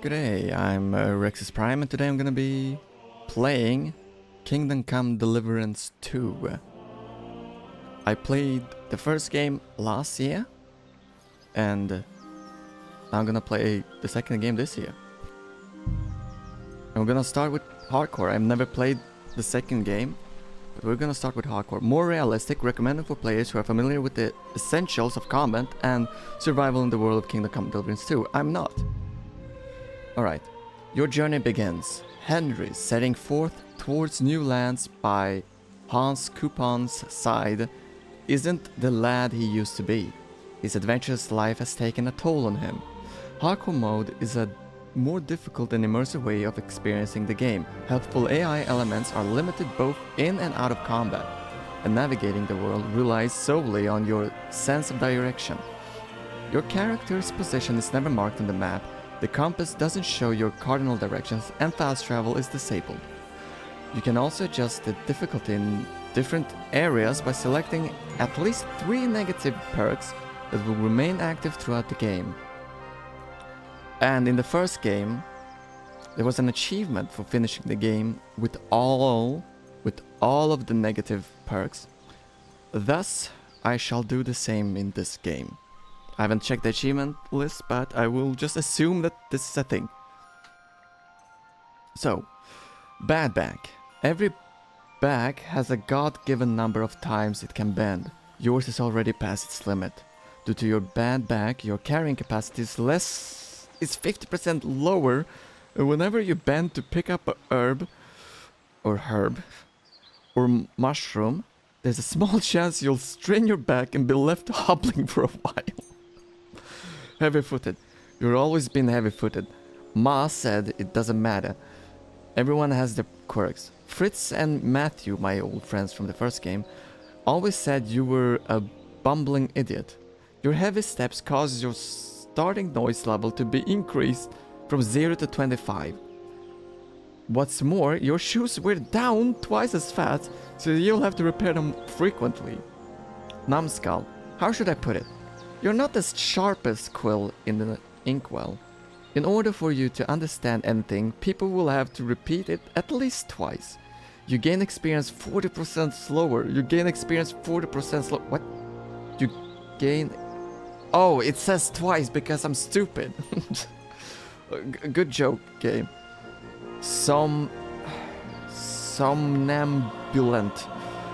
Good day, I'm Rexus Prime and today I'm gonna be playing Kingdom Come Deliverance 2. I played the first game last year and I'm gonna play the second game this year. I'm gonna start with hardcore. I've never played the second game, but we're gonna start with hardcore. More realistic, recommended for players who are familiar with the essentials of combat and survival in the world of Kingdom Come Deliverance 2. I'm not. Alright, your journey begins. Henry setting forth towards new lands by Hans Coupon's side isn't the lad he used to be. His adventurous life has taken a toll on him. Hardcore mode is a more difficult and immersive way of experiencing the game. Helpful AI elements are limited both in and out of combat, and navigating the world relies solely on your sense of direction. Your character's position is never marked on the map. The compass doesn't show your cardinal directions and fast travel is disabled. You can also adjust the difficulty in different areas by selecting at least 3 negative perks that will remain active throughout the game. And in the first game, there was an achievement for finishing the game with all of the negative perks. Thus, I shall do the same in this game. I haven't checked the achievement list, but I will just assume that this is a thing. So, bad back. Every back has a god-given number of times it can bend. Yours is already past its limit. Due to your bad back, your carrying capacity is 50% lower whenever you bend to pick up a herb or mushroom. There's a small chance you'll strain your back and be left hobbling for a while. Heavy-footed. You've always been heavy-footed. Ma said it doesn't matter. Everyone has their quirks. Fritz and Matthew, my old friends from the first game, always said you were a bumbling idiot. Your heavy steps cause your starting noise level to be increased from 0 to 25. What's more, your shoes wear down twice as fast, so you'll have to repair them frequently. Numbskull. How should I put it? You're not as sharp as Quill in the inkwell. In order for you to understand anything, people will have to repeat it at least twice. You gain experience 40% slower. You gain experience 40% slow. What? You gain... Oh, it says twice because I'm stupid. Good joke, game. Somnambulant.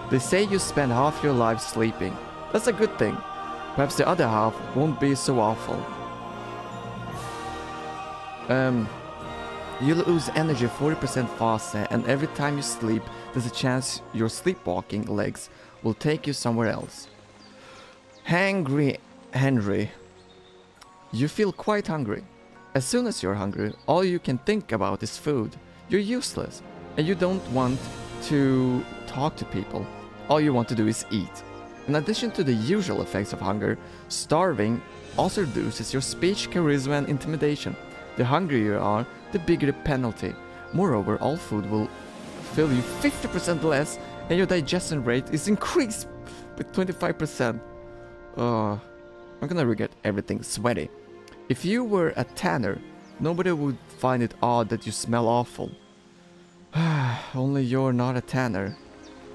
They say you spend half your life sleeping. That's a good thing. Perhaps the other half won't be so awful. You lose energy 40% faster, and every time you sleep, there's a chance your sleepwalking legs will take you somewhere else. Hangry Henry. You feel quite hungry. As soon as you're hungry, all you can think about is food. You're useless, and you don't want to talk to people. All you want to do is eat. In addition to the usual effects of hunger, starving also reduces your speech, charisma, and intimidation. The hungrier you are, the bigger the penalty. Moreover, all food will fill you 50% less, and your digestion rate is increased with 25%. I'm gonna regret everything. Sweaty. If you were a tanner, nobody would find it odd that you smell awful. Only you're not a tanner.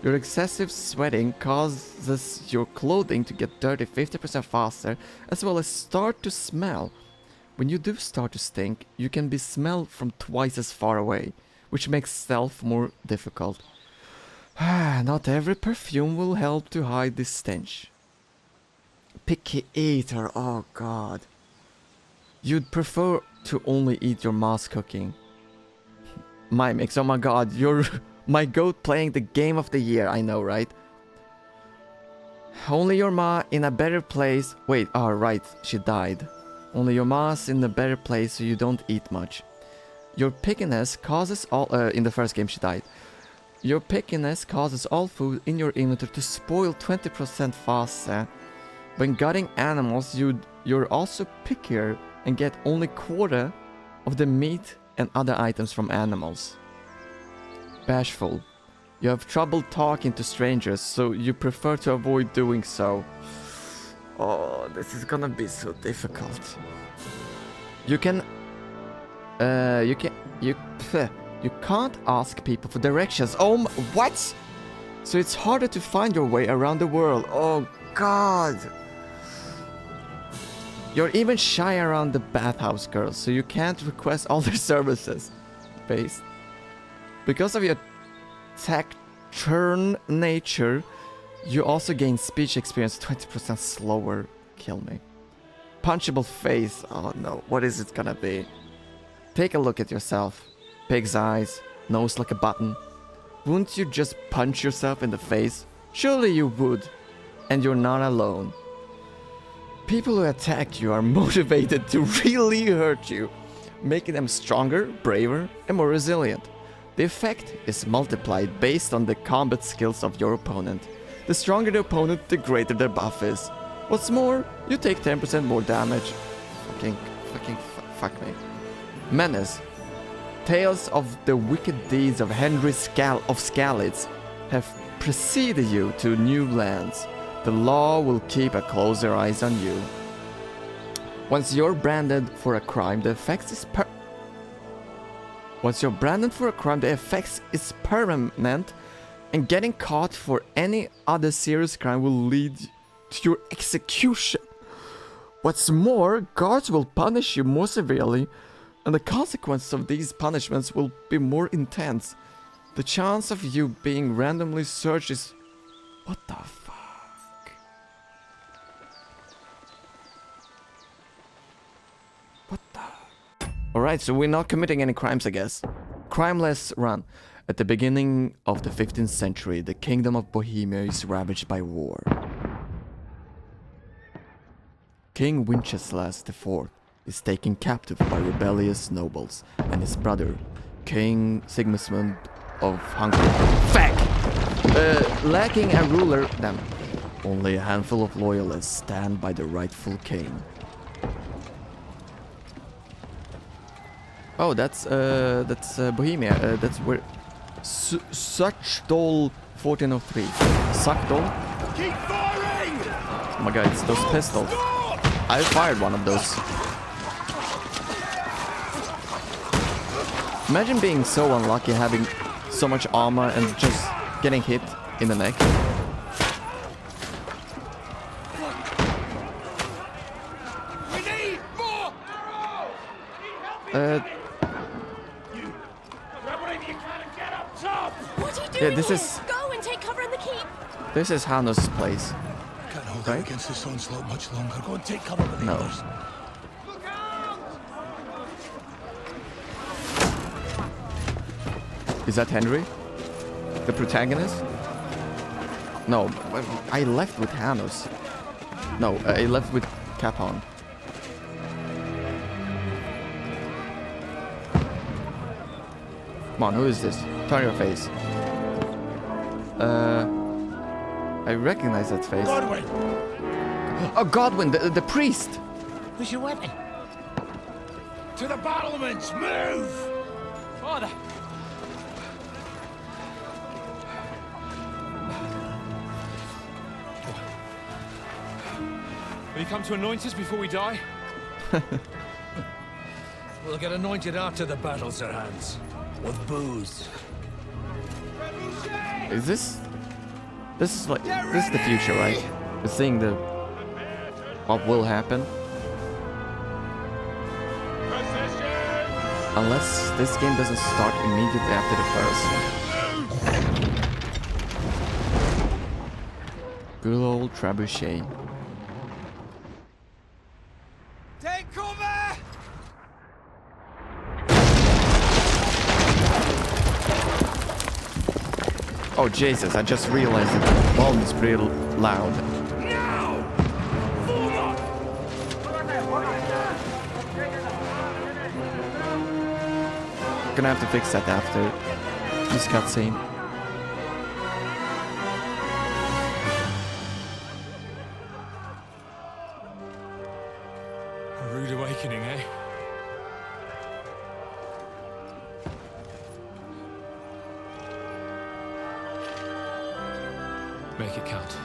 Your excessive sweating causes your clothing to get dirty 50% faster, as well as start to smell. When you do start to stink, you can be smelled from twice as far away, which makes stealth more difficult. Not every perfume will help to hide this stench. Picky eater, oh god. You'd prefer to only eat your ma's cooking. My mix, oh my god, you're my goat playing the game of the year, I know, right? Only your ma in a better place. Wait, oh right, she died. Only your ma's in a better place so you don't eat much. Your pickiness causes all... in the first game she died. Your pickiness causes all food in your inventory to spoil 20% faster. When gutting animals, you're also pickier and get only quarter of the meat and other items from animals. Bashful. You have trouble talking to strangers, so you prefer to avoid doing so. Oh, this is gonna be so difficult. You can You can't ask people for directions. Oh, what? So it's harder to find your way around the world. Oh, God. You're even shy around the bathhouse girls, so you can't request all their services. Based. Because of your taciturn nature, you also gain speech experience 20% slower. Kill me. Punchable face. Oh no, what is it gonna be? Take a look at yourself. Pig's eyes, nose like a button. Wouldn't you just punch yourself in the face? Surely you would. And you're not alone. People who attack you are motivated to really hurt you, making them stronger, braver, and more resilient. The effect is multiplied based on the combat skills of your opponent. The stronger the opponent, the greater their buff is. What's more, you take 10% more damage. Fuck me. Menace. Tales of the wicked deeds of Henry of Scalids have preceded you to new lands. The law will keep a closer eyes on you. Once you're branded for a crime, the effects is permanent, and getting caught for any other serious crime will lead to your execution. What's more, guards will punish you more severely, and the consequences of these punishments will be more intense. The chance of you being randomly searched is... What the fuck? What the... Alright, so we're not committing any crimes, I guess. Crimeless run. At the beginning of the 15th century, the kingdom of Bohemia is ravaged by war. King Wenceslas IV is taken captive by rebellious nobles, and his brother, King Sigismund of Hungary. Fuck! Lacking a ruler, then only a handful of loyalists stand by the rightful king. Oh, that's Bohemia. That's where Suchdol 1403. Suchdol? Keep firing! Oh my god, it's those pistols. I fired one of those. Imagine being so unlucky having so much armor and just getting hit in the neck. We need more Uh, What are you doing? yeah, this here? is Go and take cover in the keep. this is Hanno's place. Can't hold Right? out against this onslaught much longer. Go and take cover with the No. others. Is that Henry? The protagonist? No, I left with Hannos. No, I left with Capon. Come on, who is this? Turn your face. I recognize that face. Godwin! Oh, Godwin, the priest! Where's your weapon? To the battlements! Move! Father! Will you come to anoint us before we die? We'll get anointed after the battles are hands. With booze. Is this... This is like... This is the future, right? We're seeing the... What will happen? Unless this game doesn't start immediately after the first. Good old trebuchet. Take cover! Oh Jesus, I just realized that the volume is pretty loud. Now! Form up! Gonna have to fix that after this cutscene. A rude awakening, eh? Make it count.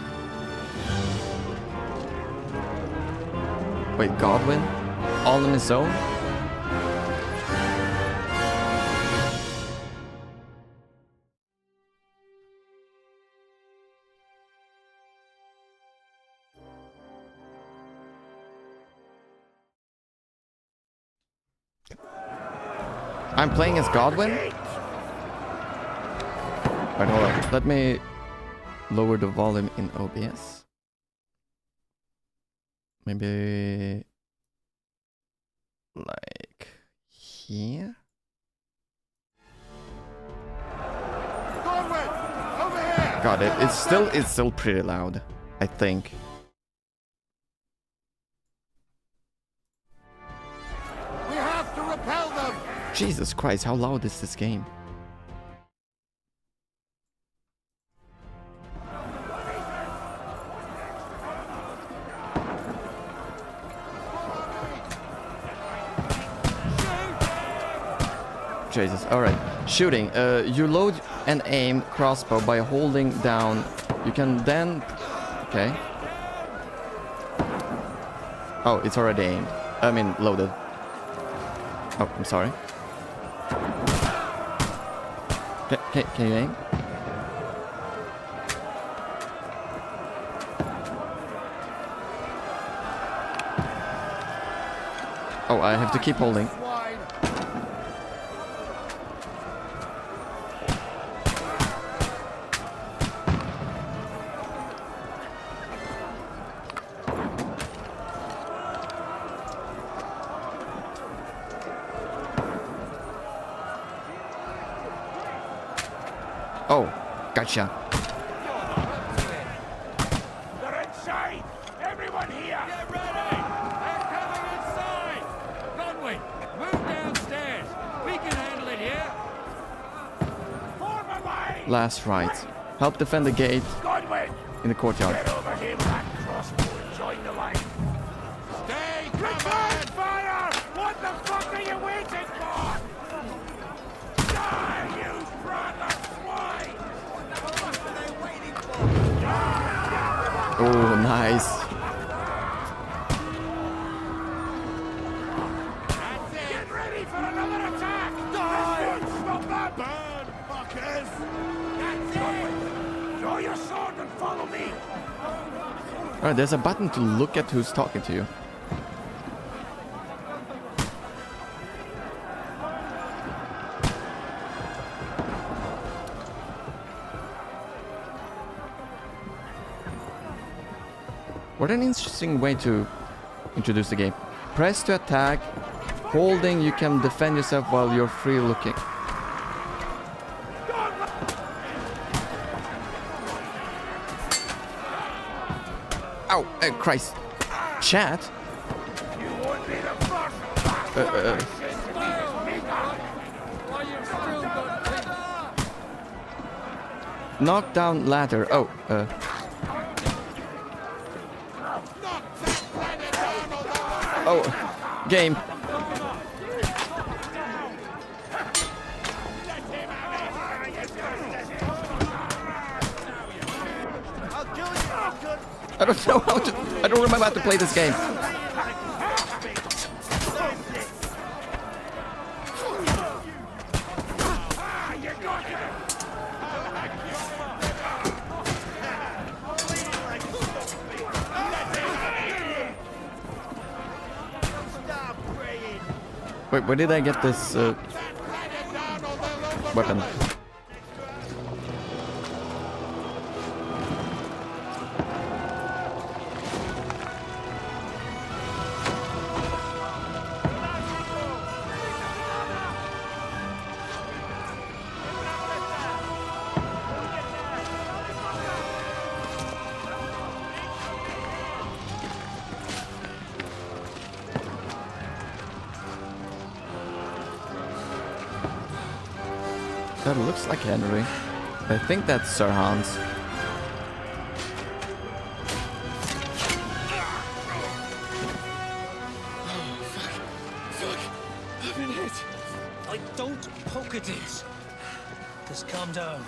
Wait, Godwin? All on his own? I'm playing as Godwin? Right, hold on. Let me lower the volume in OBS. Maybe like here. Godwin, over here. God, it's still pretty loud, I think. We have to repel them. Jesus Christ, how loud is this game? Jesus, alright. Shooting. You load and aim crossbow by holding down. You can then... Okay. Oh, it's already aimed. I mean, loaded. Oh, I'm sorry. Can you aim? Oh, I have to keep holding. Oh, gotcha. They're inside. Everyone here. Get ready. They're coming inside. Godwin, move downstairs. We can handle it here. Form a line. Last right. Help defend the gate Godwin, in the courtyard. get over here with that crossbow and join the line. Stay covered. Fire! What the fuck are you waiting for? Die, you brother swine! What are they waiting for? Oh, nice. That's it. Get ready for another attack! Die! Stop that! Burn, fuckers! That's it! Draw your sword and follow me! Alright, there's a button to look at who's talking to you. What an interesting way to introduce the game. Press to attack. Holding, you can defend yourself while you're free looking. Ow! Christ. Chat? You won't be the first Knock down ladder. Oh, Oh, game. I don't know how to... I don't remember how to play this game. Wait, where did I get this weapon? That looks like Henry. I think that's Sir Hans. Fuck! I've been hit! Don't poke at it. Just calm down.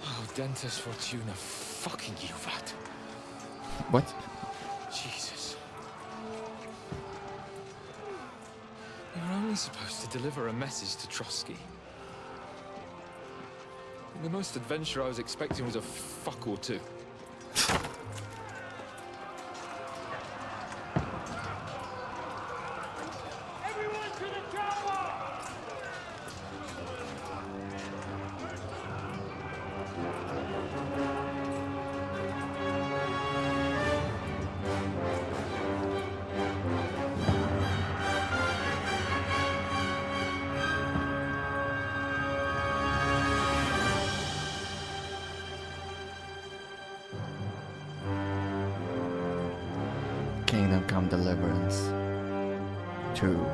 Oh, Dentes Fortuna, fucking you, that. What? Jesus. You're only supposed to deliver a message to Trotsky. The most adventure I was expecting was a fuck or two. Kingdom Come Deliverance 2.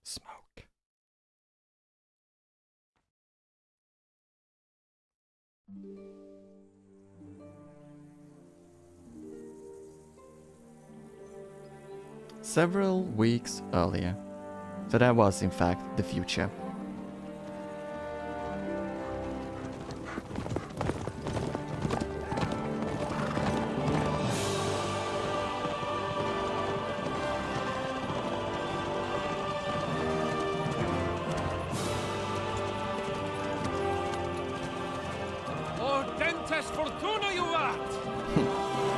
Smoke. Several weeks earlier. So that was in fact the future. Ordentes fortuna juvat!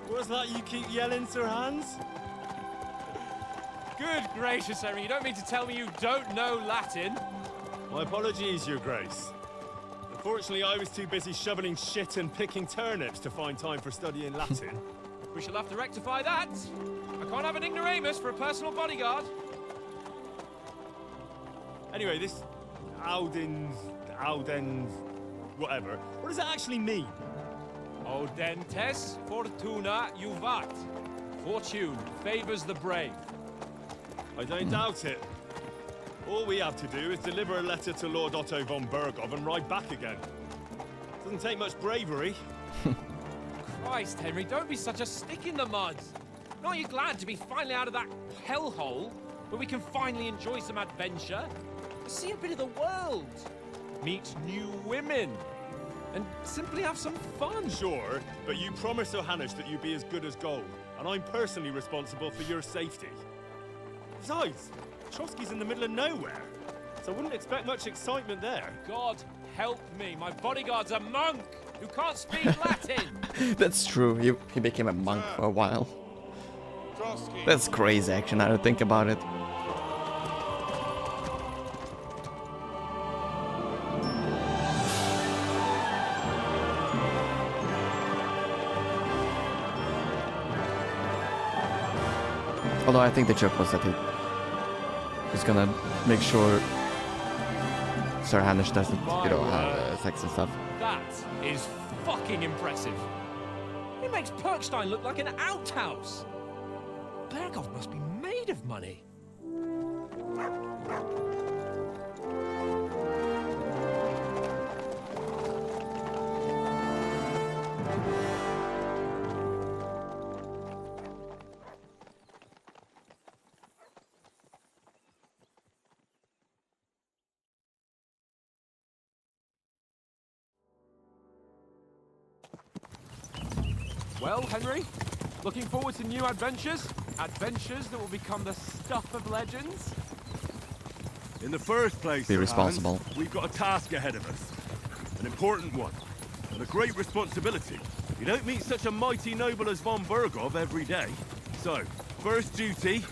What's that you keep yelling, Sir Hans? Good gracious, Henry, you don't mean to tell me you don't know Latin? My apologies, Your Grace. Unfortunately, I was too busy shoveling shit and picking turnips to find time for studying Latin. We shall have to rectify that. I can't have an ignoramus for a personal bodyguard. Anyway, this Audens, whatever. What does that actually mean? Audentes fortuna juvat. Fortune favors the brave. I don't doubt it. All we have to do is deliver a letter to Lord Otto von Bergov and ride back again. Doesn't take much bravery. Christ, Henry, don't be such a stick in the mud. Aren't you glad to be finally out of that hellhole where we can finally enjoy some adventure? See a bit of the world, meet new women, and simply have some fun. Sure, but you promised Johannes that you'd be as good as gold, and I'm personally responsible for your safety. Besides, Trotsky's in the middle of nowhere, so I wouldn't expect much excitement there. God help me, my bodyguard's a monk who can't speak Latin. That's true, he became a monk for a while. That's crazy actually, now to think about it. Although I think the joke was that he's gonna make sure Sir Hanish doesn't, you know, have sex and stuff. That is fucking impressive. It makes Perkstein look like an outhouse. Bergov must be made of money. Well, Henry, looking forward to new adventures? Adventures that will become the stuff of legends? In the first place, Be Sir responsible. Hans, we've got a task ahead of us. An important one. And a great responsibility. You don't meet such a mighty noble as von Bergov every day. So, first duty,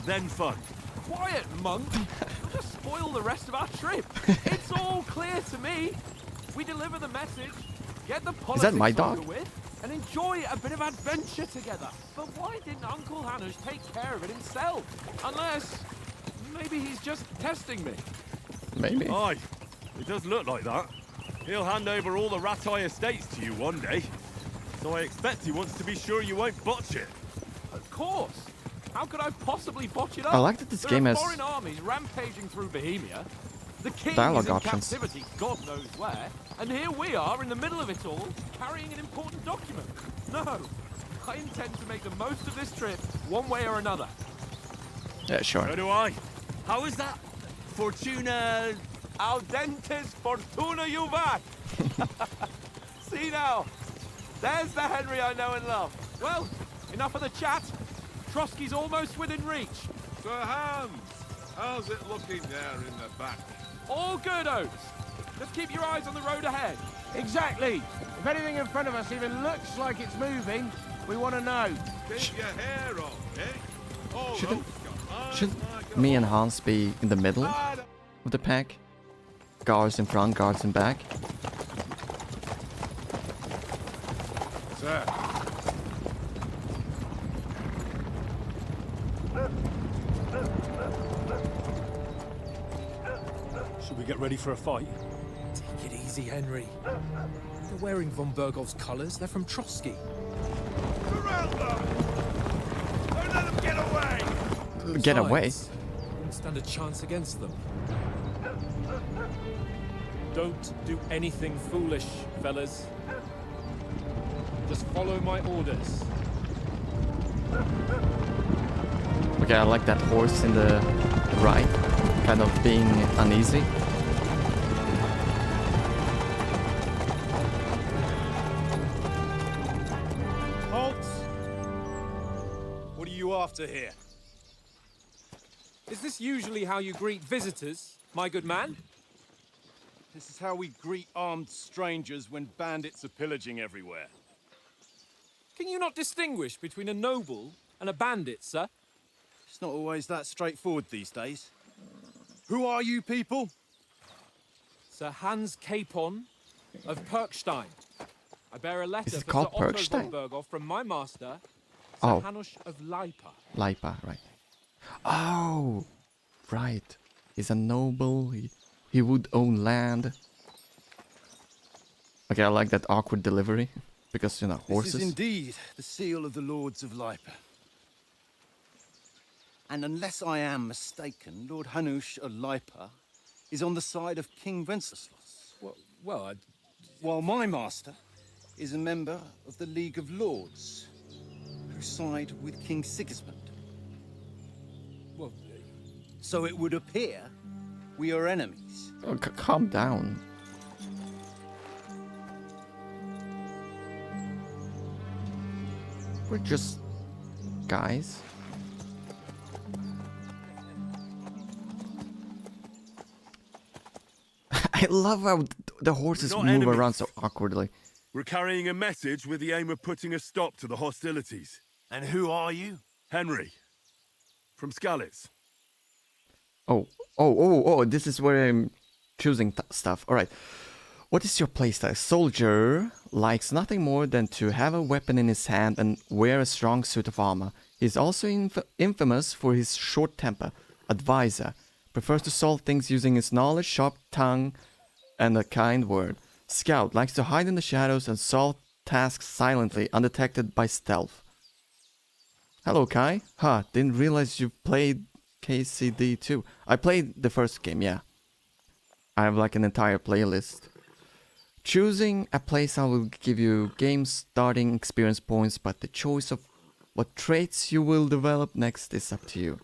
then fun. Quiet, monk! You'll just spoil the rest of our trip. It's all clear to me. We deliver the message, get the politics my over dog? with, and enjoy a bit of adventure together. But why didn't Uncle Hanush take care of it himself? Unless, maybe he's just testing me. Maybe. Aye, it does look like that. He'll hand over all the Ratai estates to you one day. So I expect he wants to be sure you won't botch it. Of course. How could I possibly botch it up? I like that this game There are has foreign armies rampaging through Bohemia. The king dialogue is in options. captivity, God knows where, and here we are in the middle of it all, carrying an important document. No, I intend to make the most of this trip, one way or another. Yeah, sure. So do I. How is that? Fortuna... Audentes fortuna juvat. See now, there's the Henry I know and love. Well, enough of the chat. Trotsky's almost within reach. Sir Hans, how's it looking there in the back? All good, Oates. Just keep your eyes on the road ahead. Exactly. If anything in front of us even looks like it's moving, we want to know. Keep your hair on, eh? All Shouldn't- those guys, Should my God. me and Hans be in the middle I don't- of the pack? Guards in front, guards in back. Ready for a fight? Take it easy, Henry. They're wearing von Bergov's colours. They're from Trotsky. Surround them! Don't let them get away! Get away? Besides, you wouldn't stand a chance against them. Don't do anything foolish, fellas. Just follow my orders. Okay, I like that horse in the right, kind of being uneasy. Halt! What are you after here? Is this usually how you greet visitors, my good man? This is how we greet armed strangers when bandits are pillaging everywhere. Can you not distinguish between a noble and a bandit, sir? It's not always that straightforward these days. Who are you people? Sir Hans Capon of Perkstein. I bear a letter Is it for called Sir Otto Perkstein? von Berghoff from my master, Sir Oh. Hanush of Lipa. Lipa, right. Oh, right. He's a noble. He would own land. Okay, I like that awkward delivery. Because, you know, horses. This is indeed the seal of the Lords of Lipa. And unless I am mistaken, Lord Hanush of Lipa is on the side of King Wenceslas. Well, While my master is a member of the League of Lords, who side with King Sigismund. well, So it would appear we are enemies. Oh, calm down. We're just guys. I love how the horses We're move not around enemies. so awkwardly. We're carrying a message with the aim of putting a stop to the hostilities. And who are you? Henry, from Skalitz. Oh, this is where I'm choosing stuff. Alright. What is your playstyle? Soldier likes nothing more than to have a weapon in his hand and wear a strong suit of armor. He's also infamous for his short temper. Advisor prefers to solve things using his knowledge, sharp tongue, and a kind word. Scout likes to hide in the shadows and solve tasks silently, undetected by stealth. Hello, Kai. Didn't realize you played KCD too. I played the first game, yeah. I have like an entire playlist. Choosing a playstyle will give you game starting experience points, but the choice of what traits you will develop next is up to you.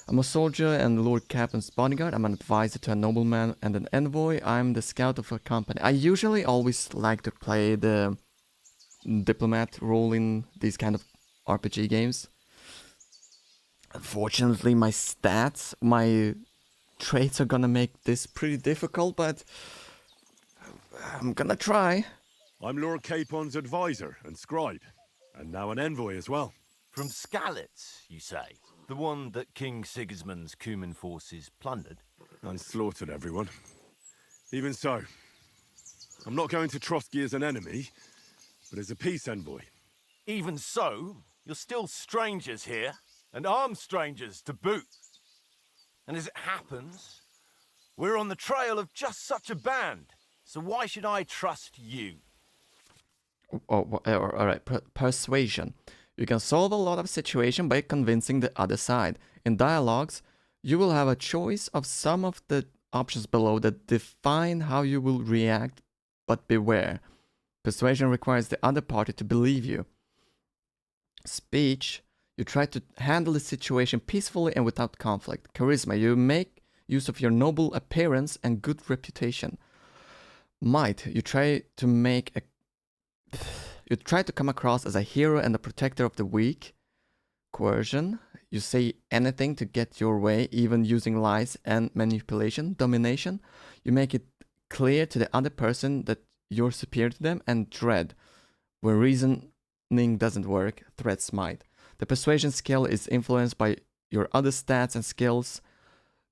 I'm a soldier and Lord Captain's bodyguard. I'm an advisor to a nobleman and an envoy. I'm the scout of a company. I usually always like to play the diplomat role in these kind of RPG games. Unfortunately, my stats, my traits are gonna make this pretty difficult, but I'm gonna try. I'm Lord Capon's advisor and scribe, and now an envoy as well. From Skalitz, you say? The one that King Sigismund's Cuman forces plundered? And slaughtered everyone. Even so, I'm not going to Trotsky as an enemy, but as a peace envoy. Even so, you're still strangers here, and armed strangers to boot. And as it happens, we're on the trail of just such a band, so why should I trust you? Alright, persuasion. You can solve a lot of situations by convincing the other side. In dialogues, you will have a choice of some of the options below that define how you will react, but beware. Persuasion requires the other party to believe you. Speech, you try to handle the situation peacefully and without conflict. Charisma, you make use of your noble appearance and good reputation. Might, you try to come across as a hero and a protector of the weak. Coercion, you say anything to get your way, even using lies and manipulation. Domination, you make it clear to the other person that you're superior to them. And dread, where reasoning doesn't work, threats might. The persuasion skill is influenced by your other stats and skills.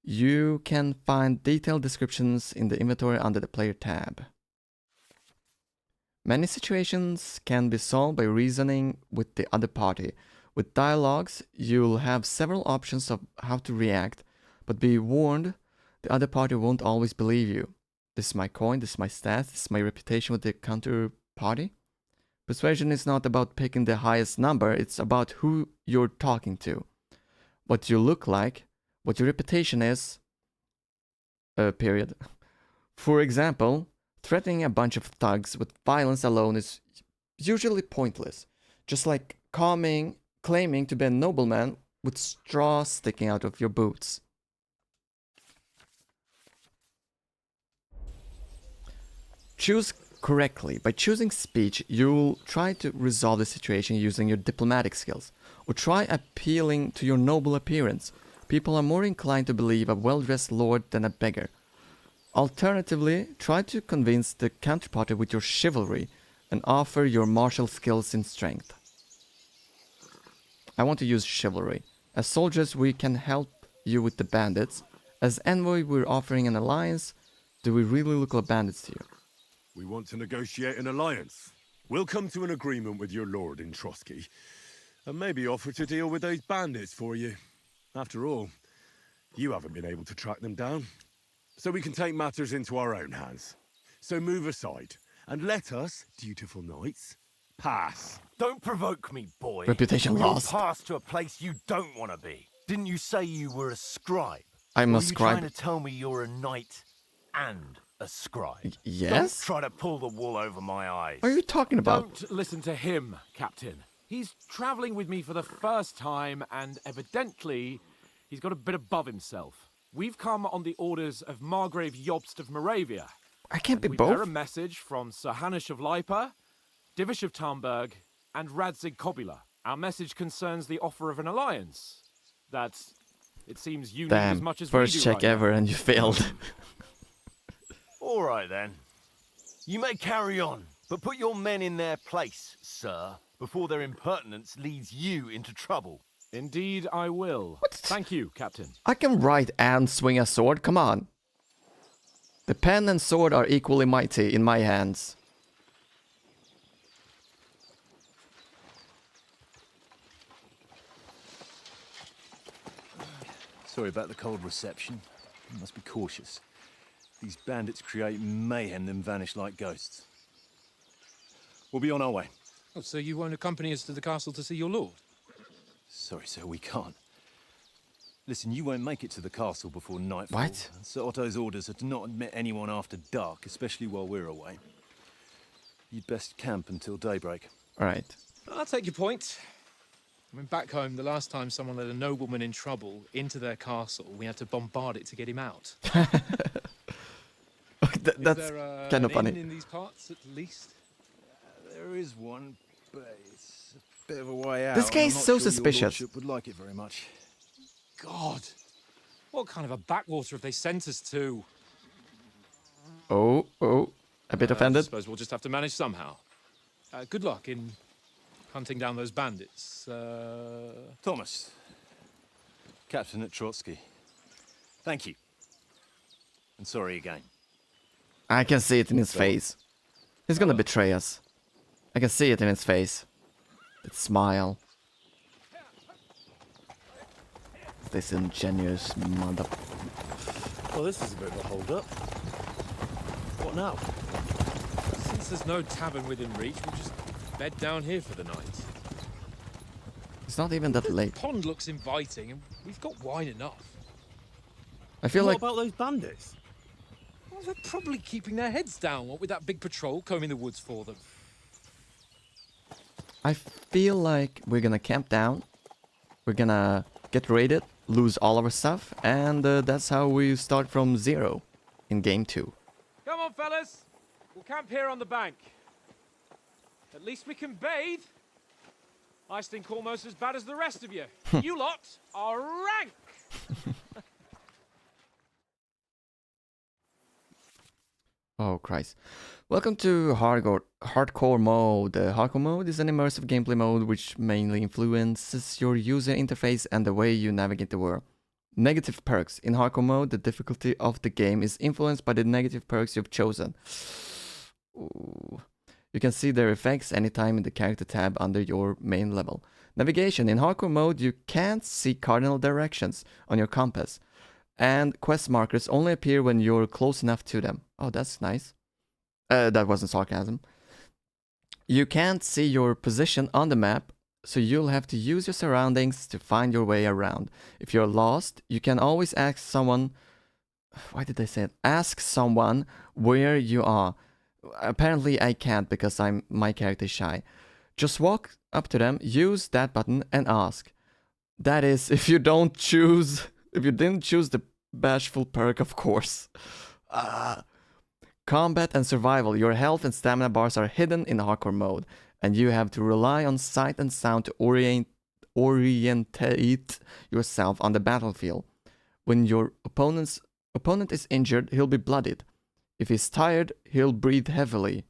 You can find detailed descriptions in the inventory under the player tab. Many situations can be solved by reasoning with the other party. With dialogues, you'll have several options of how to react, but be warned The other party won't always believe you. This is my coin, this is my stats, this is my reputation with the counterparty. Persuasion is not about picking the highest number, it's about who you're talking to. What you look like, what your reputation is. Period. For example, threatening a bunch of thugs with violence alone is usually pointless. Just like claiming to be a nobleman with straws sticking out of your boots. Choose correctly. By choosing speech, you'll try to resolve the situation using your diplomatic skills, or try appealing to your noble appearance. People are more inclined to believe a well-dressed lord than a beggar. Alternatively, try to convince the counterparty with your chivalry and offer your martial skills in strength. I want to use chivalry. As soldiers, we can help you with the bandits. As envoy, we're offering an alliance. Do we really look like bandits to you? We want to negotiate an alliance. We'll come to an agreement with your lord in Trotsky, and maybe offer to deal with those bandits for you. After all, you haven't been able to track them down. So we can take matters into our own hands. So move aside, and let us, dutiful knights, pass. Don't provoke me, boy. Reputation You'll lost. pass to a place you don't want to be. Didn't you say you were a scribe? I'm Or a are you scribe. trying to tell me you're a knight and a scribe? Yes? Don't try to pull the wool over my eyes. What are you talking about? Don't listen to him, Captain. He's travelling with me for the first time, and evidently, he's got a bit above himself. We've come on the orders of Margrave Jobst of Moravia. I can't be We bear a both. message from Sir Hanish of Lipa, Divish of Tarnberg, and Radzig Kobula. Our message concerns the offer of an alliance. That, it seems, you need as Damn, much as first we do check right now. ever and you failed. All right, then. You may carry on, but put your men in their place, sir, before their impertinence leads you into trouble. Indeed, I will. Thank you, Captain. I can write and swing a sword, come on. The pen and sword are equally mighty in my hands. Sorry about the cold reception. You must be cautious. These bandits create mayhem, then vanish like ghosts. We'll be on our way. Oh, so you won't accompany us to the castle to see your lord? Sorry, sir, we can't. Listen, you won't make it to the castle before nightfall. What? And Sir Otto's orders are to not admit anyone after dark, especially while we're away. You'd best camp until daybreak. Alright. I'll take your point. I mean, back home, the last time someone let a nobleman in trouble into their castle, we had to bombard it to get him out. That's Is there, kind of an funny. inn in these parts, at least? There is one, but it's a bit of a way out. This guy and is I'm not so sure your suspicious. lordship would like it very much. God! What kind of a backwater have they sent us to? Oh, a bit I offended. suppose we'll just have to manage somehow. Good luck in hunting down those bandits. Thomas, captain at Trotsky. Thank you. And sorry again. I can see it in his face. He's gonna betray us. I can see it in his face. That smile. This ingenious mother... Well, this is a bit of a hold-up. What now? Since there's no tavern within reach, we'll just bed down here for the night. It's not even that late. Pond looks inviting, and we've got wine enough. I feel What like... about those bandits? Well, they're probably keeping their heads down, what with that big patrol combing the woods for them. I feel like we're gonna camp down. We're gonna get raided, lose all of our stuff, and that's how we start from 0 in game 2. Come on, fellas. We'll camp here on the bank. At least we can bathe. I stink almost as bad as the rest of you. You lot are rank. Oh Christ. Welcome to hardcore mode. Hardcore mode is an immersive gameplay mode which mainly influences your user interface and the way you navigate the world. Negative perks. In hardcore mode, the difficulty of the game is influenced by the negative perks you've chosen. Ooh. You can see their effects anytime in the character tab under your main level. Navigation. In hardcore mode, you can't see cardinal directions on your compass. and quest markers only appear when you're close enough to them. Oh, that's nice. That wasn't sarcasm. You can't see your position on the map, so you'll have to use your surroundings to find your way around. If you're lost, you can always ask someone... Why did I say it? Ask someone where you are. Apparently I can't because my character is shy. Just walk up to them, use that button and ask. That is, if you didn't choose the bashful perk, of course. Combat and survival. Your health and stamina bars are hidden in hardcore mode, and you have to rely on sight and sound to orientate yourself on the battlefield. When your opponent is injured, he'll be bloodied. If he's tired, he'll breathe heavily.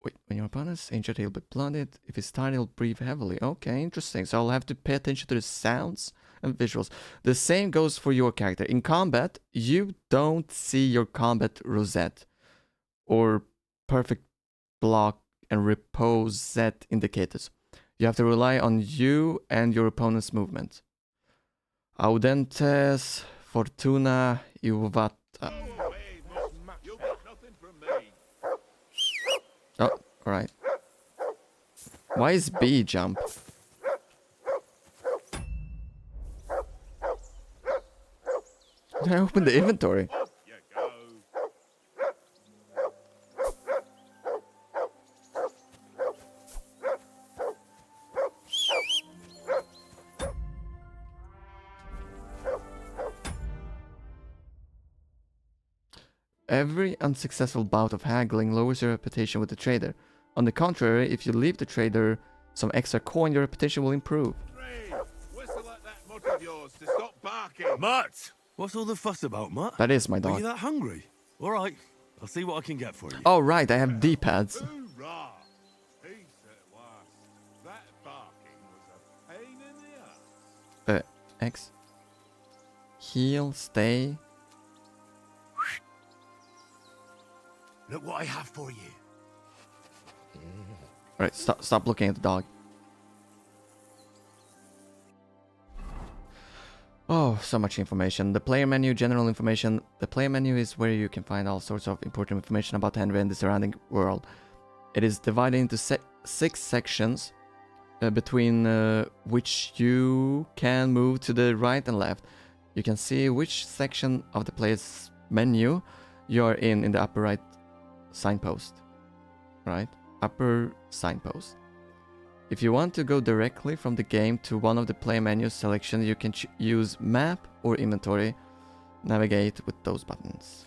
Wait, when your opponent is injured, he'll be bloodied. If he's tired, he'll breathe heavily. Okay, interesting. So I'll have to pay attention to the sounds and visuals. The same goes for your character. In combat, you don't see your combat rosette or perfect block and reposette indicators. You have to rely on you and your opponent's movement. Audentes, Fortuna, Iuvata. Oh, alright. Why is B jump? I opened the inventory. Every unsuccessful bout of haggling lowers your reputation with the trader. On the contrary, if you leave the trader some extra coin, your reputation will improve. Whistle at that mutt of yours to stop barking. Mutt! What's all the fuss about, Mutt? That is my Are dog. you that hungry? All right, I'll see what I can get for you. Oh, right, I have D-pads. Hoorah! Peace at last. That barking was a pain in the ass. X. Heal, stay. Look what I have for you. Alright, stop looking at the dog. Oh, so much information. The player menu, general information. The player menu is where you can find all sorts of important information about Henry and the surrounding world. It is divided into 6 sections, between which you can move to the right and left. You can see which section of the player's menu you are in the upper right signpost. Right? Upper signpost. If you want to go directly from the game to one of the play menu selections, you can use map or inventory. Navigate with those buttons.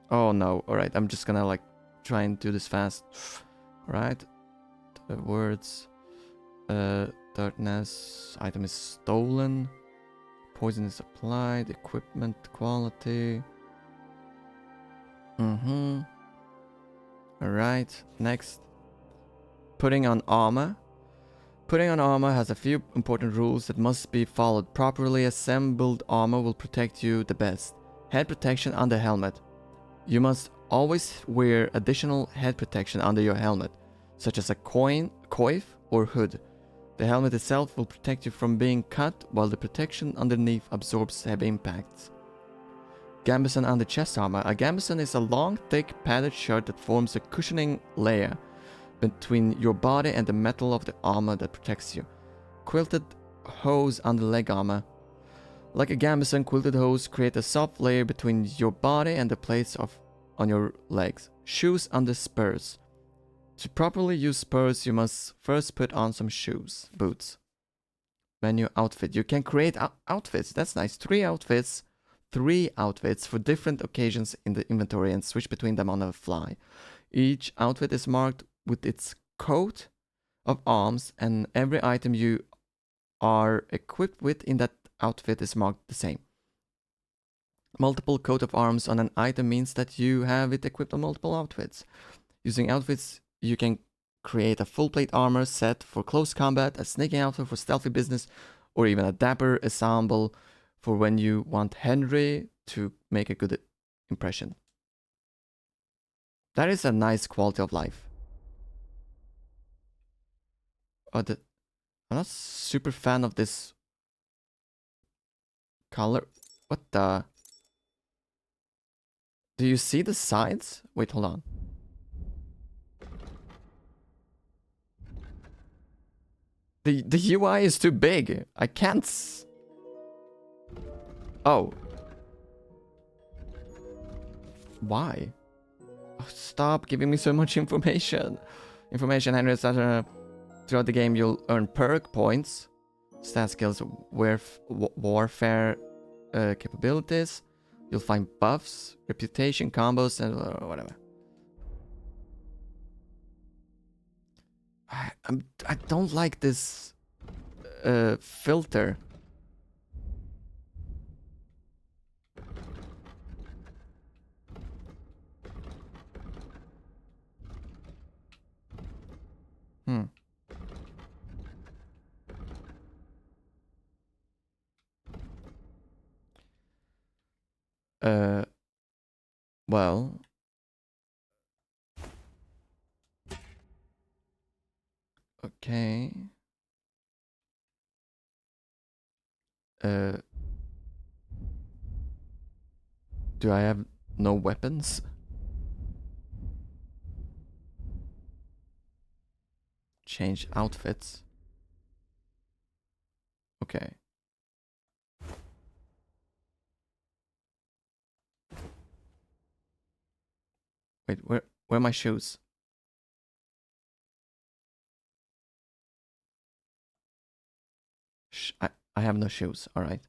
Oh no, alright, I'm just gonna like try and do this fast. Alright. Words. Darkness. Item is stolen. Poison is applied. Equipment quality. Alright, next. Putting on armor. Putting on armor has a few important rules that must be followed. Properly assembled armor will protect you the best. Head protection under helmet. You must always wear additional head protection under your helmet, such as a coif or hood. The helmet itself will protect you from being cut, while the protection underneath absorbs heavy impacts. Gambeson under chest armor. A gambeson is a long, thick, padded shirt that forms a cushioning layer between your body and the metal of the armor that protects you. Quilted hose under leg armor. Like a gambeson, quilted hose create a soft layer between your body and the plates on your legs. Shoes under spurs. To properly use spurs, you must first put on some boots. Menu outfit. You can create outfits. That's nice. 3 outfits for different occasions in the inventory and switch between them on the fly. Each outfit is marked with its coat of arms, and every item you are equipped with in that outfit is marked the same. Multiple coat of arms on an item means that you have it equipped on multiple outfits. Using outfits, you can create a full plate armor set for close combat, a sneaking outfit for stealthy business, or even a dapper ensemble for when you want Henry to make a good impression. That is a nice quality of life. I'm not super fan of this color. What the? Do you see the sides? Wait, hold on. The UI is too big. I can't Oh. Why? Oh, stop giving me so much information. Information, Henry, etc. Throughout the game, you'll earn perk points, stat skills, warfare capabilities. You'll find buffs, reputation, combos, and whatever. I don't like this filter. Hmm. Well. Okay. Do I have no weapons? Change outfits. Okay. Wait, where are my shoes? I have no shoes. All right.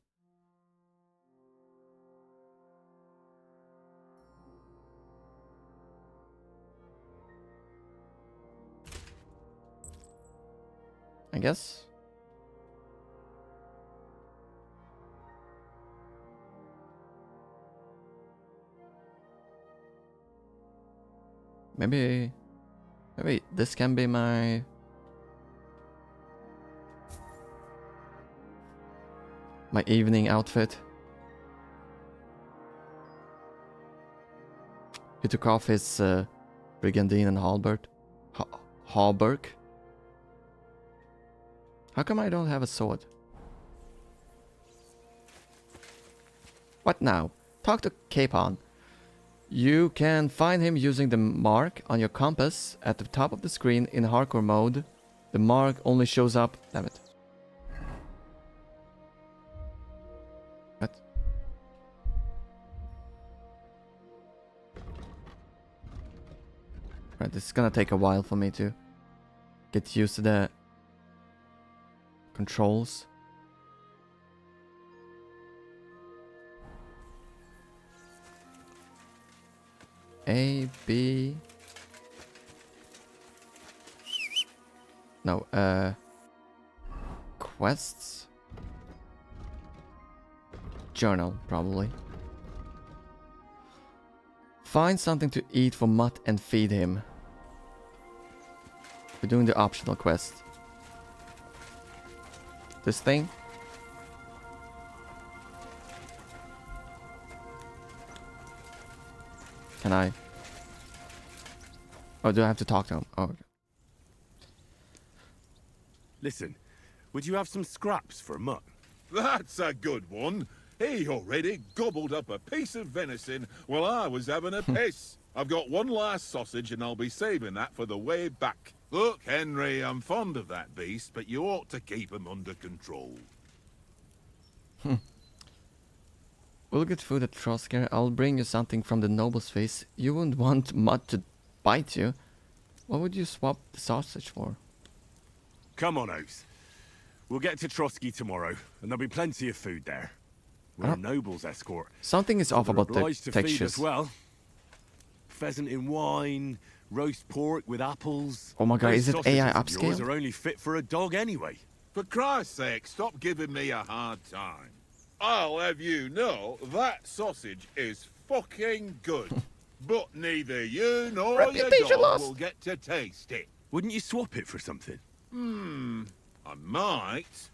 I guess. Maybe this can be my evening outfit. He took off his brigandine and halberd. Hauberk. How come I don't have a sword? What now? Talk to Capon. You can find him using the mark on your compass at the top of the screen in hardcore mode. The mark only shows up... Damn it. What? Right, this is gonna take a while for me to get used to the controls. A, B... No, quests? Journal, probably. Find something to eat for Mutt and feed him. We're doing the optional quest. This thing? Can I? Oh, do I have to talk to him? Oh, okay. Listen, would you have some scraps for Mutt? That's a good one. He already gobbled up a piece of venison while I was having a piss. I've got one last sausage and I'll be saving that for the way back. Look, Henry, I'm fond of that beast, but you ought to keep him under control. We'll get food at Trosker. I'll bring you something from the noble's face. You wouldn't want Mutt to bite you. What would you swap the sausage for? Come on, Oates. We'll get to Trotsky tomorrow, and there'll be plenty of food there. We're a noble's escort. Something is off about the obliged to feed textures. us well. Pheasant in wine, roast pork with apples. Oh my god, Those is it AI sausages of yours upscale? are only fit for a dog anyway. For Christ's sake, stop giving me a hard time. I'll have you know that sausage is fucking good. But neither you nor your Reputation dog lost. will get to taste it. Wouldn't you swap it for something? I might.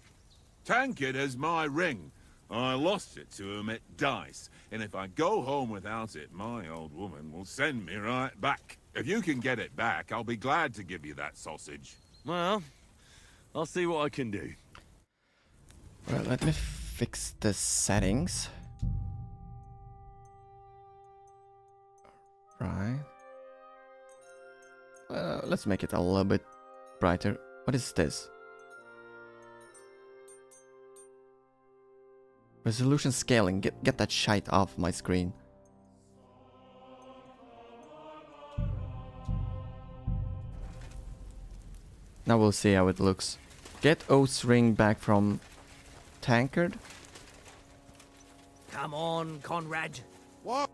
Tankard has my ring. I lost it to him at dice, and if I go home without it, my old woman will send me right back. If you can get it back, I'll be glad to give you that sausage. Well, I'll see what I can do. Well, let me fix the settings. Right. Let's make it a little bit brighter. What is this? Resolution scaling. Get that shite off my screen. Now we'll see how it looks. Get Oath's ring back from Tankard. Come on, Conrad. What?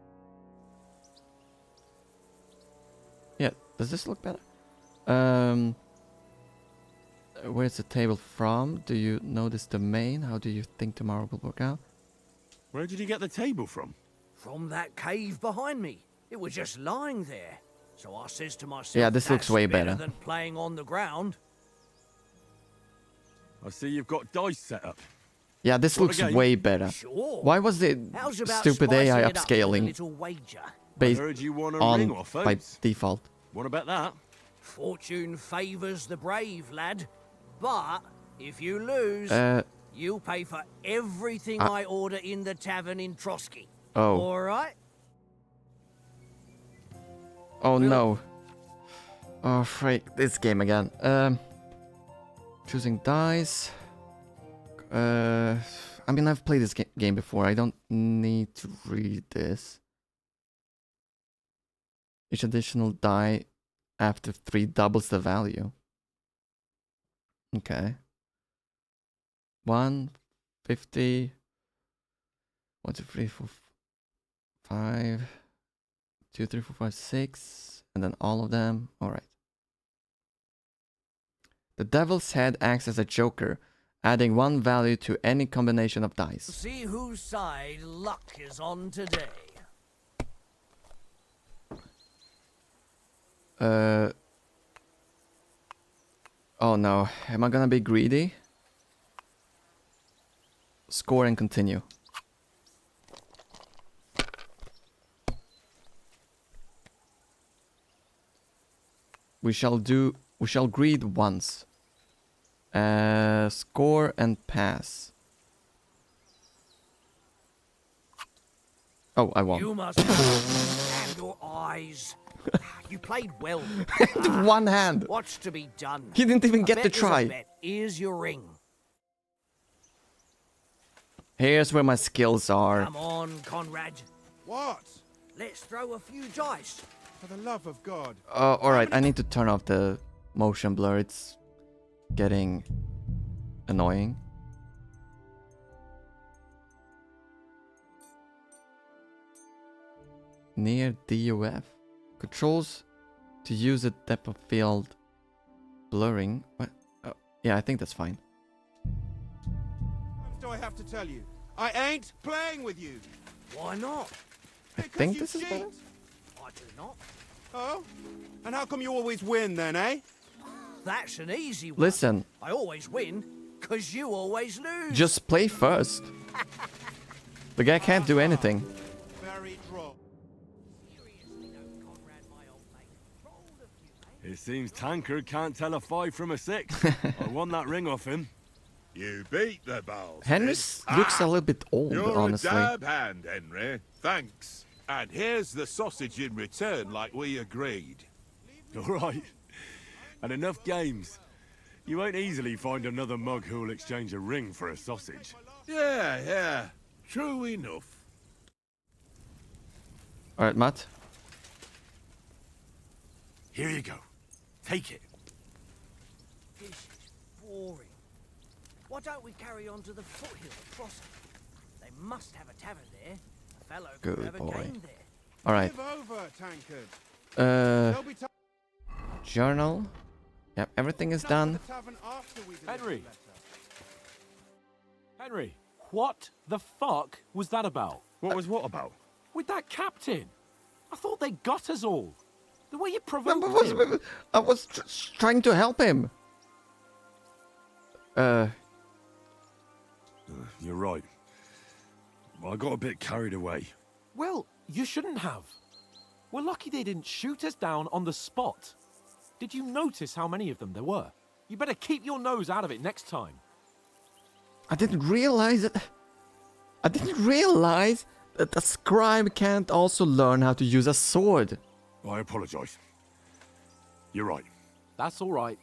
Yeah, does this look better? Where's the table from? Do you know this domain? How do you think tomorrow will work out? Where did you get the table from? From that cave behind me. It was just lying there. So I says to myself, Yeah, this looks "That's way better." than playing on the ground. I see you've got dice set up. Yeah, this What looks a game. way better. Sure. Why was the How's about stupid spicing AI it up with a upscaling little wager? based I heard you won a ring on off by Oates. default? What about that? Fortune favours the brave, lad. But if you lose, you'll pay for everything I order in the tavern in Trotsky. Oh. All right? Oh no. Oh freak, this game again. Choosing dice. I mean, I've played this game before. I don't need to read this. Each additional die after 3 doubles the value. Okay. 1, 50. 1, 2, 3, 4, 5. 2, 3, 4, 5, 6. And then all of them. Alright. The Devil's Head acts as a joker, adding 1 value to any combination of dice. See whose side luck is on today. Oh no. Am I gonna be greedy? Score and continue. We shall greed once. Score and pass. Oh, I won. You must have your eyes. You played well. One hand. What's to be done? He didn't even A get to bet is a try. bet. Here's your ring. Here's where my skills are. Come on, Conrad. What? Let's throw a few dice. For the love of God. Alright, I need to turn off the motion blur. It's getting annoying. Near DOF. Controls to use a depth of field blurring. What? Oh, yeah, I think that's fine. What do I have to tell you? I ain't playing with you. Why not? I think this is better. I do not. Oh? And how come you always win then, eh? That's an easy one. Listen, I always win, because you always lose. just play first. The guy can't do anything. Very droll. Seriously though, Conrad, my old mate. Trolled a few, eh? It seems Tankard can't tell a 5 from a 6. I won that ring off him. You beat the bastard. Henry looks a little bit old, You're honestly. a dab hand, Henry. Thanks. And here's the sausage in return, like we agreed. All right. And enough games. You won't easily find another mug who'll exchange a ring for a sausage. Yeah. True enough. Alright, Matt. Here you go. Take it. This is boring. Why don't we carry on to the foothill crossing? They must have a tavern there. A fellow could Good have a boy. game there. Alright. Give over, Tankard. Uh, There'll be time journal. Yep, everything is for done. the tavern after we deliver Henry. the letter. Henry, what the fuck was that about? What was what about? With that captain? I thought they got us all. The way you provoked him. I was trying to help him. You're right. I got a bit carried away. Well, you shouldn't have. We're lucky they didn't shoot us down on the spot. Did you notice how many of them there were? You better keep your nose out of it next time. I didn't realize it. I didn't realize that a scribe can't also learn how to use a sword. I apologize. You're right. That's all right.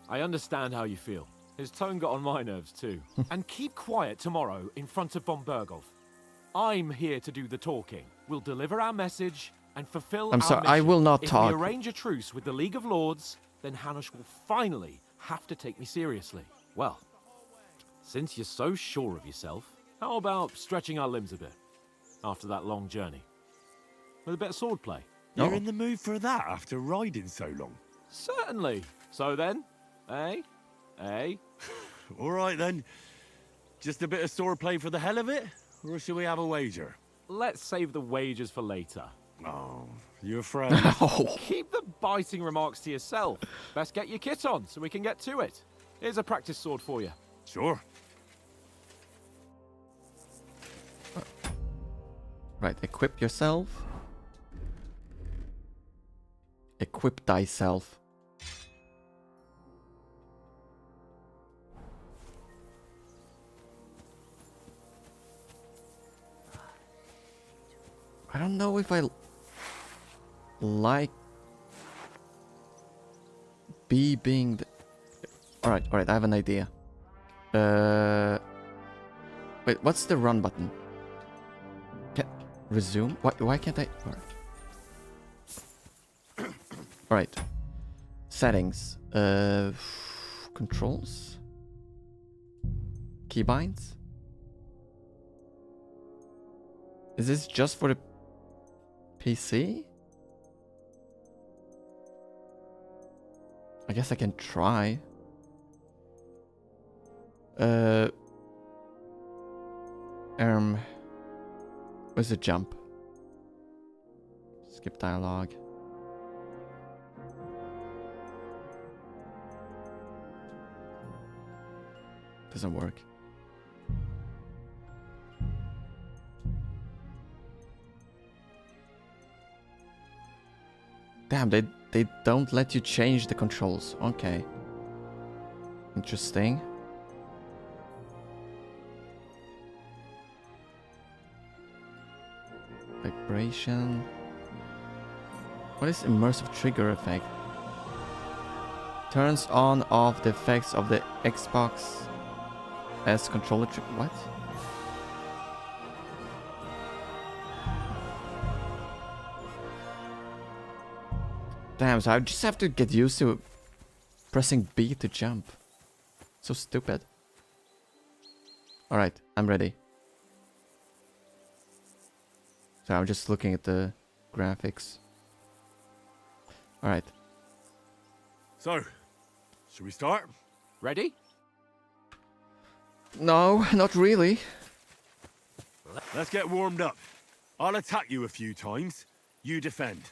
I understand how you feel. His tone got on my nerves too. And keep quiet tomorrow in front of von Berghoff. I'm here to do the talking. We'll deliver our message and fulfill I'm our sorry, mission. I will not if talk. If we arrange a truce with the League of Lords, then Hanush will finally have to take me seriously. Well, since you're so sure of yourself, how about stretching our limbs a bit after that long journey? With a bit of swordplay. You're in the mood for that after riding so long? Certainly. So then, eh? Eh? All right then. Just a bit of swordplay for the hell of it? Or should we have a wager? Let's save the wagers for later. Oh, you afraid? Keep the biting remarks to yourself. Best get your kit on so we can get to it. Here's a practice sword for you. Sure. Right, equip yourself. Equip thyself. I don't know if I like B being the... Alright, I have an idea. Wait, what's the run button? Resume? Why can't I... Alright. Settings. Controls? Keybinds? Is this just for the PC? I guess I can try. Where's the jump? Skip dialogue. Doesn't work. Damn, they don't let you change the controls. Okay. Interesting. Vibration. What is immersive trigger effect? Turns on off the effects of the Xbox S controller trigger. What? Damn, so I just have to get used to pressing B to jump. So stupid. Alright, I'm ready. So I'm just looking at the graphics. Alright. So, should we start? Ready? No, not really. Let's get warmed up. I'll attack you a few times. You defend.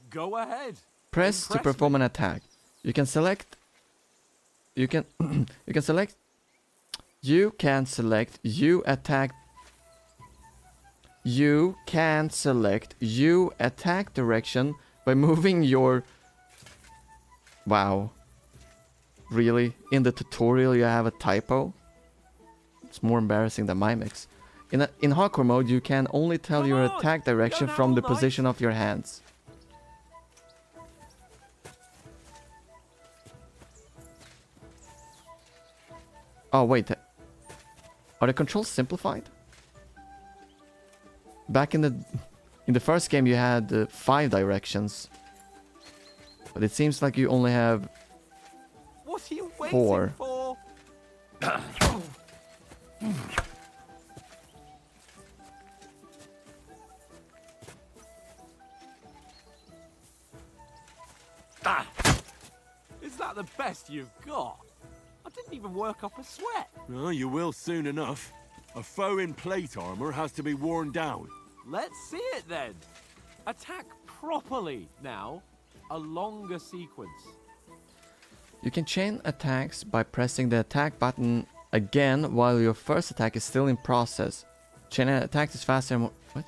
Go ahead. Press to perform an attack. You can select. You can select. You can select. You attack. You can select. You attack direction by moving your. Wow. Really? In the tutorial, you have a typo. It's more embarrassing than my mix. In hardcore mode, you can only tell your attack direction from the position of your hands. Oh wait, are the controls simplified? Back in the first game, you had 5 directions, but it seems like you only have What are you waiting 4. for? Is that the best you've got? I didn't even work up a sweat. Oh, you will soon enough. A foe in plate armor has to be worn down. Let's see it then. Attack properly now. A longer sequence. You can chain attacks by pressing the attack button again while your first attack is still in process. Chain attacks is faster and more... What?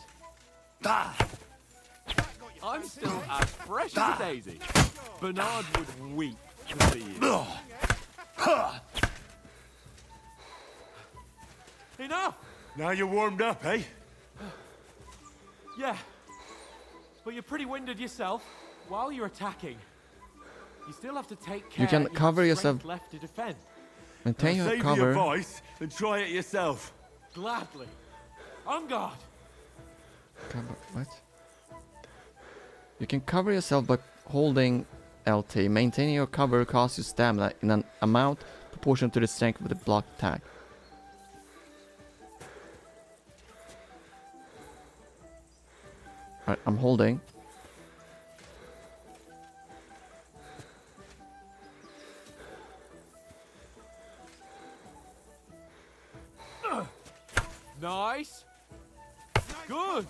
I'm still as fresh as a daisy. Bernard would weep to see you. Enough! Now you're warmed up, eh? Yeah. but you're pretty winded yourself. While you're attacking, you still have to take care. You can cover have yourself. strength left to defend. Maintain your Save the cover. advice and try it yourself. Gladly. On guard. Cover. What? You can cover yourself by holding LT. Maintaining your cover costs you stamina in an amount proportional to the strength of the block attack. Alright, I'm holding. Nice. Good.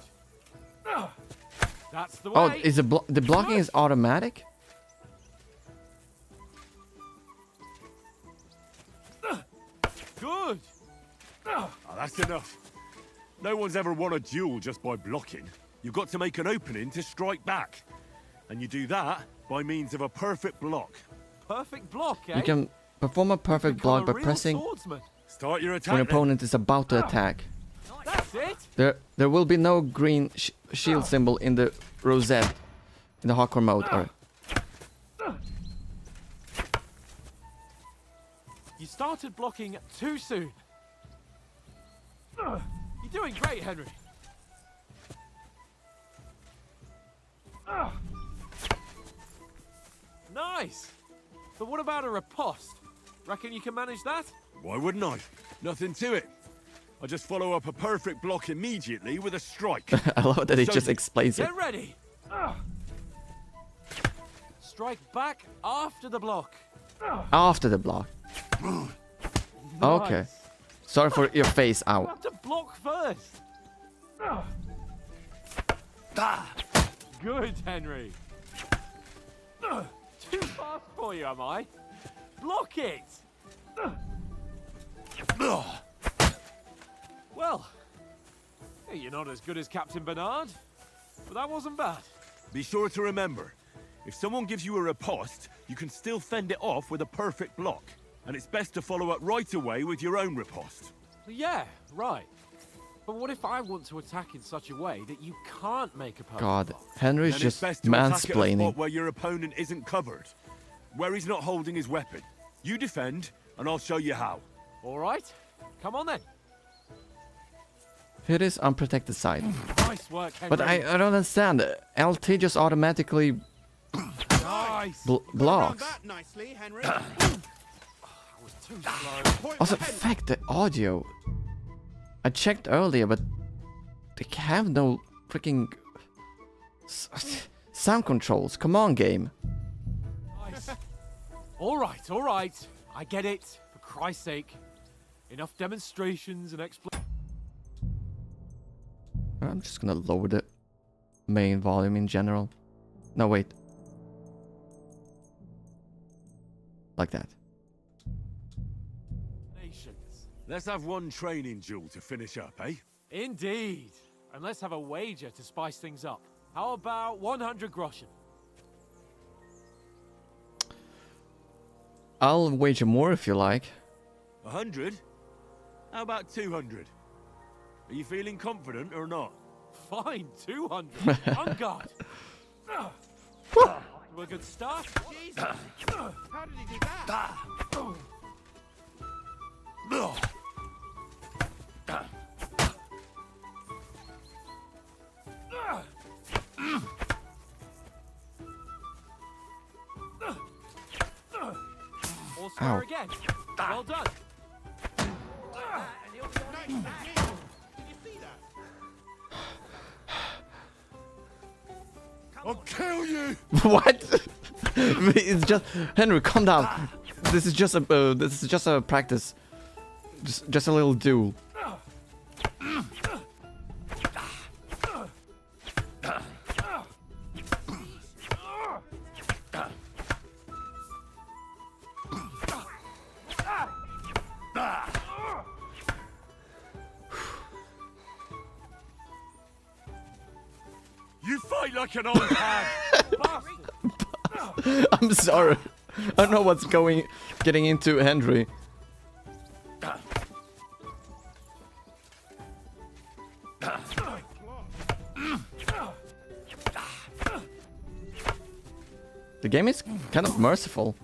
That's the way. Oh, is the blocking is automatic? Good. Oh, that's enough. No one's ever won a duel just by blocking. You've got to make an opening to strike back. And you do that by means of a perfect block. Perfect block, eh? You can perform a perfect Become block a by real pressing swordsman. Start your when attack. an then. opponent is about to attack. That's it. There will be no green shield symbol in the rosette in the hardcore mode. Or You started blocking too soon. You're doing great, Henry. Nice. But what about a riposte? Reckon you can manage that? Why wouldn't I? Nothing to it. I just follow up a perfect block immediately with a strike. I love that it So just you- explains it. Get ready. Strike back after the block. After the block. Okay. Nice. Sorry for your face You out. have to block first. Good, Henry. Too fast for you, am I? Block it. Well, hey, you're not as good as Captain Bernard, but that wasn't bad. Be sure to remember, if someone gives you a riposte, you can still fend it off with a perfect block. And it's best to follow up right away with your own riposte. Yeah, right. But what if I want to attack in such a way that you can't make a perfect God, block? Henry's Then just it's best to attack at a spot mansplaining. where your opponent isn't covered. Where he's not holding his weapon. You defend, and I'll show you how. All right, come on then. It is unprotected side. Nice work, Henry. But I don't understand. LT just automatically Nice. blocks. That nicely, Henry. Was too slow. Also, fact the audio. I checked earlier, but they have no freaking sound controls. Come on, game. Nice. All right. I get it. For Christ's sake. Enough demonstrations and I'm just gonna lower the main volume in general. No, wait. Like that. explanations. Let's have one training duel to finish up, eh? Indeed. And let's have a wager to spice things up. How about 100 groschen? I'll wager more if you like. 100? How about 200? Are you feeling confident or not? Fine, 200. On guard. To a good start. Jesus. How did he do that? Or square Ow. again. Well done. Nice. Did you see that? I'll kill you! What? It's just Henry, calm down. This is just a practice. Just a little duel. You fight like an old hag! I'm sorry. I don't know what's getting into Henry. The game is kind of merciful.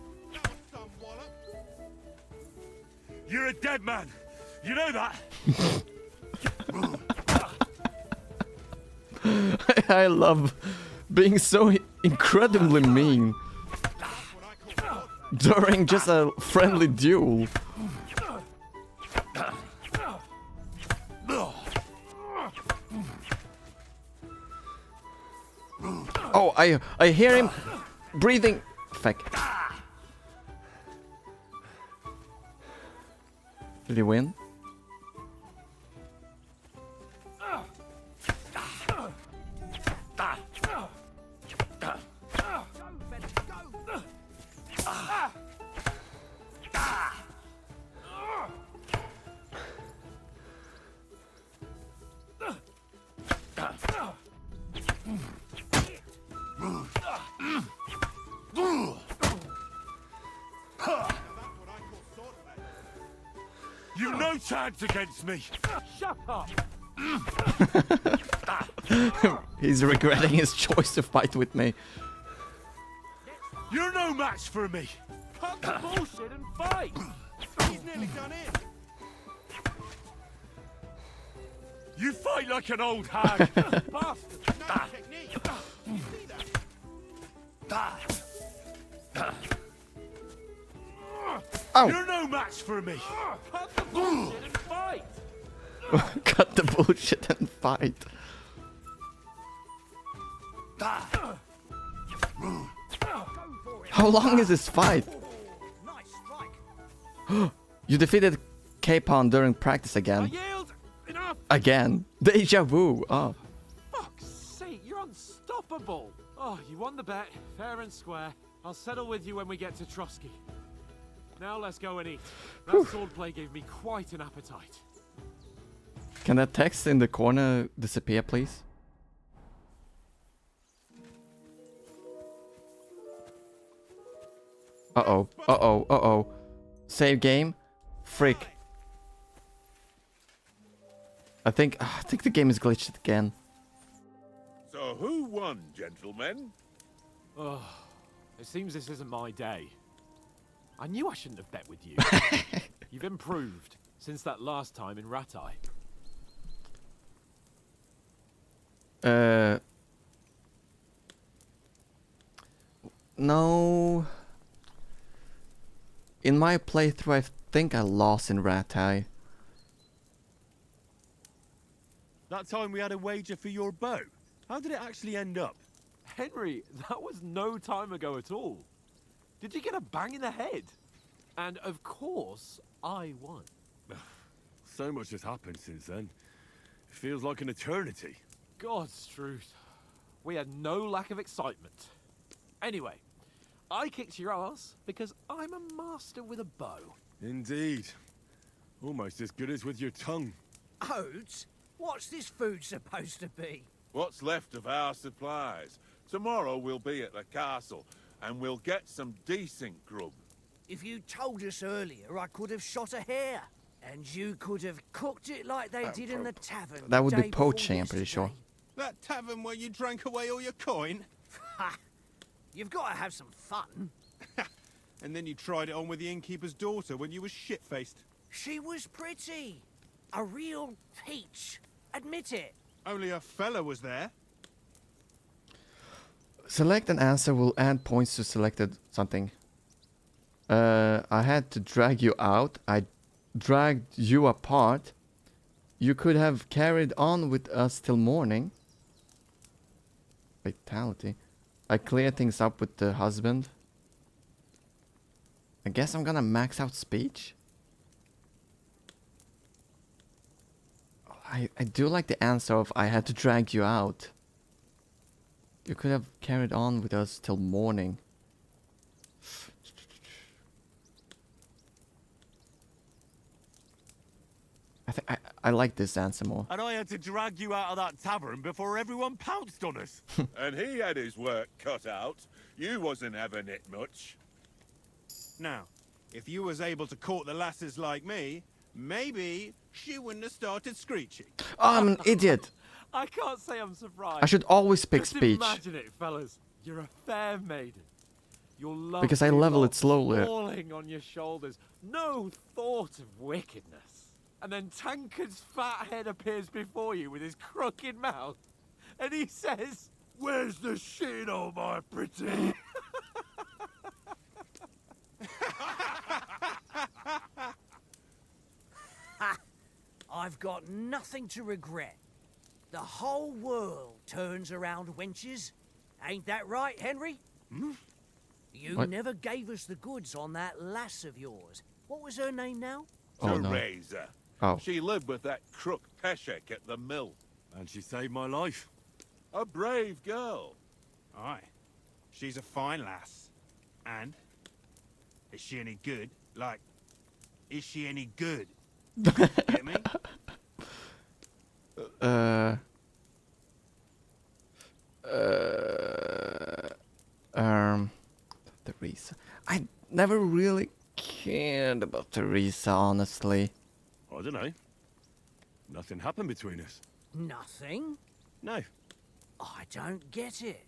You're a dead man. You know that? I love being so incredibly mean during just a friendly duel. Oh, I hear him breathing. Fuck. Did he win? You've no chance against me. Shut up! He's regretting his choice to fight with me. You're no match for me. Cut the bullshit and fight! He's nearly done in. You fight like an old hag. Technique. You see that? Oh! You're no match for me. Cut the bullshit and fight! Cut the bullshit and fight. How long is this fight? Nice strike. You defeated Capon during practice I again. yield! Enough! Again. Deja vu. Oh. Fuck's sake, you're unstoppable! Oh, you won the bet, fair and square. I'll settle with you when we get to Trotsky. Now let's go and eat. That swordplay gave me quite an appetite. Can that text in the corner disappear, please? Uh-oh. Uh-oh. Uh-oh. Save game. Frick. I think the game is glitched again. So who won, gentlemen? Oh, it seems this isn't my day. I knew I shouldn't have bet with you. You've improved since that last time in Ratai. No. In my playthrough, I think I lost in Ratai. That time we had a wager for your bow. How did it actually end up? Henry, that was no time ago at all. Did you get a bang in the head? And of course, I won. So much has happened since then. It feels like an eternity. God's truth. We had no lack of excitement. Anyway, I kicked your ass because I'm a master with a bow. Indeed. Almost as good as with your tongue. Oats? What's this food supposed to be? What's left of our supplies? Tomorrow we'll be at the castle, and we'll get some decent grub. If you told us earlier, I could have shot a hare. And you could have cooked it like they did in the tavern. That would the be day before poaching, I'm pretty sure. yesterday. That tavern where you drank away all your coin? Ha! You've got to have some fun. And then you tried it on with the innkeeper's daughter when you were shit-faced. She was pretty. A real peach. Admit it. Only a fella was there. Select an answer will add points to selected something. I had to drag you out. I dragged you apart. You could have carried on with us till morning. Fatality. I cleared things up with the husband. I guess I'm gonna max out speech. I do like the answer of I had to drag you out. You could have carried on with us till morning. I like this answer more. And I had to drag you out of that tavern before everyone pounced on us. And he had his work cut out. You wasn't having it much. Now, if you was able to court the lasses like me, maybe she wouldn't have started screeching. Oh, I'm an idiot. I can't say I'm surprised. I should always pick Just speech. imagine it, fellas. You're a fair maiden. Your lovely Because I level it locks slowly. falling on your shoulders. No thought of wickedness. And then Tankard's fat head appears before you with his crooked mouth. And he says, Where's the shit, oh my pretty? I've got nothing to regret. The whole world turns around wenches. Ain't that right, Henry? You What? never gave us the goods on that lass of yours. What was her name now? Oh, no. Teresa. Oh. She lived with that crook Peshek at the mill. And she saved my life. A brave girl. Aye. She's a fine lass. And? Is she any good? Like, is she any good? Get me? Teresa. I never really cared about Teresa, honestly. I don't know. Nothing happened between us. Nothing? No. I don't get it.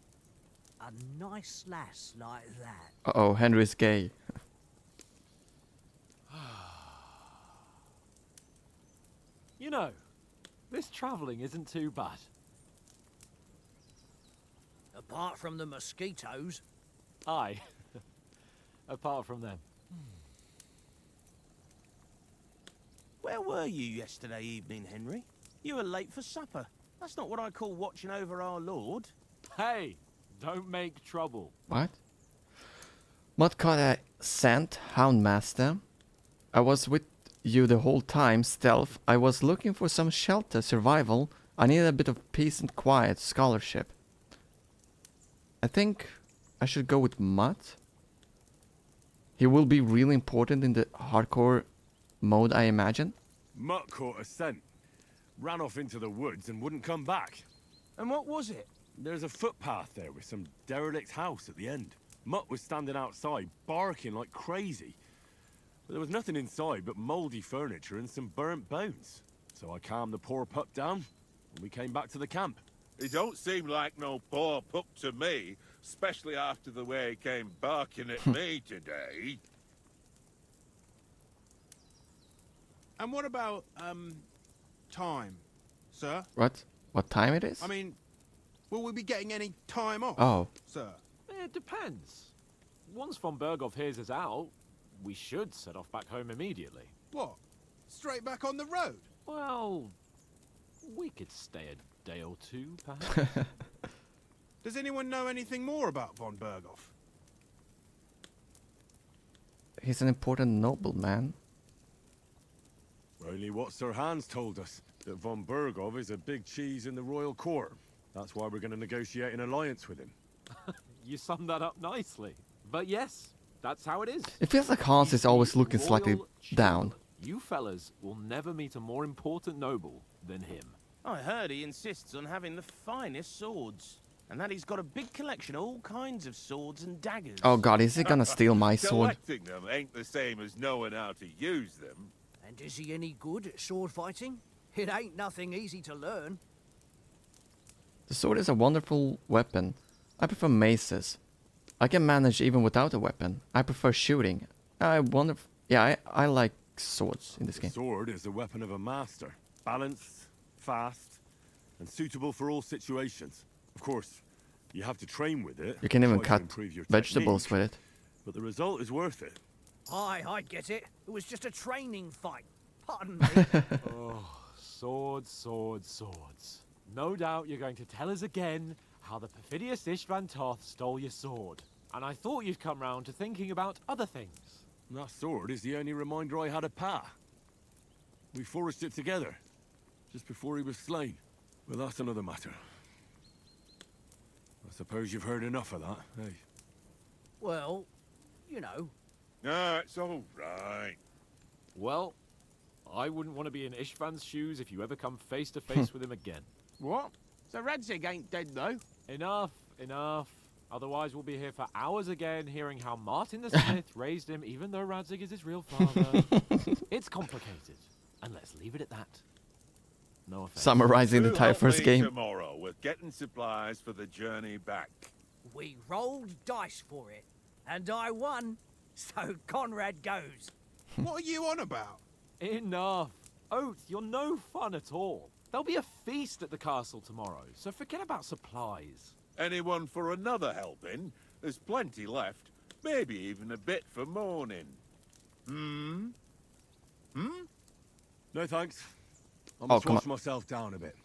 A nice lass like that. Uh-oh, Henry's gay. you know, this travelling isn't too bad. Apart from the mosquitoes. Aye. Apart from them. Where were you yesterday evening, Henry? You were late for supper. That's not what I call watching over our Lord. Hey, don't make trouble. What? What caught a scent, Houndmaster? I was with you the whole time, Stealth. I was looking for some shelter, survival. I needed a bit of peace and quiet, scholarship. I think I should go with Mutt. He will be really important in the hardcore mode, I imagine. Mutt caught a scent, ran off into the woods and wouldn't come back. And what was it? There's a footpath there with some derelict house at the end. Mutt was standing outside, barking like crazy. But there was nothing inside but mouldy furniture and some burnt bones. So I calmed the poor pup down, and we came back to the camp. He don't seem like no poor pup to me, especially after the way he came barking at me today. And what about, time, sir? What? What time it is? I mean, will we be getting any time off, Oh. sir? It depends. Once von Berghoff hears us out, we should set off back home immediately. What? Straight back on the road? Well, we could stay a day or two, perhaps. Does anyone know anything more about von Berghoff? He's an important nobleman. Only what Sir Hans told us, that von Berghoff is a big cheese in the royal court. That's why we're going to negotiate an alliance with him. You summed that up nicely. But yes, that's how it is. It feels like Hans is always looking slightly Royal down. Child. You fellas will never meet a more important noble than him. I heard he insists on having the finest swords. And that he's got a big collection of all kinds of swords and daggers. Oh god, is he gonna steal my sword? Collecting them ain't the same as knowing how to use them. And is he any good at sword fighting? It ain't nothing easy to learn. The sword is a wonderful weapon. I prefer maces. I can manage even without a weapon. I prefer shooting. I wonder... I like swords in this game. The sword is the weapon of a master. Balanced, fast, and suitable for all situations. Of course, you have to train with it. You can even try to cut improve your vegetables technique, with it. But the result is worth it. Aye, I get it. It was just a training fight. Pardon me. Oh, swords, swords, swords. No doubt you're going to tell us again how the perfidious Istvan Toth stole your sword. And I thought you'd come round to thinking about other things. And that sword is the only reminder I had of Pa. We forged it together, just before he was slain. But that's another matter. I suppose you've heard enough of that, eh? Well, you know. No, it's all right. Well, I wouldn't want to be in Istvan's shoes if you ever come face to face with him again. What? So Radzig ain't dead, though? Enough, enough. Otherwise we'll be here for hours again hearing how Martin the Smith raised him even though Radzig is his real father. It's complicated. And let's leave it at that. No offense. Summarizing the Who'll entire help first me game. tomorrow with getting supplies for the journey back. We rolled dice for it. And I won, so Conrad goes. What are you on about? Enough. Oates, you're no fun at all. There'll be a feast at the castle tomorrow, so forget about supplies. Anyone for another helping? There's plenty left. Maybe even a bit for morning. Hmm? No thanks. I Oh, must come wash on. myself down a bit.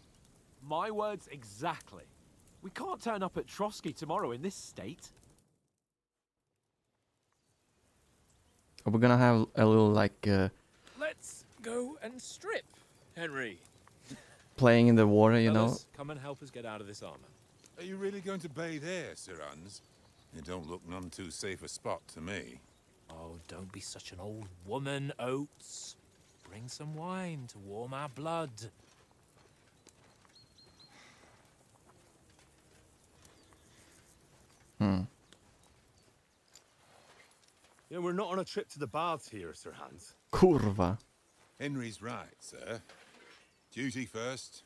My words exactly. We can't turn up at Trotsky tomorrow in this state. Are we gonna have a little like Let's go and strip, Henry. playing in the water, you know? Fellas, come and help us get out of this armor. Are you really going to bathe here, Sir Hans? It don't look none too safe a spot to me. Oh, don't be such an old woman, Oates. Bring some wine to warm our blood. You know, we're not on a trip to the baths here, Sir Hans. Kurva. Henry's right, sir. Duty first,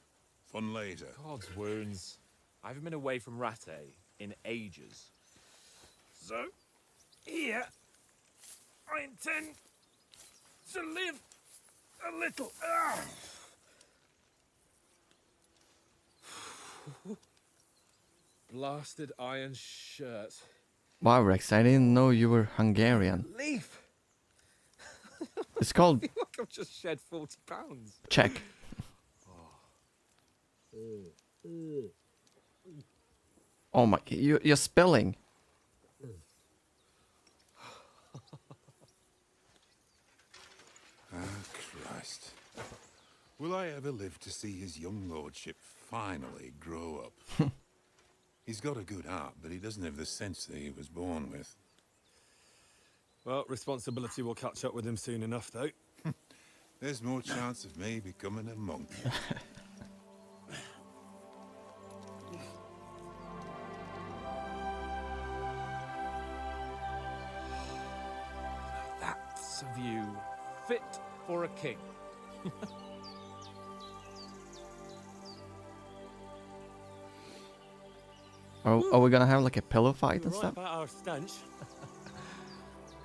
fun later. God's wounds. I haven't been away from Rattay in ages. So, here, I intend to live a little. Blasted iron shirt. Wow, Rex, I didn't know you were Hungarian. Leaf. It's called I feel like I've just shed 40 pounds. Czech. Oh my, you're spilling. Ah, Christ. Will I ever live to see his young lordship finally grow up? He's got a good heart, but he doesn't have the sense that he was born with. Well, responsibility will catch up with him soon enough, though. There's more chance of me becoming a monk. That's a view fit for a king. Are we gonna have like a pillow fight and Right stuff? about our stench.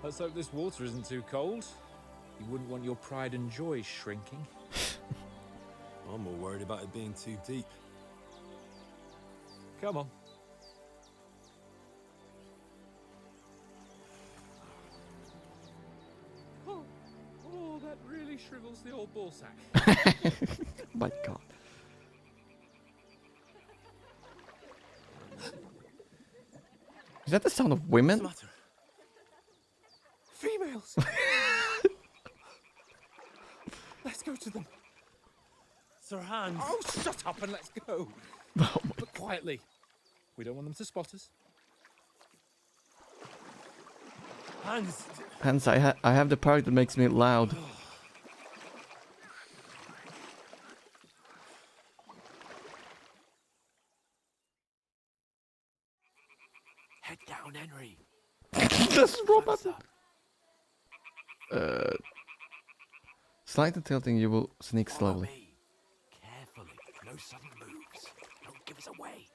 Let's hope this water isn't too cold. You wouldn't want your pride and joy shrinking. I'm more worried about it being too deep. Come on. Oh, that really shrivels the old ball sack. My God. Is that the sound of women? What's the matter? Females! Let's go to them. Sir Hans. Oh, shut up and let's go. But quietly. We don't want them to spot us. Hans. Hence, I have the part that makes me loud. Head down, Henry. This robot. Closer. Slightly tilting, you will sneak Follow slowly. me. Carefully. No sudden moves. Don't give us away.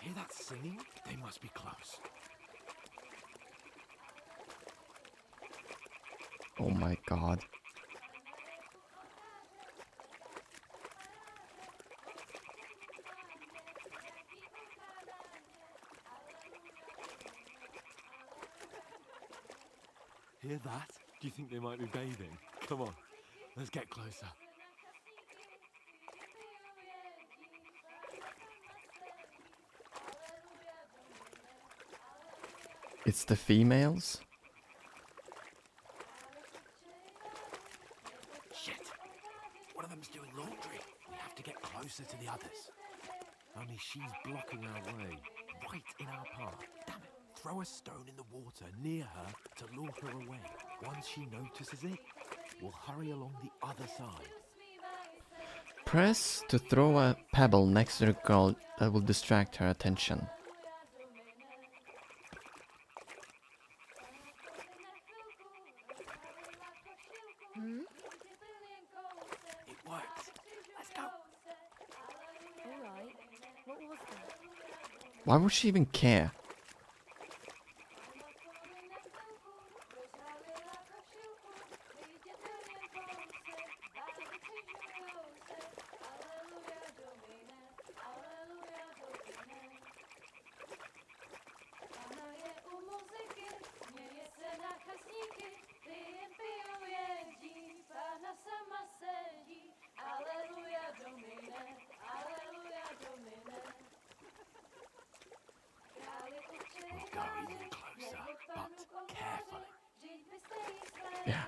Hear that singing? They must be close. Oh my God. Hear that? Do you think they might be bathing? Come on, let's get closer. It's the females? Shit! One of them's doing laundry. We have to get closer to the others. Only she's blocking our way, right in our path. Damn it! Throw a stone in the water near her to lure her away. Once she notices it, we'll hurry along the other side. Press to throw a pebble next to the girl that will distract her attention. It works. Let's go. All right. What Why would she even care? We'll go even closer, but carefully. Yeah.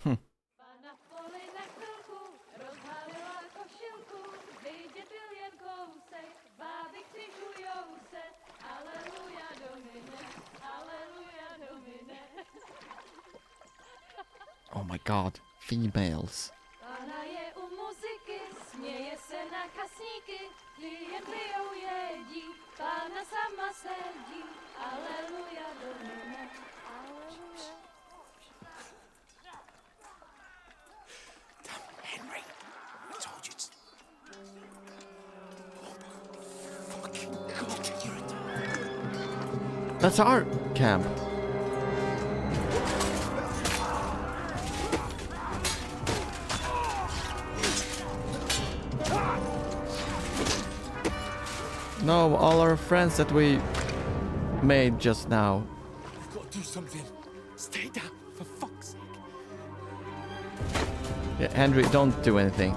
Hm. Oh my god, females. Pána je u muziky, směje se na kasníky, klienty jedí, pána sama sedí, aleluja domine, aleluja. Henry, I told you to... That's our camp. No, all our friends that we made just now. You've got to do something. Stay down, for fuck's sake. Yeah, Henry, don't do anything.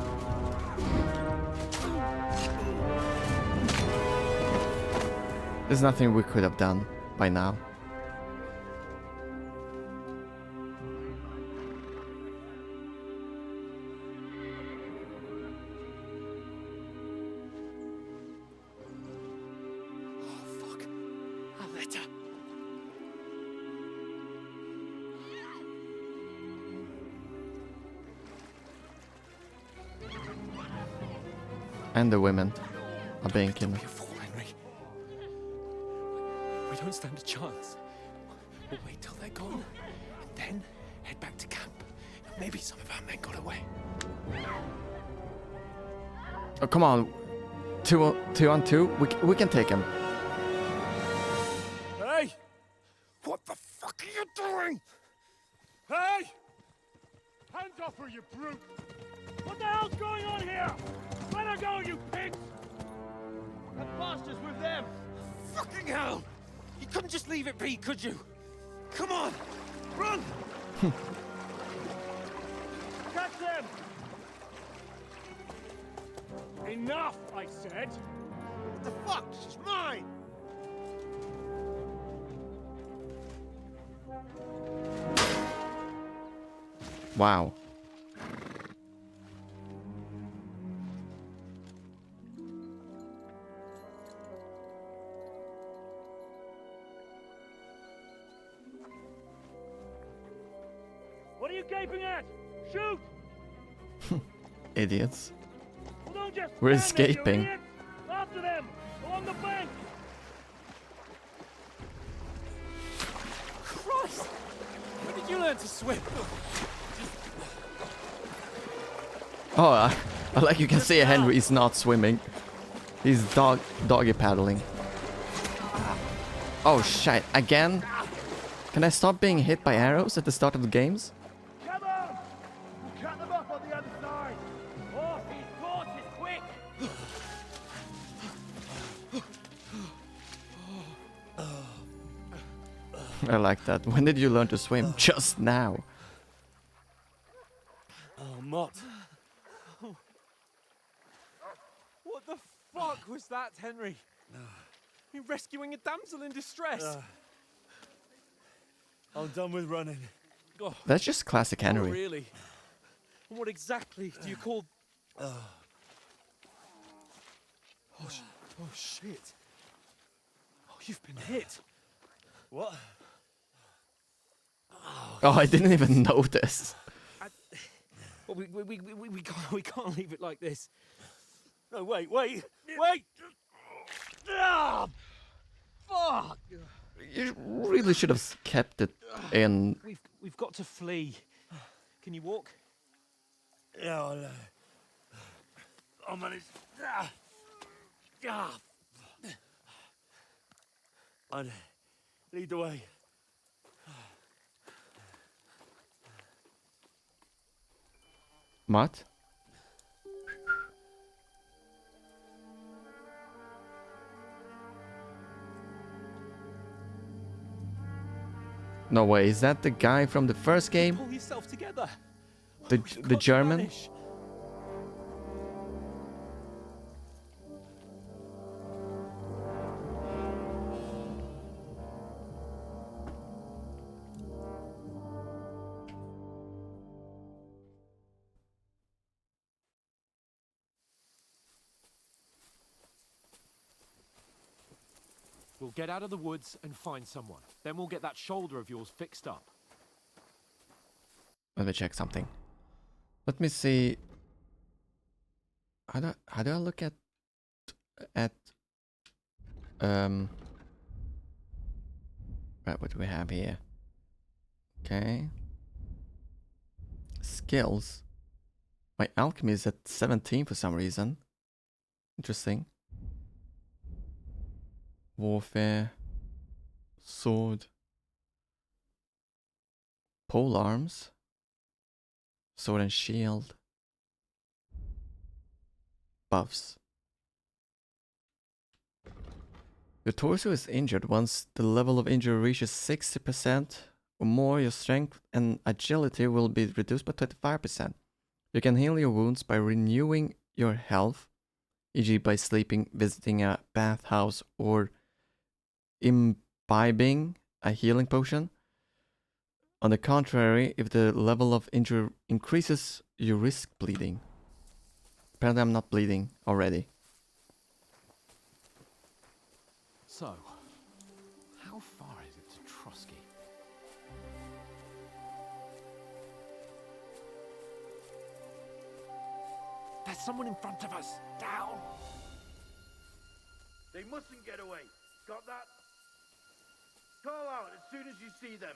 There's nothing we could have done by now. And the women are being killed. Don't be a fool, Henry. We don't stand a chance. We'll wait till they're gone, and then head back to camp. Maybe some of our men got away. Oh, come on. Two on two? We can take him. Hey! What the fuck are you doing? Hey! Hands off her, you brute! What the hell's going on here? Let her go, you pigs! That bastard's with them! Fucking hell! You couldn't just leave it be, could you? Come on! Run! Catch them! Enough, I said! What the fuck? She's mine! Wow. What are you gaping at? Shoot! Idiots. Well, don't just We're stand there, you escaping. idiots! After them! Along the bank! Christ! When did you learn to swim? Oh, like you can see, Henry is not swimming. He's doggy paddling. Oh shit! Again? Can I stop being hit by arrows at the start of the games? Come on! We'll cut them off on the other side! Horses, horses, quick! I like that. When did you learn to swim? Just now. Oh, Mott. What the fuck was that, Henry? You rescuing a damsel in distress? I'm done with running. Oh, That's just classic Henry. oh, really? And what exactly do you call... Oh, shit. Oh, you've been hit. What? Oh, I didn't even notice. Well, we can't leave it like this. No, wait! Ah! Fuck! You really should have kept it in. We've got to flee. Can you walk? Yeah, I'll manage. I'd lead the way. What? No way, is that the guy from the first game? Pull yourself together. The German? We'll get out of the woods and find someone. Then we'll get that shoulder of yours fixed up. Let me check something. Let me see. How do I look at right, what do we have here? Okay. Skills. My alchemy is at 17 for some reason. Interesting. Warfare. Sword. Pole arms. Sword and shield. Buffs. Your torso is injured. Once the level of injury reaches 60% or more, your strength and agility will be reduced by 25%. You can heal your wounds by renewing your health, e.g. by sleeping, visiting a bathhouse, or imbibing a healing potion. On the contrary, if the level of injury increases, you risk bleeding. Apparently I'm not bleeding already. So, how far is it to Trotsky? There's someone in front of us. Down! They mustn't get away. Got that? Call out as soon as you see them.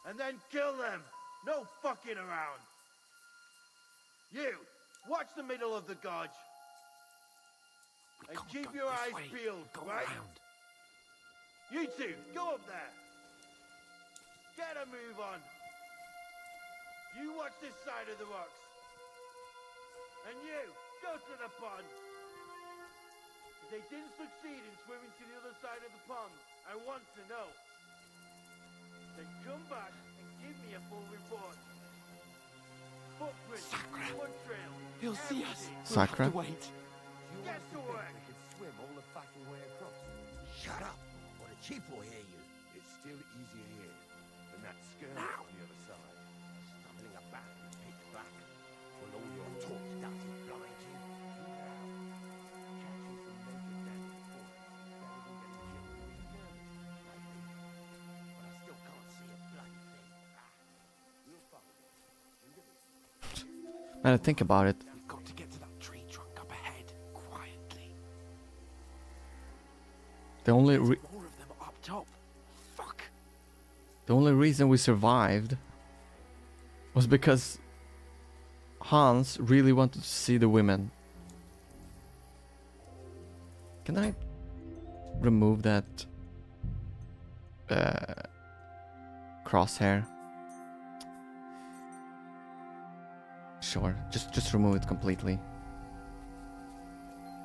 And then kill them. No fucking around. You, watch the middle of the gorge. And keep your eyes peeled, right? Around. You two, go up there. Get a move on. You watch this side of the rocks. And you, go to the pond. If they didn't succeed in swimming to the other side of the pond, I want to know. Then come back and give me a full report. Footprints, blood trail. He'll see us. Sakura. We'll have to wait. Get to work. We could swim all the fucking way across. Shut up, or the chief will hear you. It's still easier here than that skirmish Now. on the other side. Stumbling about in the pitch black. Will all your talk does is blind you? Catching some naked men in the forest is better than getting killed in a skirmish, maybe. But I still can't see a bloody thing. We'll follow them. Into this. When I think about it, We've got to get to that tree trunk up ahead, quietly. the only More of them up top. Fuck. the only reason we survived was because Hans really wanted to see the women. Can I remove that crosshair? Sure, just remove it completely.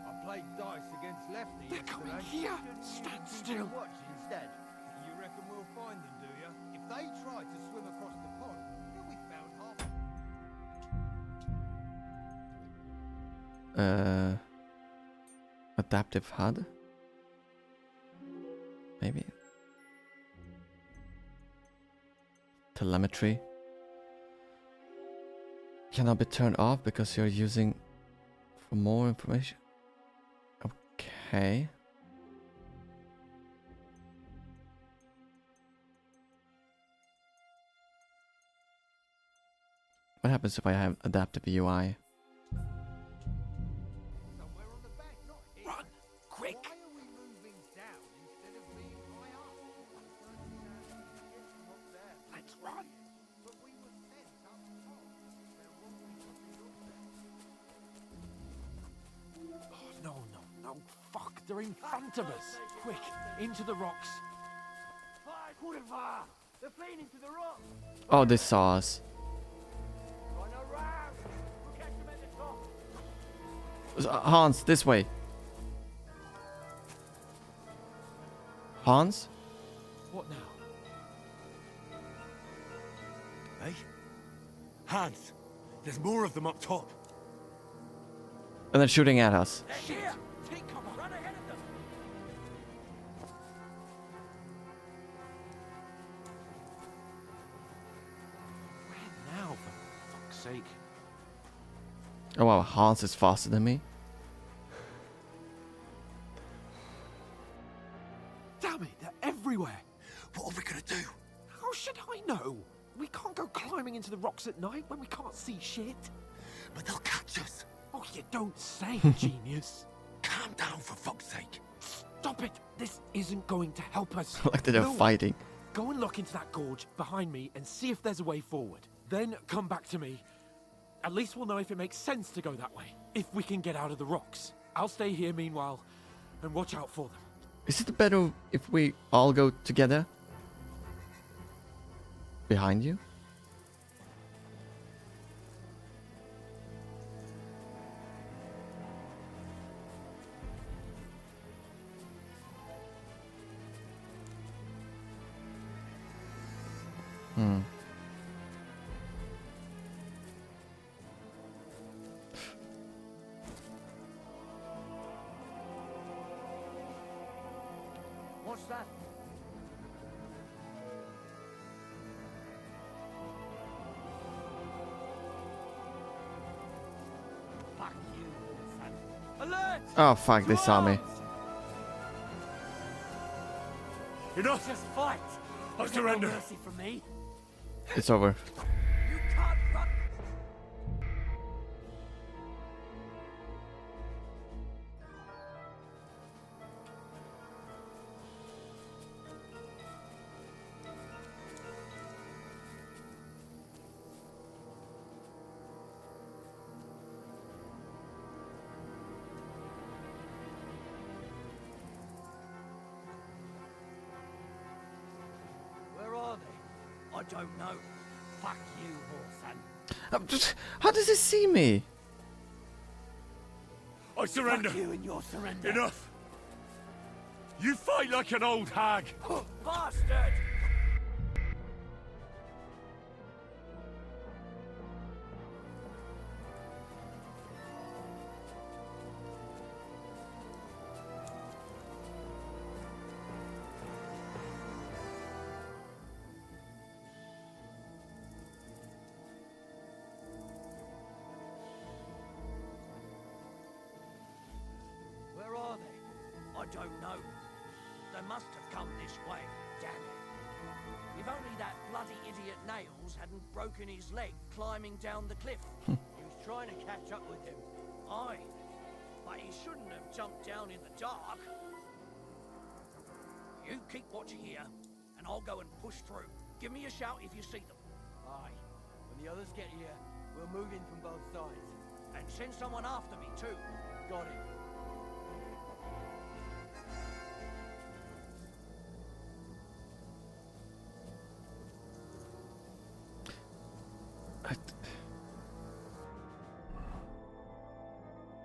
I played dice against lefty They're coming here. Stand still. Watch instead. You reckon we'll find them, do you? If they try to swim across the pond, they'll be found half. Adaptive HUD? Maybe. Telemetry. Cannot be turned off because you're using for more information. Okay. What happens if I have adaptive UI? Somewhere on the bank, not here. Run, quick. Why are we moving down instead of being high up? Let's run. But we were sent up top. They're They're in front of us. Quick, into the rocks. They're playing into the rock. Oh, they saw us. Run around. We'll catch them at the top. Hans, this way. Hans? What now? Hey? Hans, there's more of them up top. And they're shooting at us. They're here! Take cover! Run ahead of them! Where now, for fuck's sake? Oh wow, Hans is faster than me. Damn it, they're everywhere. What are we gonna do? How should I know? We can't go climbing into the rocks at night when we can't see shit. But they'll catch us. Oh, you don't say, genius. Calm down, for fuck's sake. Stop it. This isn't going to help us. Like they're No. fighting. Go and look into that gorge behind me and see if there's a way forward. Then come back to me. At least we'll know if it makes sense to go that way. If we can get out of the rocks. I'll stay here meanwhile and watch out for them. Is it better if we all go together? Behind you? Hmm. What's that? Fuck you, son. Alert! Oh fuck, they saw me. Enough! Just fight. I You get no surrender. mercy from me. It's over. You can't run. Where are they? I don't know. Fuck you, Horson. How does he see me? I surrender. Fuck you and your surrender. Enough! You fight like an old hag! Bastard! Where are they? I don't know. They must have come this way. Damn it. If only that bloody idiot Nails hadn't broken his leg climbing down the cliff. He was trying to catch up with him. Aye. But he shouldn't have jumped down in the dark. You keep watch here, and I'll go and push through. Give me a shout if you see them. Aye. When the others get here, we'll move in from both sides. And send someone after me, too. Got it.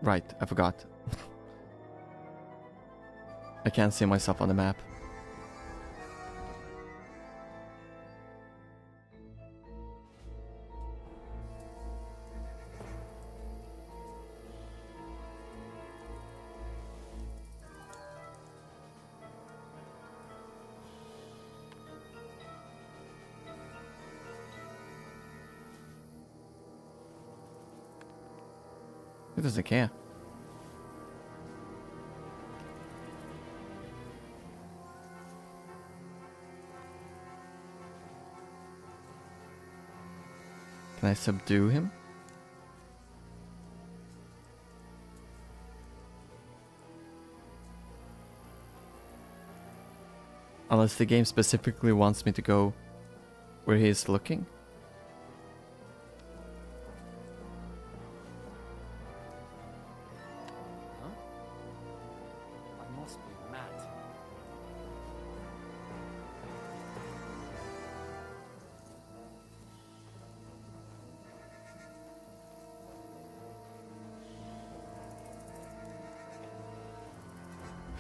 Right, I forgot. I can't see myself on the map. Who doesn't care? Can I subdue him? Unless the game specifically wants me to go where he is looking.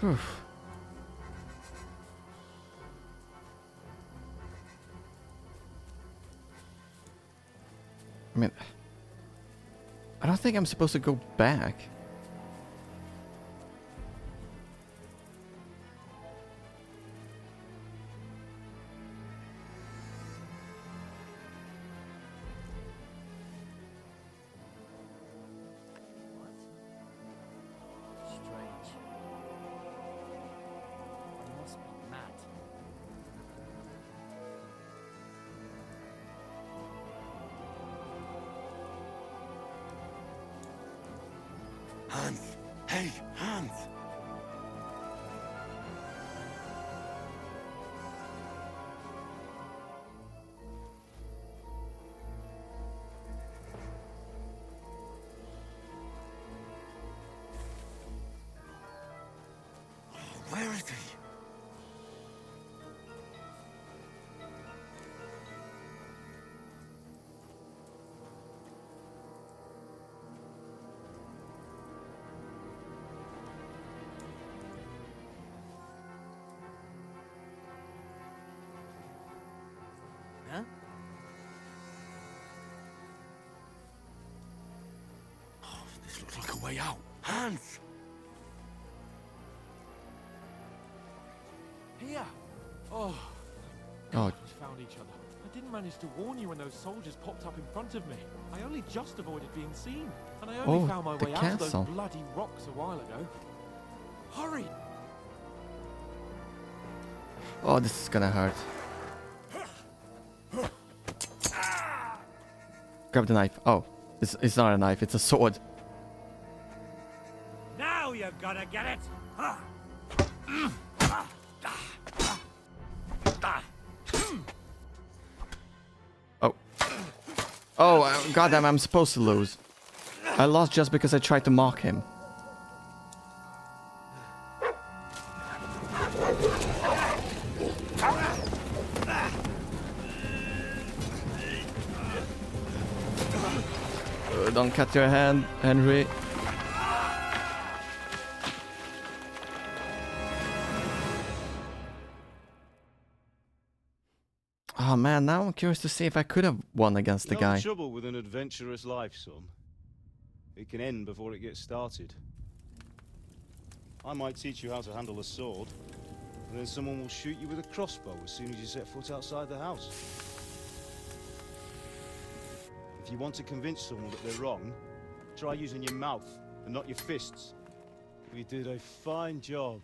Whew. I mean, I don't think I'm supposed to go back. Strange. I must be mad. Hans! Hey, Hans! Where is he? Huh? Oh, this looks like a way out. Hans! Here! Oh, Oh, we found each other. I didn't manage to warn you when those soldiers popped up in front of me. I only just avoided being seen. And I only Oh, found my the way out of castle. those bloody rocks a while ago. Hurry! oh, this is gonna hurt. Grab the knife. Oh, it's not a knife, it's a sword. Now you're gonna get it! Oh. Oh, goddamn, I'm supposed to lose. I lost just because I tried to mock him. Don't cut your hand, Henry. Oh man, now I'm curious to see if I could have won against the guy. No trouble with an adventurous life, son. It can end before it gets started. I might teach you how to handle a sword, and then someone will shoot you with a crossbow as soon as you set foot outside the house. If you want to convince someone that they're wrong, try using your mouth and not your fists. We did a fine job.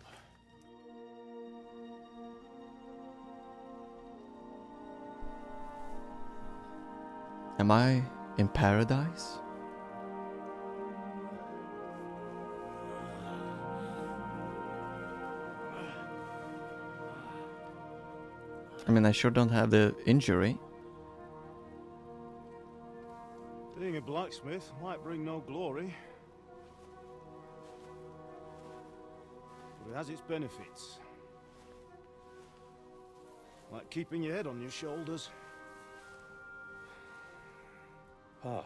Am I in paradise? I mean, I sure don't have the injury. Being a blacksmith might bring no glory, but it has its benefits. Like keeping your head on your shoulders. Ah.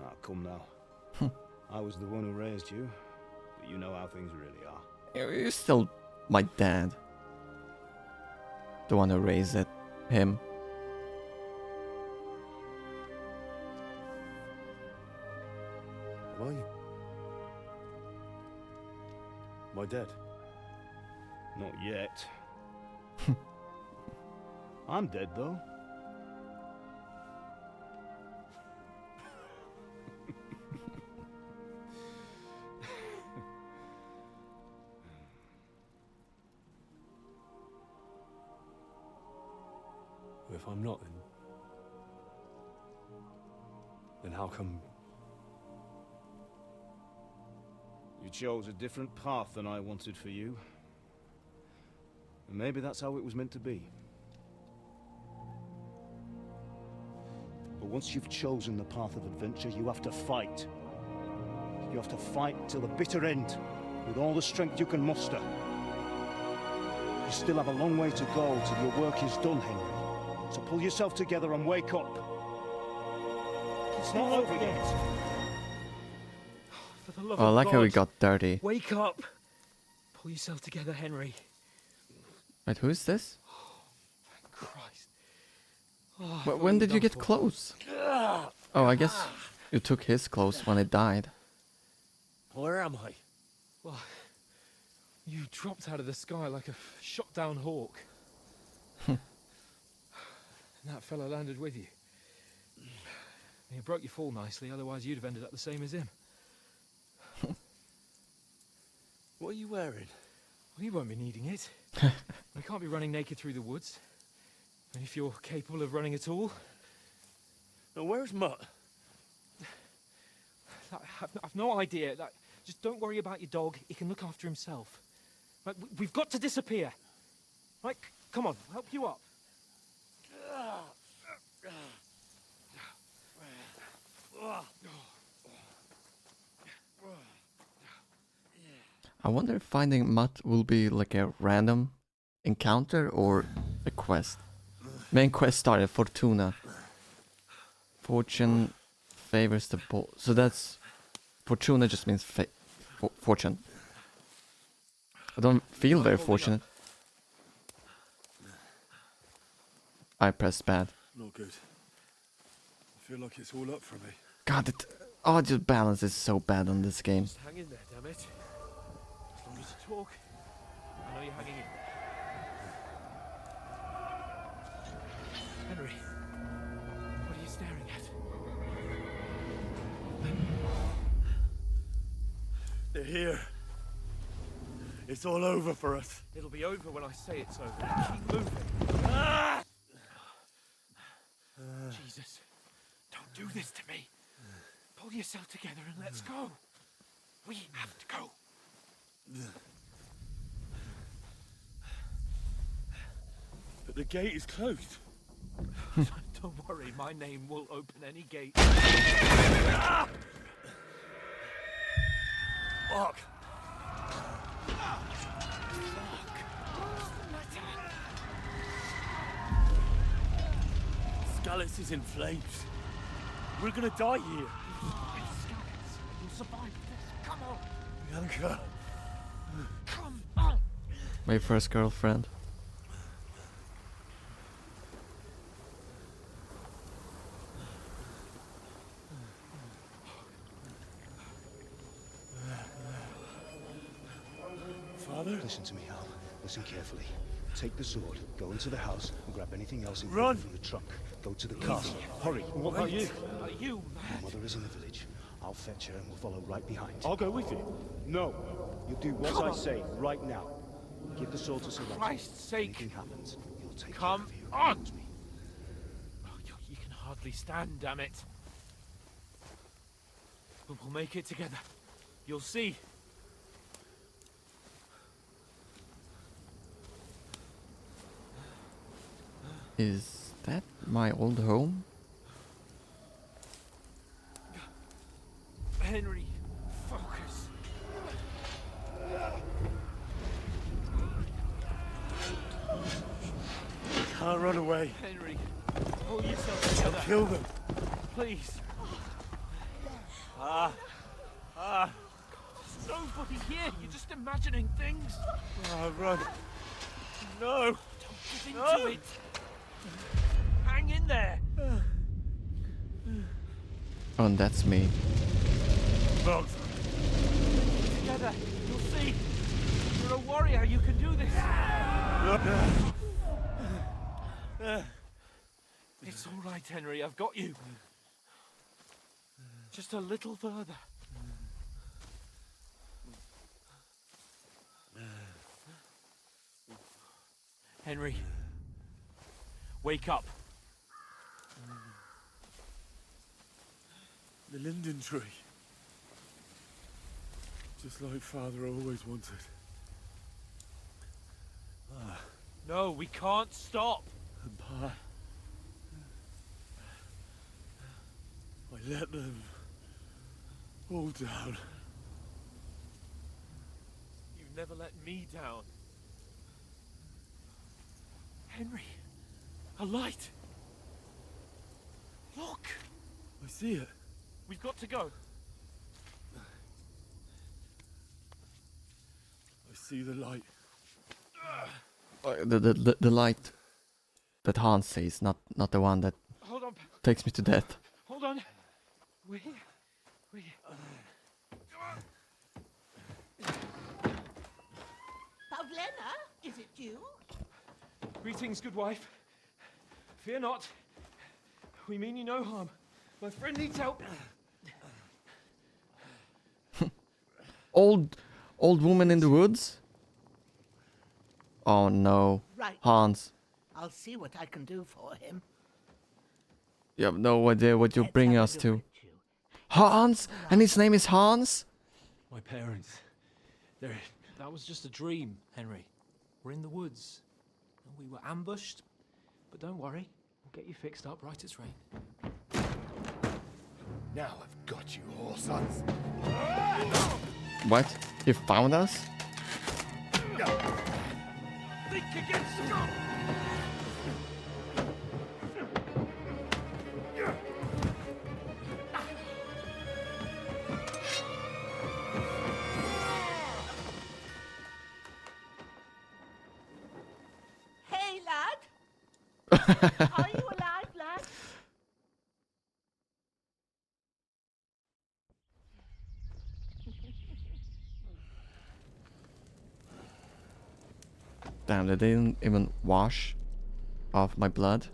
Ah, come now. I was the one who raised you, but you know how things really are. You're still my dad. The one who raised him. Why? My dad? Not yet. I'm dead, though. If I'm not, then how come? You chose a different path than I wanted for you. And maybe that's how it was meant to be. But once you've chosen the path of adventure, you have to fight. You have to fight till the bitter end, with all the strength you can muster. You still have a long way to go till your work is done, Henry. So pull yourself together and wake up. It's not over yet. For the love Oh, I of like how we God, got dirty. wake up! Pull yourself together, Henry. Wait, who is this? Christ. When did you get clothes? Oh, I guess you took his clothes when he died. Where am I? Well, you dropped out of the sky like a shot down hawk. And that fella landed with you. And he broke your fall nicely, otherwise you'd have ended up the same as him. What are you wearing? Well, you won't be needing it. You can't be running naked through the woods. And if you're capable of running at all... Now, where's Mutt? I've no idea. Just don't worry about your dog. He can look after himself. Right, we've got to disappear. Right, come on, I'll help you up. I wonder if finding Mutt will be like a random encounter or a quest. Main quest started, Fortuna. Fortune favors the bold. So that's... Fortuna just means fortune. I don't feel very fortunate. I pressed bad. Not good. I feel like it's all up for me. God, it... audio balance is so bad on this game. Just hang in there, damn it. As long as you talk, I know you're hanging in there. Henry, what are you staring at? They're here. It's all over for us. It'll be over when I say it's over. Keep moving. Jesus, don't do this to me. Pull yourself together and let's go. We have to go. But the gate is closed. Don't worry, my name will open any gate. Fuck. Scallis is in flames. We're gonna die here. You'll survive this. Come on. Bianca. Come on. My first girlfriend. Father? Listen to me, Hal. Listen carefully. Take the sword, go into the house, and grab anything else Run! important from the trunk. Go to the castle. Hurry. What about you? Are you My mad? mother is in the village. I'll fetch her and we'll follow right behind. I'll go with you. No. You do what I say right now. Give the sword to Sir Roger. Christ's If sake. anything happens, he'll take Come care of you. on. Promise me. Oh, you can hardly stand, damn it. But we'll make it together. You'll see. Is that my old home? Henry, focus. Can't run away. Henry, pull yourself together. Kill them. Please. There's nobody here. You're just imagining things. Run. No. Don't give into it. Hang in there. Oh, and that's me. Both. Together. You'll see. You're a warrior. You can do this. It's all right, Henry. I've got you. Just a little further. Henry, wake up. The linden tree. Just like Father always wanted. No, we can't stop. And Pa. I let them all down. You've never let me down. Henry, a light. Look, I see it. we've got to go. I see the light. The light that Hans sees, not the one that Hold on. takes me to death. Hold on. We. Pavlena, is it you? Greetings, good wife. Fear not. We mean you no harm. My friend needs help. Old woman in the woods? Oh no. Right. Hans. I'll see what I can do for him. You have no idea what you're Let's bringing have a us look to. at you. Hans? And his name is Hans? My parents. They're. That was just a dream, Henry. We're in the woods. And we were ambushed. But don't worry. We'll get you fixed up right as rain. Now I've got you, whore sons. What? You found us? Think again, scum! Hey, lad. Are you alive, lad? Damn, they didn't even wash off my blood.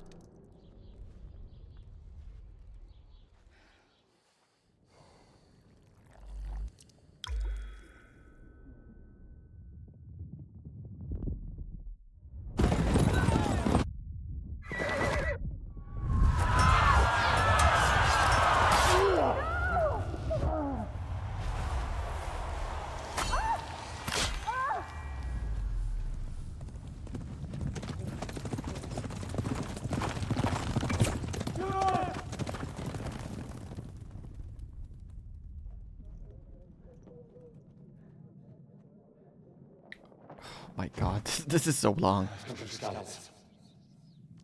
My god, this is so long.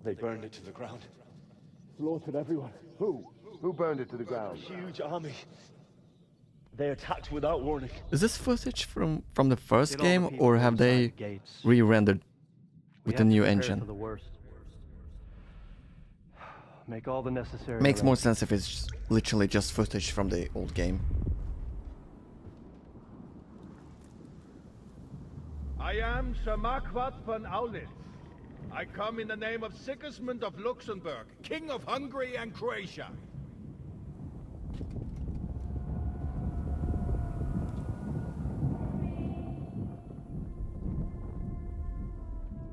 They burned it to the ground. Slaughtered everyone. Who? Who burned it to the ground? Huge army. They attacked without warning. Is this footage from the first Get all the game, people or have inside they the gates. re-rendered We with have the to new prepare engine? for the worst. Make all the necessary Makes more arrangements. sense if it's literally just footage from the old game. I am Sir Marquardt von Aulitz. I come in the name of Sigismund of Luxembourg, King of Hungary and Croatia.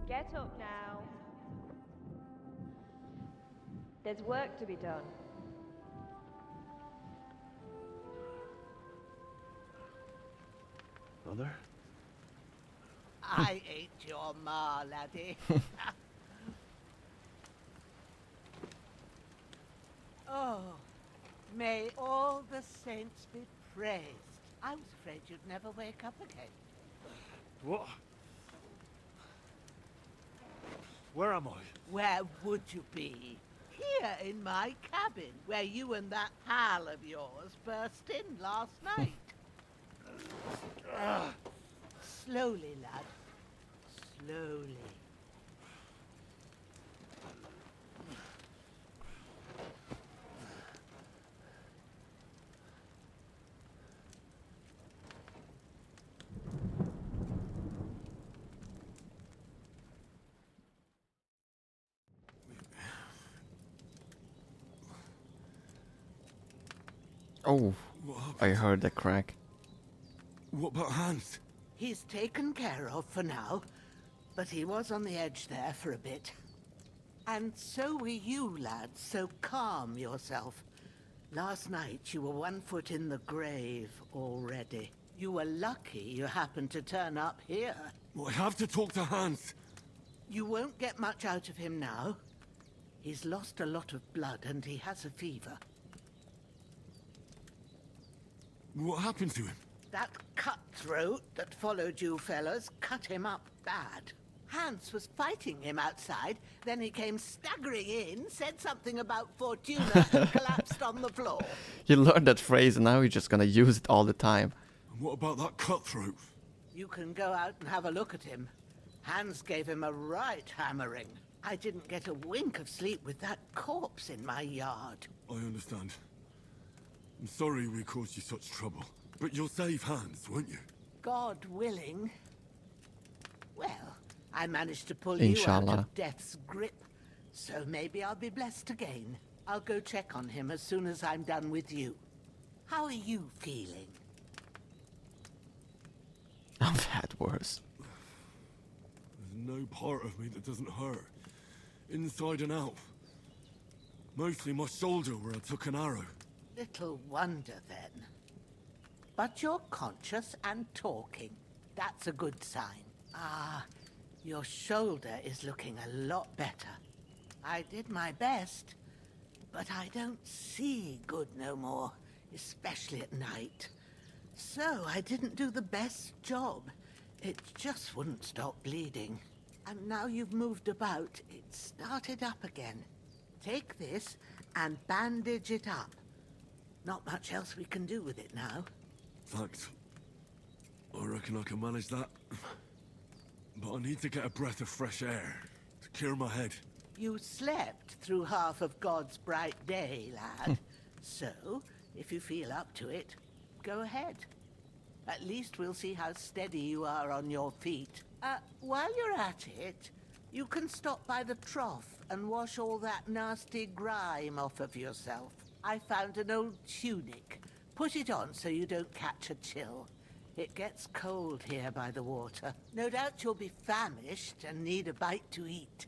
Get up now. There's work to be done. Mother? I ain't your ma, laddie. Oh, may all the saints be praised. I was afraid you'd never wake up again. What? Where am I? Where would you be? Here in my cabin, where you and that pal of yours burst in last night. Slowly, lad. Slowly. Oh, I heard the crack. What about Hans? He's taken care of for now, but he was on the edge there for a bit. And so were you, lads, so calm yourself. Last night you were 1 foot in the grave already. You were lucky you happened to turn up here. Well, I have to talk to Hans. You won't get much out of him now. He's lost a lot of blood and he has a fever. What happened to him? That cutthroat that followed you fellas cut him up bad. Hans was fighting him outside, then he came staggering in, said something about Fortuna and collapsed on the floor. You learned that phrase and now you're just gonna use it all the time. And what about that cutthroat? You can go out and have a look at him. Hans gave him a right hammering. I didn't get a wink of sleep with that corpse in my yard. I understand. I'm sorry we caused you such trouble. But you'll save Hans, won't you? God willing. Well, I managed to pull you out Inshallah. of death's grip, so maybe I'll be blessed again. I'll go check on him as soon as I'm done with you. How are you feeling? I've had worse. There's no part of me that doesn't hurt. Inside and out. Mostly my shoulder where I took an arrow. Little wonder then. But you're conscious and talking. That's a good sign. Ah, your shoulder is looking a lot better. I did my best, but I don't see good no more, especially at night. So I didn't do the best job. It just wouldn't stop bleeding. And now you've moved about, it started up again. Take this and bandage it up. Not much else we can do with it now. Thanks. I reckon I can manage that. But I need to get a breath of fresh air to clear my head. You slept through half of God's bright day, lad. So, if you feel up to it, go ahead. At least we'll see how steady you are on your feet. While you're at it, you can stop by the trough and wash all that nasty grime off of yourself. I found an old tunic. Put it on so you don't catch a chill. It gets cold here by the water. No doubt you'll be famished and need a bite to eat.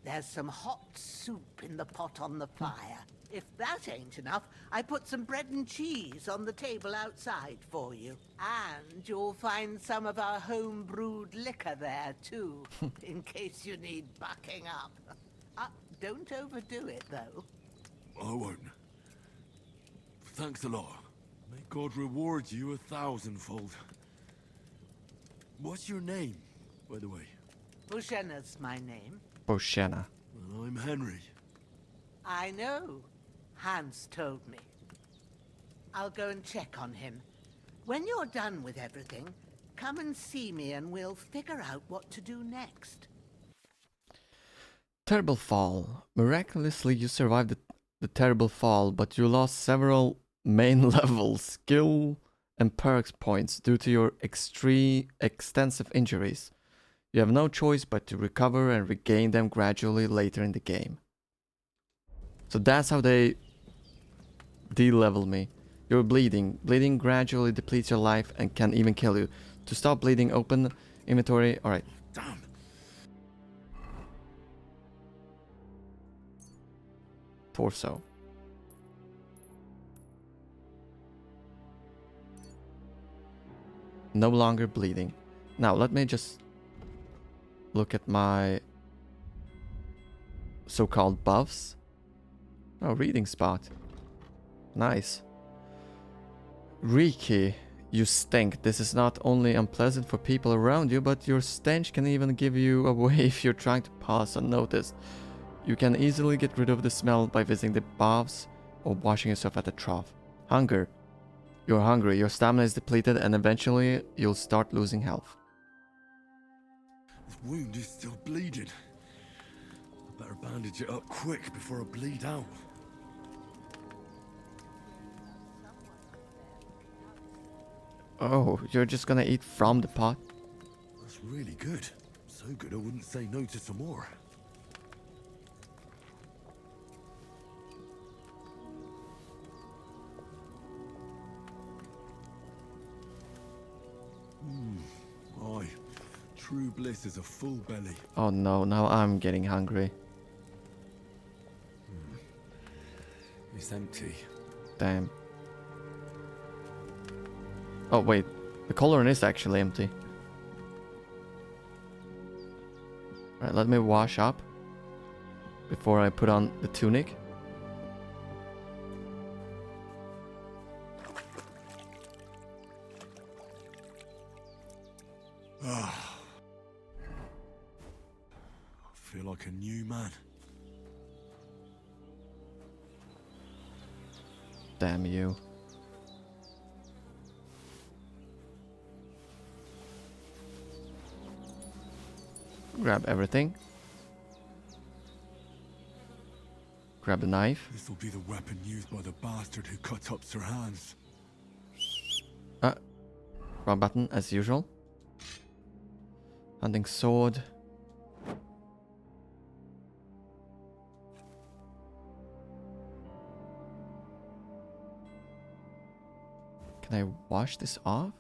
There's some hot soup in the pot on the fire. If that ain't enough, I put some bread and cheese on the table outside for you. And you'll find some of our home-brewed liquor there, too, in case you need bucking up. Don't overdo it, though. I won't. Thanks a lot. May God reward you 1,000-fold. What's your name, by the way? Bushena's my name. Boshena. Well, I'm Henry. I know. Hans told me. I'll go and check on him. When you're done with everything, come and see me and we'll figure out what to do next. Terrible fall. Miraculously, you survived the terrible fall, but you lost several main level skill and perks points due to your extensive injuries. You have no choice but to recover and regain them gradually later in the game. So that's how they de-level me. You're bleeding. Bleeding gradually depletes your life and can even kill you. To stop bleeding, open inventory. Alright. Damn. Torso. No longer bleeding. Now let me just look at my so-called buffs. Oh, reading spot. Nice. Riki, you stink. This is not only unpleasant for people around you, but your stench can even give you away if you're trying to pass unnoticed. You can easily get rid of the smell by visiting the baths or washing yourself at the trough. Hunger. You're hungry, your stamina is depleted, and eventually you'll start losing health. This wound is still bleeding. I better bandage it up quick before I bleed out. Oh, you're just gonna eat from the pot? That's really good. So good I wouldn't say no to some more. Aye. True bliss is a full belly. Oh no, now I'm getting hungry. It's empty. Damn. Oh wait, the cauldron is actually empty. Alright, let me wash up before I put on the tunic. I feel like a new man. Damn you. Grab everything. Grab the knife. This will be the weapon used by the bastard who cut up Sir Hans. Wrong button as usual. Hunting sword. Can I wash this off?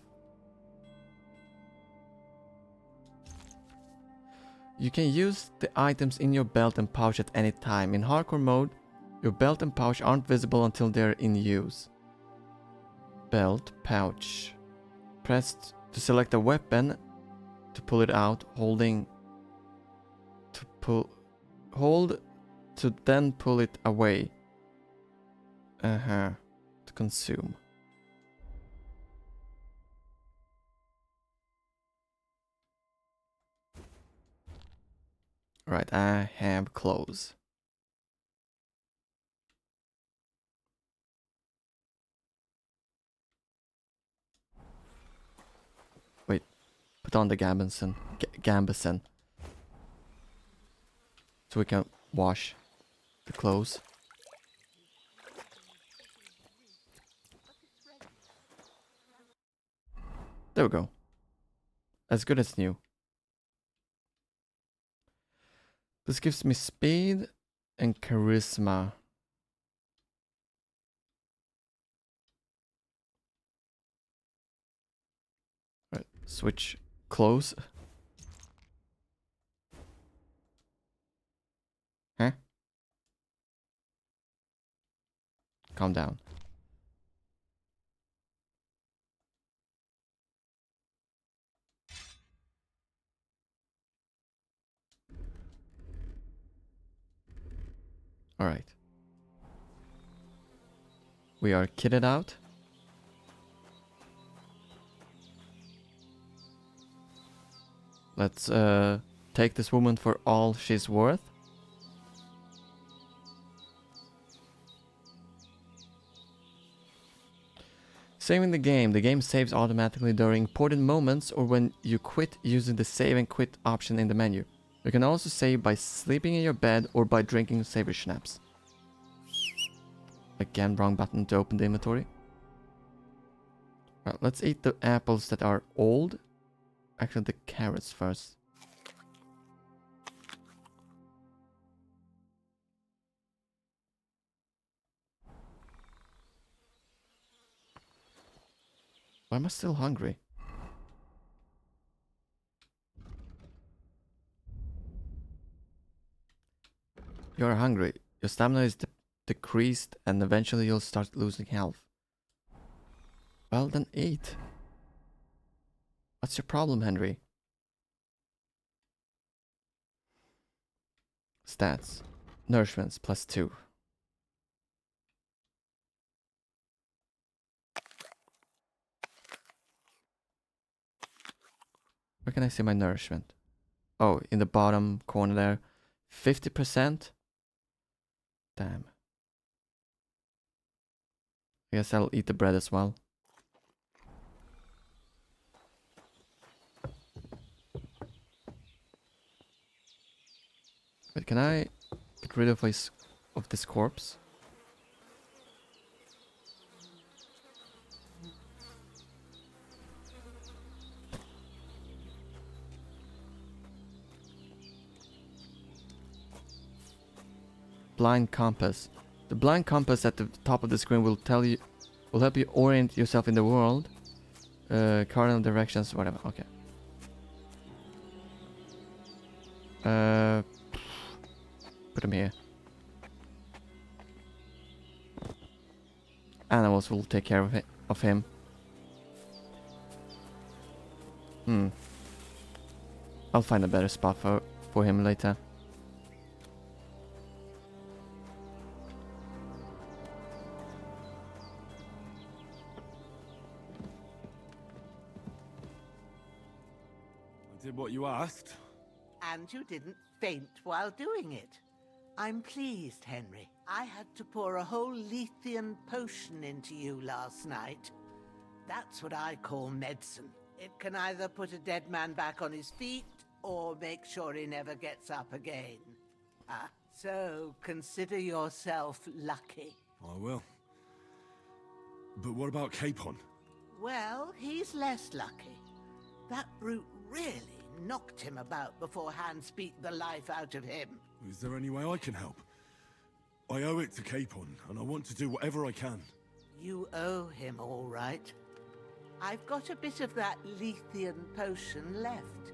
You can use the items in your belt and pouch at any time. In hardcore mode, your belt and pouch aren't visible until they're in use. Belt, pouch. Press to select a weapon to pull it out, holding to pull, hold to then pull it away. To consume. Right, I have clothes. Wait, put on the gambeson. Gambeson. So we can wash the clothes. There we go. As good as new. This gives me speed and charisma. Right, switch clothes. Huh? Calm down. Alright. We are kitted out. Let's take this woman for all she's worth. Saving the game saves automatically during important moments or when you quit using the save and quit option in the menu. You can also save by sleeping in your bed or by drinking saver schnapps. Again, wrong button to open the inventory. Right, let's eat the apples that are old. Actually, the carrots first. Why am I still hungry? You're hungry. Your stamina is decreased and eventually you'll start losing health. Well, then eat. What's your problem, Henry? Stats. Nourishments +2. Where can I see my nourishment? Oh, in the bottom corner there. 50%? Damn. I guess I'll eat the bread as well. But can I get rid of this corpse? Blind compass. The blind compass at the top of the screen will help you orient yourself in the world. Cardinal directions, whatever. Okay. Put him here. Animals will take care of him. I'll find a better spot for him later. I did what you asked. And you didn't faint while doing it. I'm pleased, Henry. I had to pour a whole Lethean potion into you last night. That's what I call medicine. It can either put a dead man back on his feet, or make sure he never gets up again. So consider yourself lucky. I will. But what about Capon? Well, he's less lucky. That brute really knocked him about before Hans beat the life out of him. Is there any way I can help? I owe it to Capon, and I want to do whatever I can. You owe him, all right. I've got a bit of that Lethean potion left.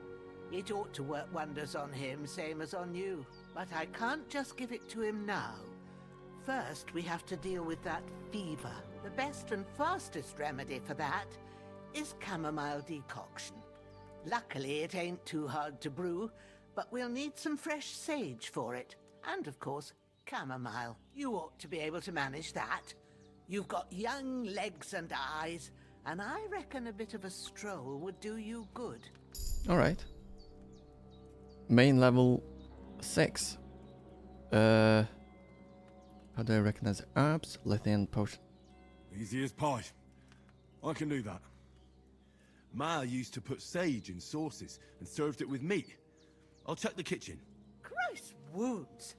It ought to work wonders on him, same as on you. But I can't just give it to him now. First, we have to deal with that fever. The best and fastest remedy for that is chamomile decoction. Luckily, it ain't too hard to brew, but we'll need some fresh sage for it. And, of course, chamomile. You ought to be able to manage that. You've got young legs and eyes, and I reckon a bit of a stroll would do you good. Alright. Main level 6. How do I recognize herbs? Lithium potion. Easy as pie. I can do that. Ma used to put sage in sauces and served it with meat. I'll check the kitchen. Christ wounds!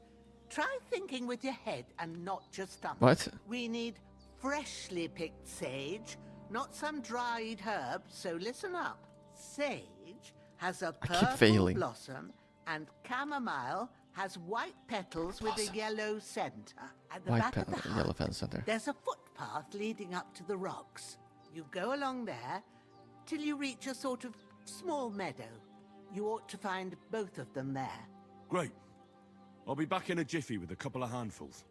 Try thinking with your head and not your stomach. What? We need freshly picked sage, not some dried herb, so listen up. Sage has a I keep purple failing. blossom, and chamomile has white petals with a yellow center. At the White back of the petal, yellow hut, feather center. there's a footpath leading up to the rocks. You go along there till you reach a sort of small meadow. You ought to find both of them there. Great. I'll be back in a jiffy with a couple of handfuls.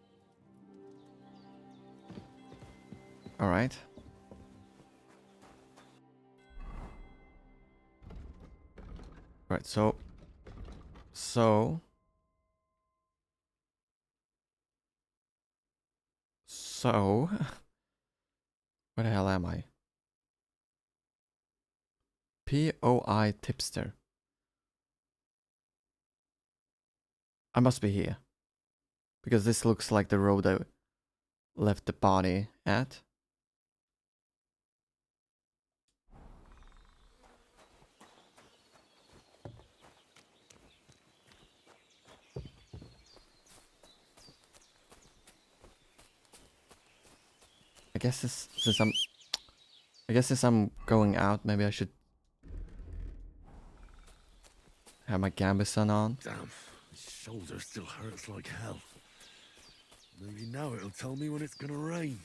Alright. Right, so... So, where the hell am I? POI tipster. I must be here. Because this looks like the road I left the body at. I guess since I'm going out, maybe I should have my gambeson on. Damn, my shoulder still hurts like hell. Maybe now it'll tell me when it's gonna rain.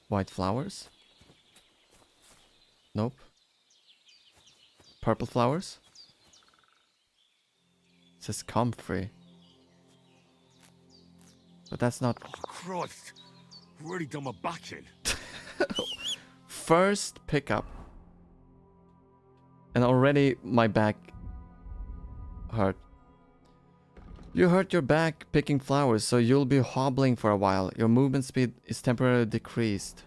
White flowers? Nope. Purple flowers? It says comfrey. But that's not... Oh, Christ! I've already done my back in. First pickup. And already my back hurt. You hurt your back picking flowers, so you'll be hobbling for a while. Your movement speed is temporarily decreased.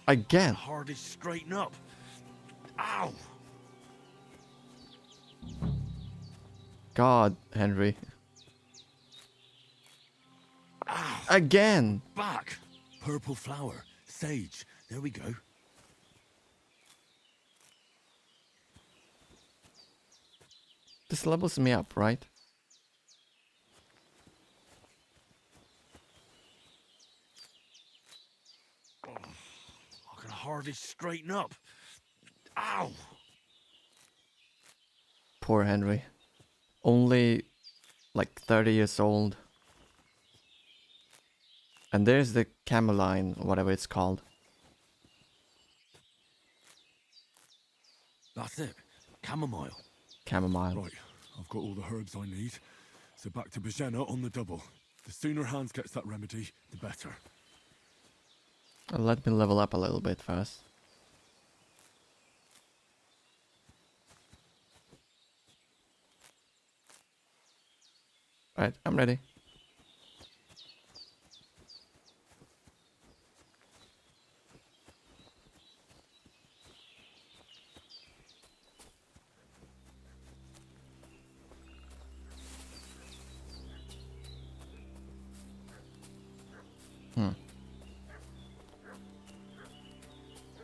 Again. Hardly straighten up. Ow! God, Henry. Ow! Again! Back! Purple flower. Sage. There we go. This levels me up, right? I can hardly straighten up. Ow! Poor Henry. Only like 30 years old. And there's the cameline, whatever it's called. That's it. Chamomile. Chamomile. Right, I've got all the herbs I need. So back to Bajena on the double. The sooner Hans gets that remedy, the better. Let me level up a little bit first. Right, I'm ready.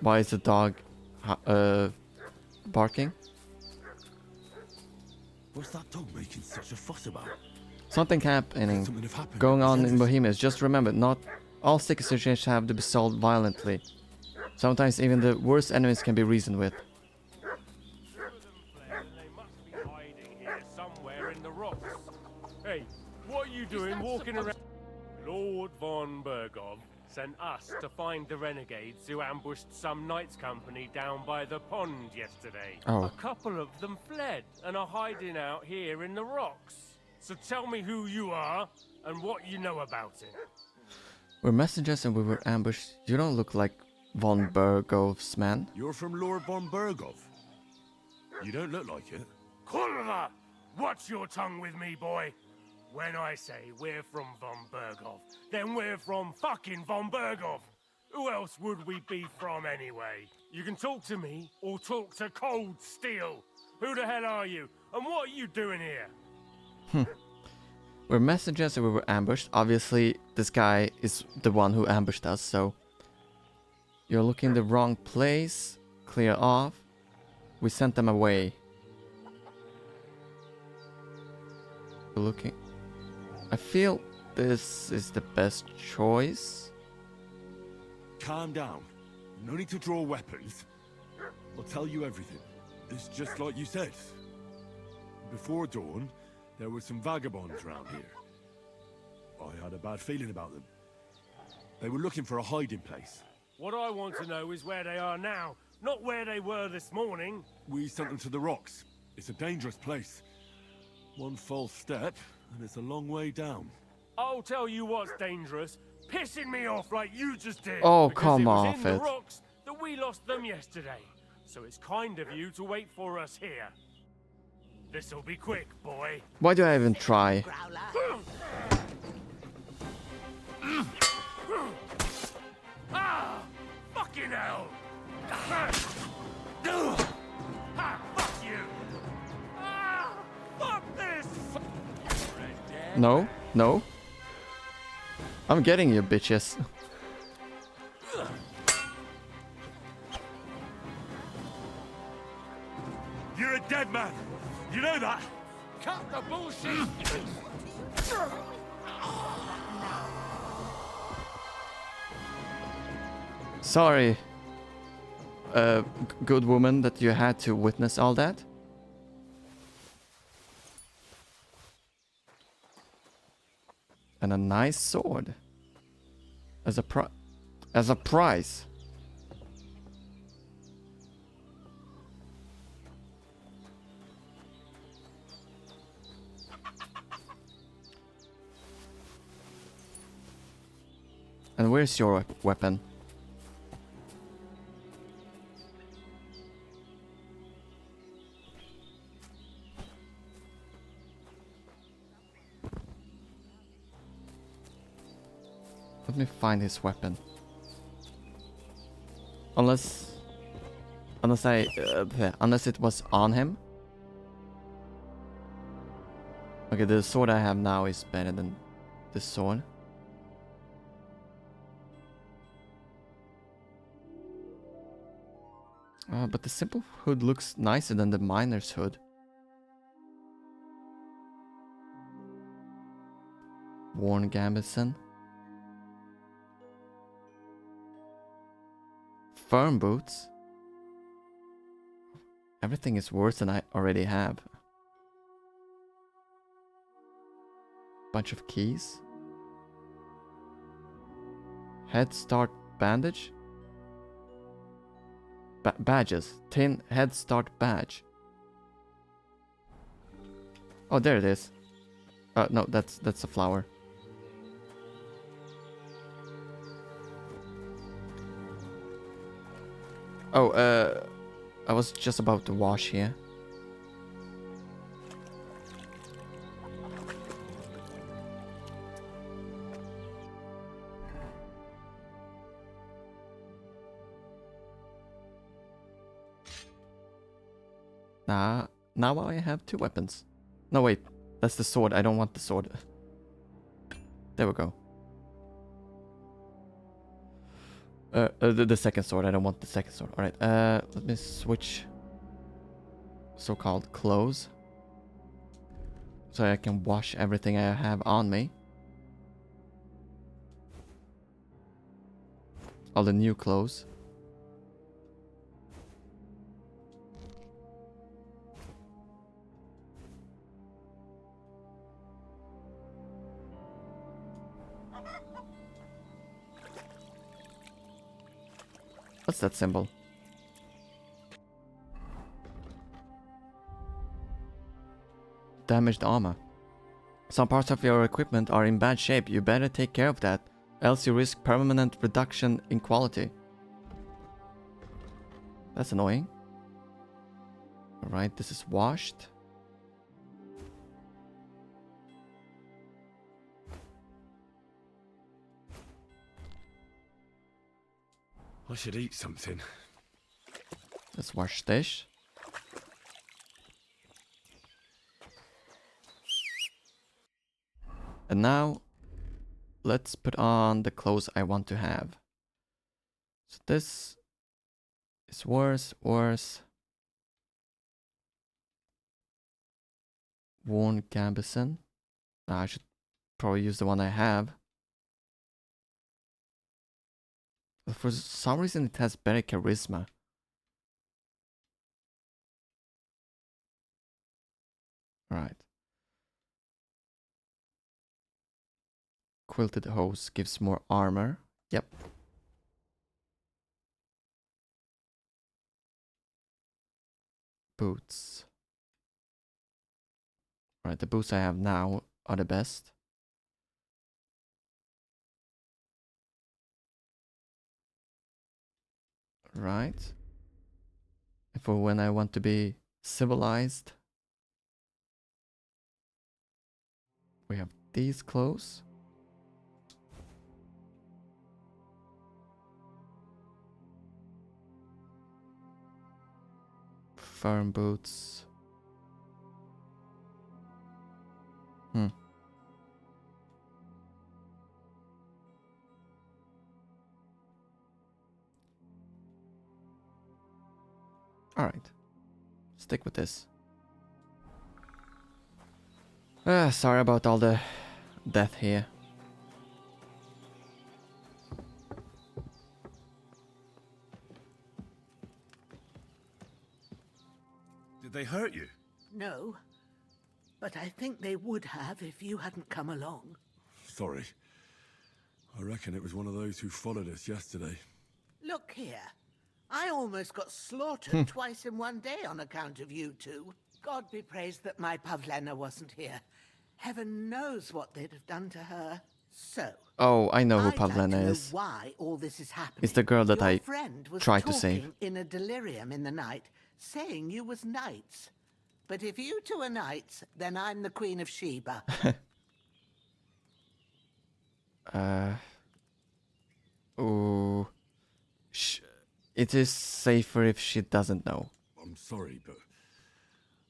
Why is the dog barking? What's that dog making such a fuss about? Something happening Something have happened. going on in Yes. Bohemia. Just remember, not all sticky situations have to be solved violently. Sometimes even the worst enemies can be reasoned with. They must be hiding here somewhere in the rocks. Hey, what are you doing walking around? Lord von Bergov sent us to find the renegades who ambushed some knights company down by the pond yesterday. Oh. A couple of them fled and are hiding out here in the rocks. So tell me who you are and what you know about it. We're messengers and we were ambushed. You don't look like von Bergov's man. You're from Lord von Bergov. You don't look like it. Kurva! Watch your tongue with me, boy. When I say we're from von Bergov, then we're from fucking von Bergov. Who else would we be from anyway? You can talk to me or talk to cold steel. Who the hell are you? And what are you doing here? We're messengers and we were ambushed. Obviously, this guy is the one who ambushed us, so... You're looking the wrong place. Clear off. We sent them away. We're looking... I feel this is the best choice. Calm down. No need to draw weapons. I'll tell you everything. It's just like you said. Before dawn, there were some vagabonds around here. I had a bad feeling about them. They were looking for a hiding place. What I want to know is where they are now, not where they were this morning. We sent them to the rocks. It's a dangerous place. One false step, and it's a long way down. I'll tell you what's dangerous. Pissing me off like you just did. Oh, because come it was off in the it. rocks that we lost them yesterday. So it's kind of you to wait for us here. This'll be quick, boy. Why do I even try? Ah! Fucking hell! Ah, fuck you! Ah! Fuck this! No? No? I'm getting you, bitches. You're a dead man. You know that? Cut the bullshit! Sorry, good woman, that you had to witness all that. And a nice sword. As a prize. And where's your weapon? Let me find his weapon. Unless it was on him. Okay, the sword I have now is better than this sword. But the simple hood looks nicer than the miner's hood. Worn gambeson. Firm boots. Everything is worse than I already have. Bunch of keys. Head start bandage. Badges. Tin head start badge. Oh, there it is. No, that's a flower. Oh, I was just about to wash here. Now I have two weapons. No, wait. That's the sword. I don't want the sword. There we go. The second sword. I don't want the second sword. All right. Let me switch. So-called clothes. So I can wash everything I have on me. All the new clothes. What's that symbol? Damaged armor. Some parts of your equipment are in bad shape. You better take care of that, else you risk permanent reduction in quality. That's annoying. Alright, this is washed. I should eat something. Let's wash this. And now, let's put on the clothes I want to have. So this is worse. Worn gambeson. I should probably use the one I have. But for some reason it has better charisma. Right. Quilted hose gives more armor. Yep. Boots. Right, the boots I have now are the best. Right. And for when I want to be civilized, we have these clothes. Firm boots. Alright. Stick with this. Sorry about all the death here. Did they hurt you? No, but I think they would have if you hadn't come along. Sorry. I reckon it was one of those who followed us yesterday. Look here. I almost got slaughtered twice in one day on account of you two. God be praised that my Pavlena wasn't here. Heaven knows what they'd have done to her. So, Oh, I know who I'd like to Pavlena know is. why all this is happening. It's the girl that Your I friend was tried to save. talking in a delirium in the night, saying you was knights. But if you two are knights, then I'm the Queen of Sheba. Ooh. It is safer if she doesn't know. I'm sorry, but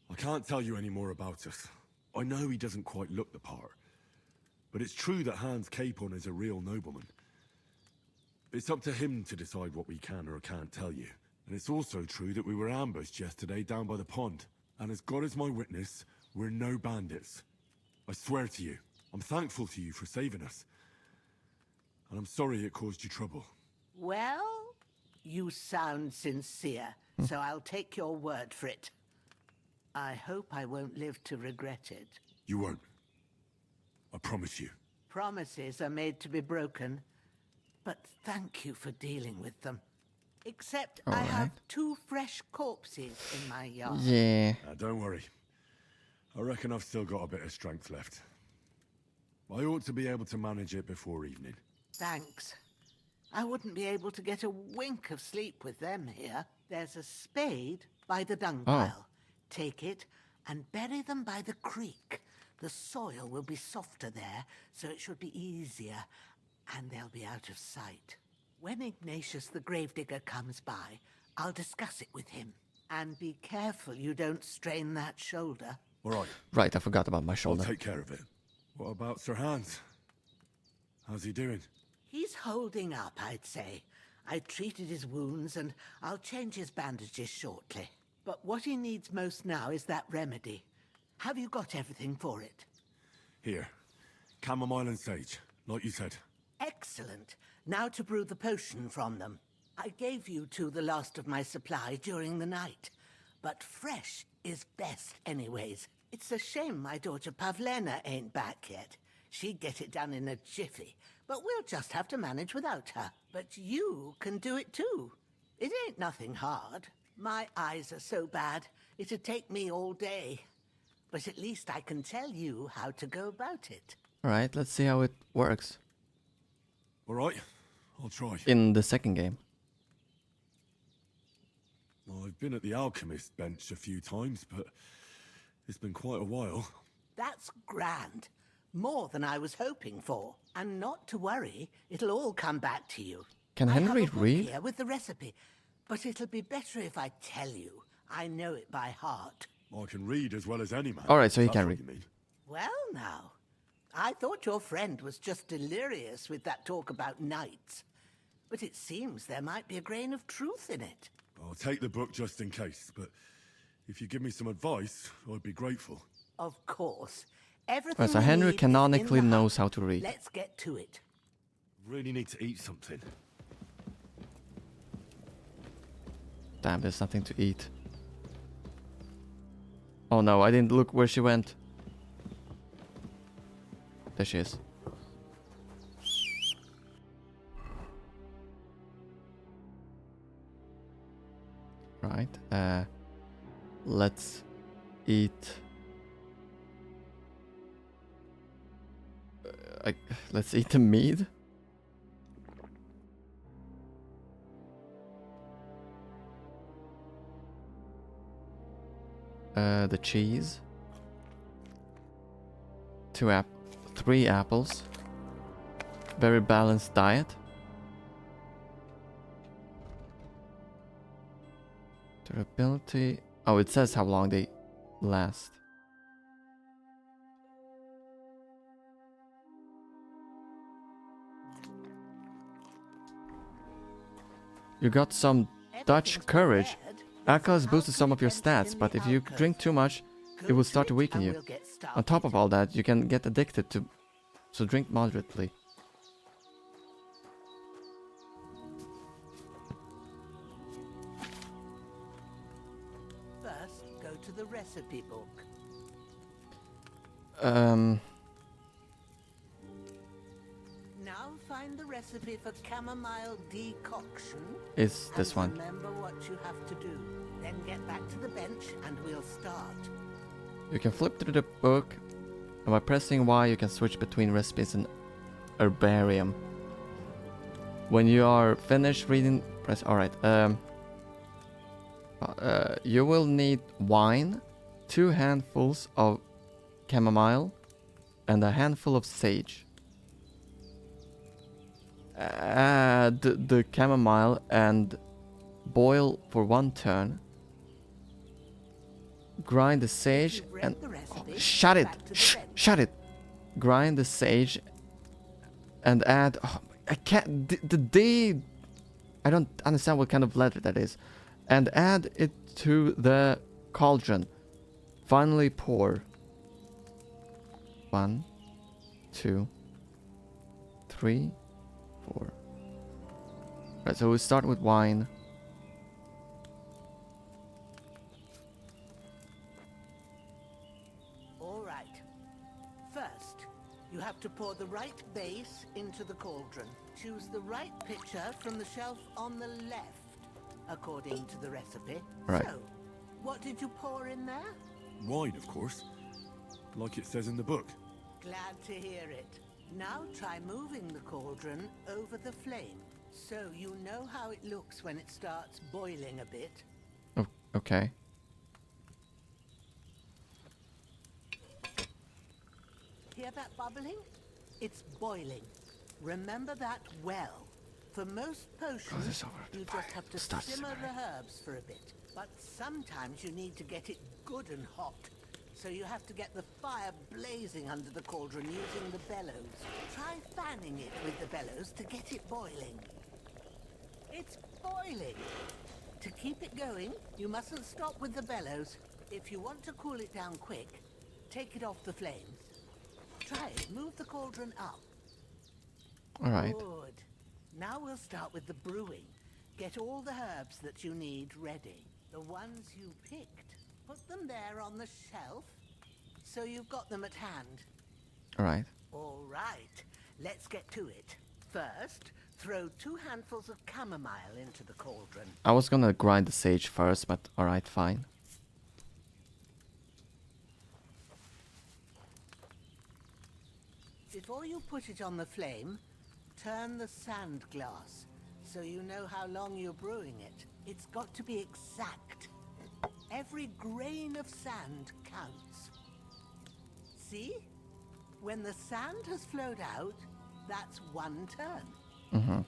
I can't tell you any more about us. I know he doesn't quite look the part, but it's true that Hans Capon is a real nobleman. It's up to him to decide what we can or can't tell you. And it's also true that we were ambushed yesterday down by the pond. And as God is my witness, we're no bandits. I swear to you, I'm thankful to you for saving us. And I'm sorry it caused you trouble. Well, you sound sincere, so I'll take your word for it. I hope I won't live to regret it. You won't. I promise you. Promises are made to be broken, but thank you for dealing with them. Except I have 2 fresh corpses in my yard. Yeah. Don't worry. I reckon I've still got a bit of strength left. I ought to be able to manage it before evening. Thanks. I wouldn't be able to get a wink of sleep with them here. There's a spade by the dung pile. Take it and bury them by the creek. The soil will be softer there, so it should be easier, and they'll be out of sight. When Ignatius the gravedigger comes by, I'll discuss it with him. And be careful you don't strain that shoulder. All right. Right, I forgot about my I'll shoulder. take care of it. What about Sir Hans? How's he doing? He's holding up, I'd say. I treated his wounds and I'll change his bandages shortly. But what he needs most now is that remedy. Have you got everything for it? Here. Chamomile and sage, like you said. Excellent. Now to brew the potion from them. I gave you two the last of my supply during the night. But fresh is best anyways. It's a shame my daughter Pavlena ain't back yet. She'd get it done in a jiffy, but we'll just have to manage without her. But you can do it too. It ain't nothing hard. My eyes are so bad, it'd take me all day. But at least I can tell you how to go about it. Alright, let's see how it works. Alright, I'll try. In the second game. Well, I've been at the alchemist bench a few times, but it's been quite a while. That's grand. More than I was hoping for. And not to worry, it'll all come back to you. Can I Henry have a book read? here with the recipe, but it'll be better if I tell you. I know it by heart. I can read as well as any man. Alright, so he That's can what read. you mean. Well now, I thought your friend was just delirious with that talk about knights. But it seems there might be a grain of truth in it. I'll take the book just in case, but if you give me some advice, I'd be grateful. Of course. Everything Right, so we Henry need is canonically in the knows hut. how to read. Let's get to it. Really need to eat something. Damn, there's nothing to eat. Oh no, I didn't look where she went. There she is. Right, let's eat. Let's eat the meat. The cheese. 3 apples. Very balanced diet. Durability. Oh, it says how long they last. You got some Dutch courage. Alcohol has boosted some of your stats, but if you drink too much, it will start to weaken you. On top of all that, you can get addicted to, so drink moderately. First, go to the recipe book. Now find the recipe for chamomile decoction. Is this and one. Remember what you have to do. Then get back to the bench and we'll start. You can flip through the book, and by pressing Y you can switch between recipes and herbarium. When you are finished reading, press alright. You will need wine, 2 handfuls of chamomile, and a handful of sage. Add the chamomile and boil for 1 turn. Grind the sage and shut it. Shut it. Grind the sage and add. Oh, I can't. The D. I don't understand what kind of letter that is. And add it to the cauldron. Finally pour. 1, 2, 3, 4. Right, so we start with wine. All right. First, you have to pour the right base into the cauldron. Choose the right pitcher from the shelf on the left, according to the recipe. Right. So, what did you pour in there? Wine, of course. Like it says in the book. Glad to hear it. Now try moving the cauldron over the flame, so you know how it looks when it starts boiling a bit. Oh, okay. Hear that bubbling? It's boiling. Remember that well. For most potions, you just have to simmer the herbs for a bit. But sometimes you need to get it good and hot. So you have to get the fire blazing under the cauldron using the bellows. Try fanning it with the bellows to get it boiling. It's boiling. To keep it going, you mustn't stop with the bellows. If you want to cool it down quick, take it off the flames. Try it. Move the cauldron up. All right. Good. Now we'll start with the brewing. Get all the herbs that you need ready. The ones you picked. Put them there on the shelf, so you've got them at hand. All right. All right. Let's get to it. First, throw 2 handfuls of chamomile into the cauldron. I was gonna grind the sage first, but all right, fine. Before you put it on the flame, turn the sand glass so you know how long you're brewing it. It's got to be exact. Every grain of sand counts. See? When the sand has flowed out, that's 1 turn.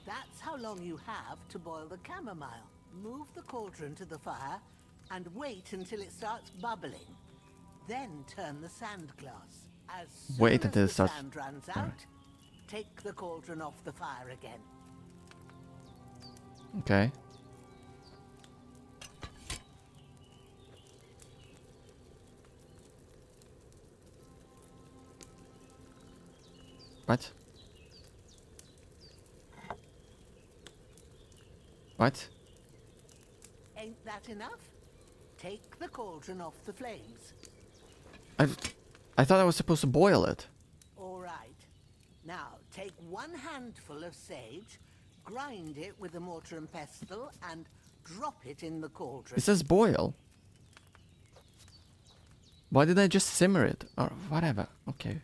That's how long you have to boil the chamomile. Move the cauldron to the fire and wait until it starts bubbling. Then turn the sand glass. As soon Wait as until it the starts- sand runs out, Alright. take the cauldron off the fire again. Okay. What? What? Ain't that enough? Take the cauldron off the flames. I thought I was supposed to boil it. All right. Now, take 1 handful of sage, grind it with a mortar and pestle, and drop it in the cauldron. It says boil. Why did I just simmer it? Or whatever. Okay.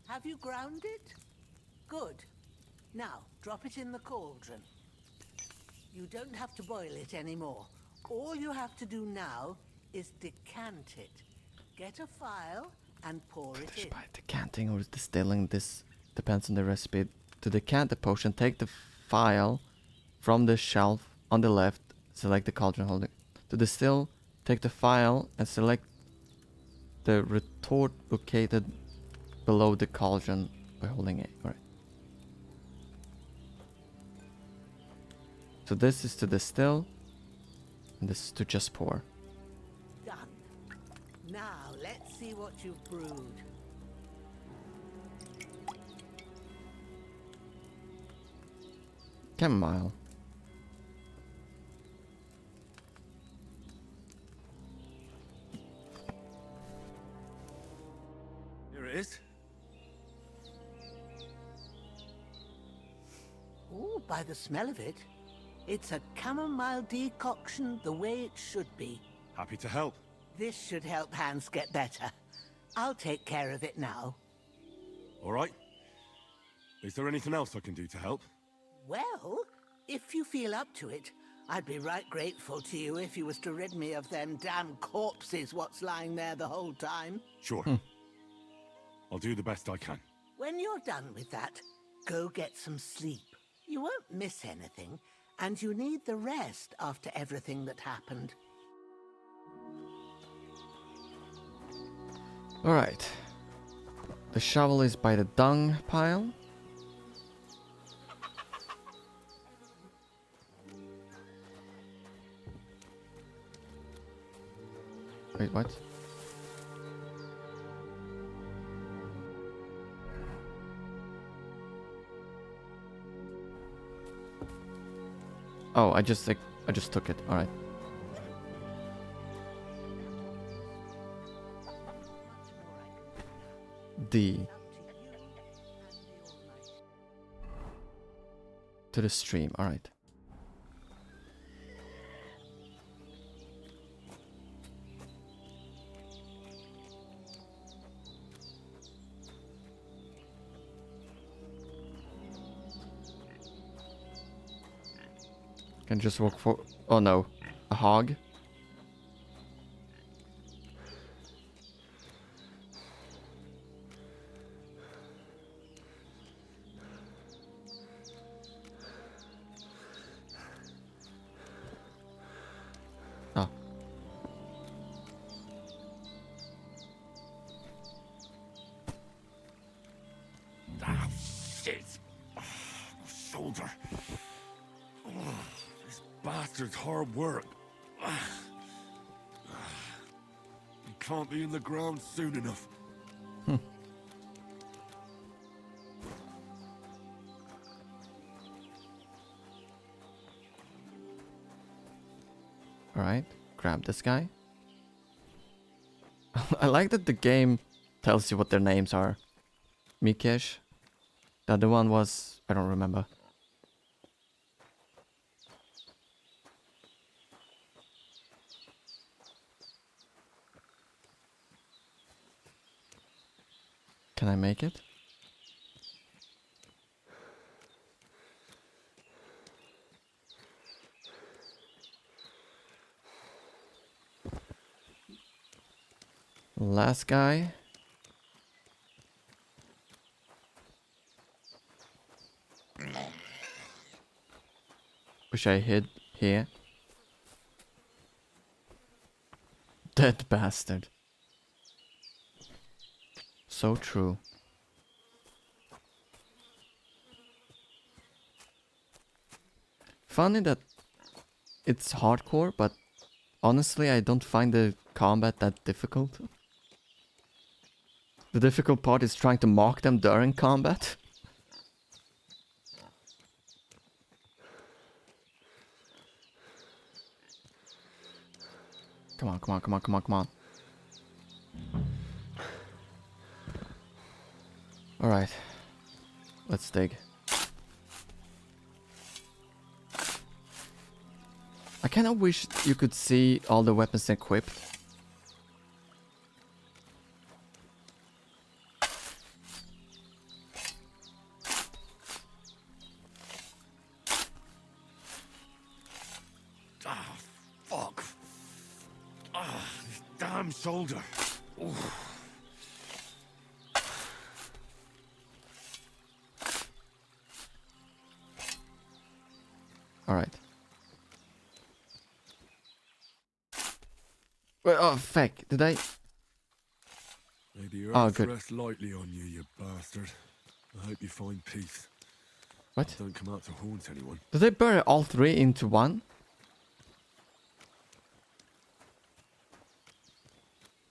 Have you ground it? Good. Now, drop it in the cauldron. You don't have to boil it anymore. All you have to do now is decant it. Get a phial and pour it in. By decanting or distilling, this depends on the recipe. To decant the potion, take the phial from the shelf on the left, select the cauldron holder. To distill, take the phial and select the retort located below the cauldron by holding it. Alright. So this is to distill, and this is to just pour. Done. Now, let's see what you've brewed. Chamomile. Here it is. Ooh, by the smell of it, it's a chamomile decoction the way it should be. Happy to help. This should help Hans get better. I'll take care of it now. All right. Is there anything else I can do to help? Well, if you feel up to it, I'd be right grateful to you if you was to rid me of them damn corpses what's lying there the whole time. Sure. I'll do the best I can. When you're done with that, go get some sleep. You won't miss anything, and you need the rest after everything that happened. Alright. The shovel is by the dung pile. Wait, what? Oh, I just took it. All right. D. To the stream. All right. Can just walk for. Oh no, a hog. bastard's hard work. He can't be in the ground soon enough. Alright, grab this guy. I like that the game tells you what their names are. Mikesh. The other one was... I don't remember. Can I make it? Last guy. Wish I hid here. Dead bastard. So true. Funny that it's hardcore, but honestly I don't find the combat that difficult. The difficult part is trying to mock them during combat. Come on, come on, come on, come on, come on. Alright. Let's dig. I kinda wish you could see all the weapons equipped. Ah, fuck. Ah, this damn shoulder. Oof. Alright. Wait, oh, fuck. Did I? May the Oh, earth good. rest lightly on you, you bastard. I hope you find peace. What? Don't come out to haunt anyone. Did they bury all three into one?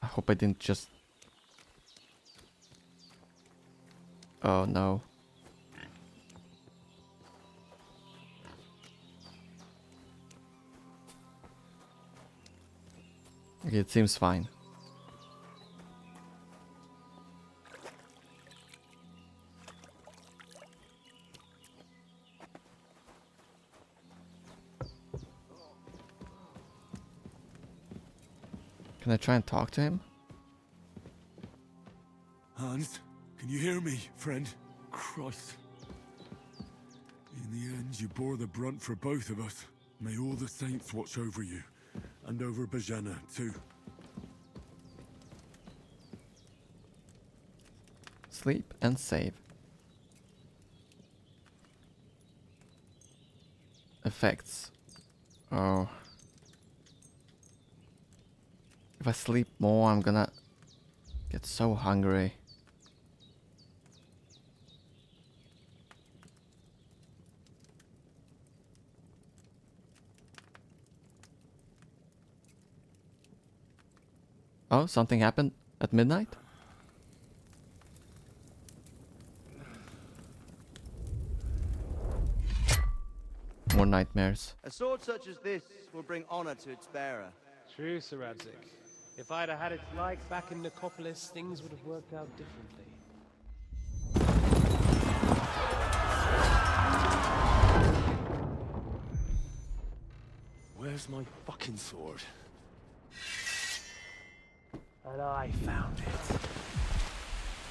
I hope I didn't just... Oh no. Okay, it seems fine. Can I try and talk to him? Hans, can you hear me, friend? Christ. In the end, you bore the brunt for both of us. May all the saints watch over you. And over Bajana, too. Sleep and save. Effects. Oh. If I sleep more, I'm gonna get so hungry. Oh, something happened at midnight? More nightmares. A sword such as this will bring honor to its bearer. True, Sir Radzik. If I'd have had it like back in Nicopolis, things would have worked out differently. Where's my fucking sword? And I found it.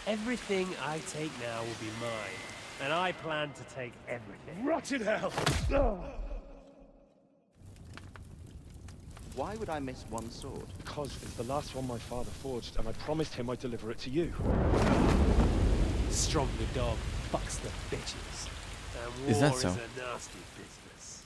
Everything I take now will be mine. And I plan to take everything. Rotted hell! Why would I miss one sword? Because it's the last one my father forged, and I promised him I'd deliver it to you. Strong the dog, fucks the bitches. And war Is that so? is a nasty business.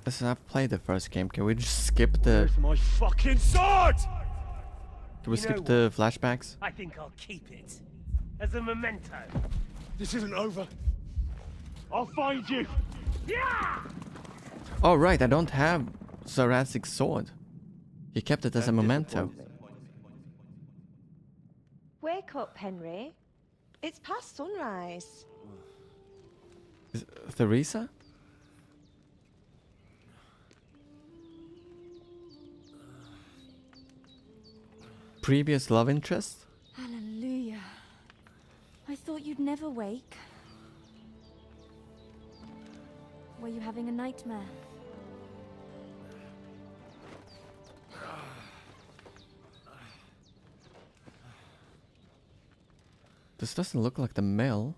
Listen, I've played the first game. Can we just skip the... Where's my fucking sword? Can we You skip know the flashbacks? I think I'll keep it. As a memento. This isn't over. I'll find you. Oh right, I don't have Zaradzig's sword. He kept it as a memento. Wake up, Henry. It's past sunrise. Is Theresa? Previous love interest? Hallelujah. I thought you'd never wake. Were you having a nightmare? This doesn't look like the mill.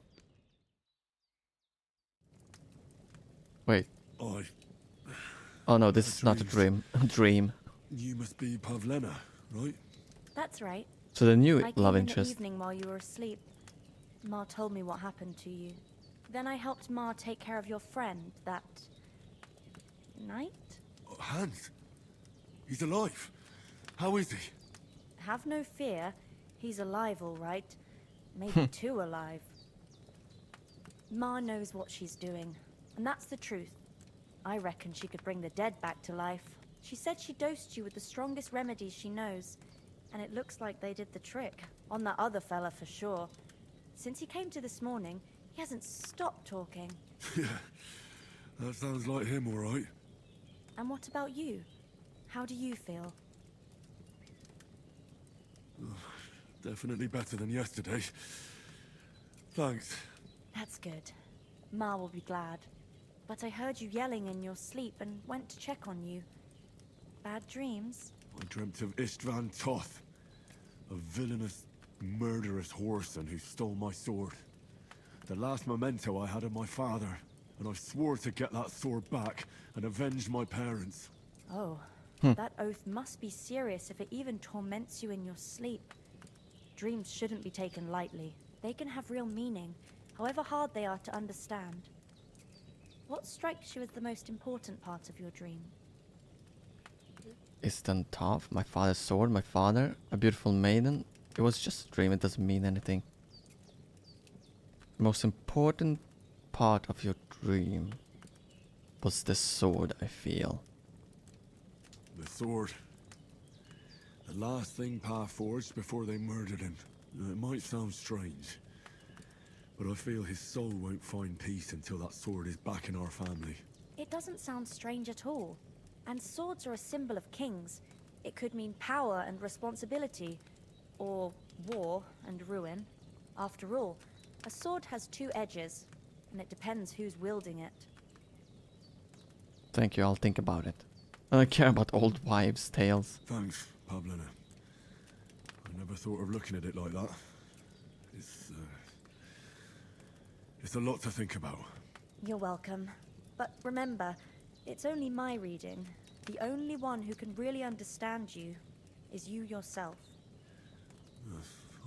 Wait. Oh no, this is not a dream. Dream. You must be Pavlena, right? That's right. So the new I came love in the interest. evening while you were asleep. Ma told me what happened to you. Then I helped Ma take care of your friend that night? Hans. He's alive. How is he? Have no fear. He's alive, all right. Maybe too alive. Ma knows what she's doing, and that's the truth. I reckon she could bring the dead back to life. She said she dosed you with the strongest remedies she knows, and it looks like they did the trick. On that other fella for sure. Since he came to this morning, he hasn't stopped talking. Yeah, that sounds like him, all right. And what about you? How do you feel? Definitely better than yesterday. Thanks. That's good. Ma will be glad. But I heard you yelling in your sleep and went to check on you. Bad dreams? I dreamt of Istvan Toth, a villainous, murderous whoreson who stole my sword. The last memento I had of my father, and I swore to get that sword back and avenge my parents. Oh, that oath must be serious if it even torments you in your sleep. Dreams shouldn't be taken lightly. They can have real meaning, however hard they are to understand. What strikes you as the most important part of your dream? Istvan Toth, my father's sword, my father, a beautiful maiden. It was just a dream, it doesn't mean anything. Most important part of your dream was the sword, I feel. The sword. The last thing Pa forged before they murdered him. It might sound strange, but I feel his soul won't find peace until that sword is back in our family. It doesn't sound strange at all. And swords are a symbol of kings. It could mean power and responsibility, or war and ruin. After all, a sword has two edges, and it depends who's wielding it. Thank you, I'll think about it. I don't care about old wives' tales. Thanks, Pavlena. I never thought of looking at it like that. It's a lot to think about. You're welcome. But remember, it's only my reading. The only one who can really understand you is you yourself.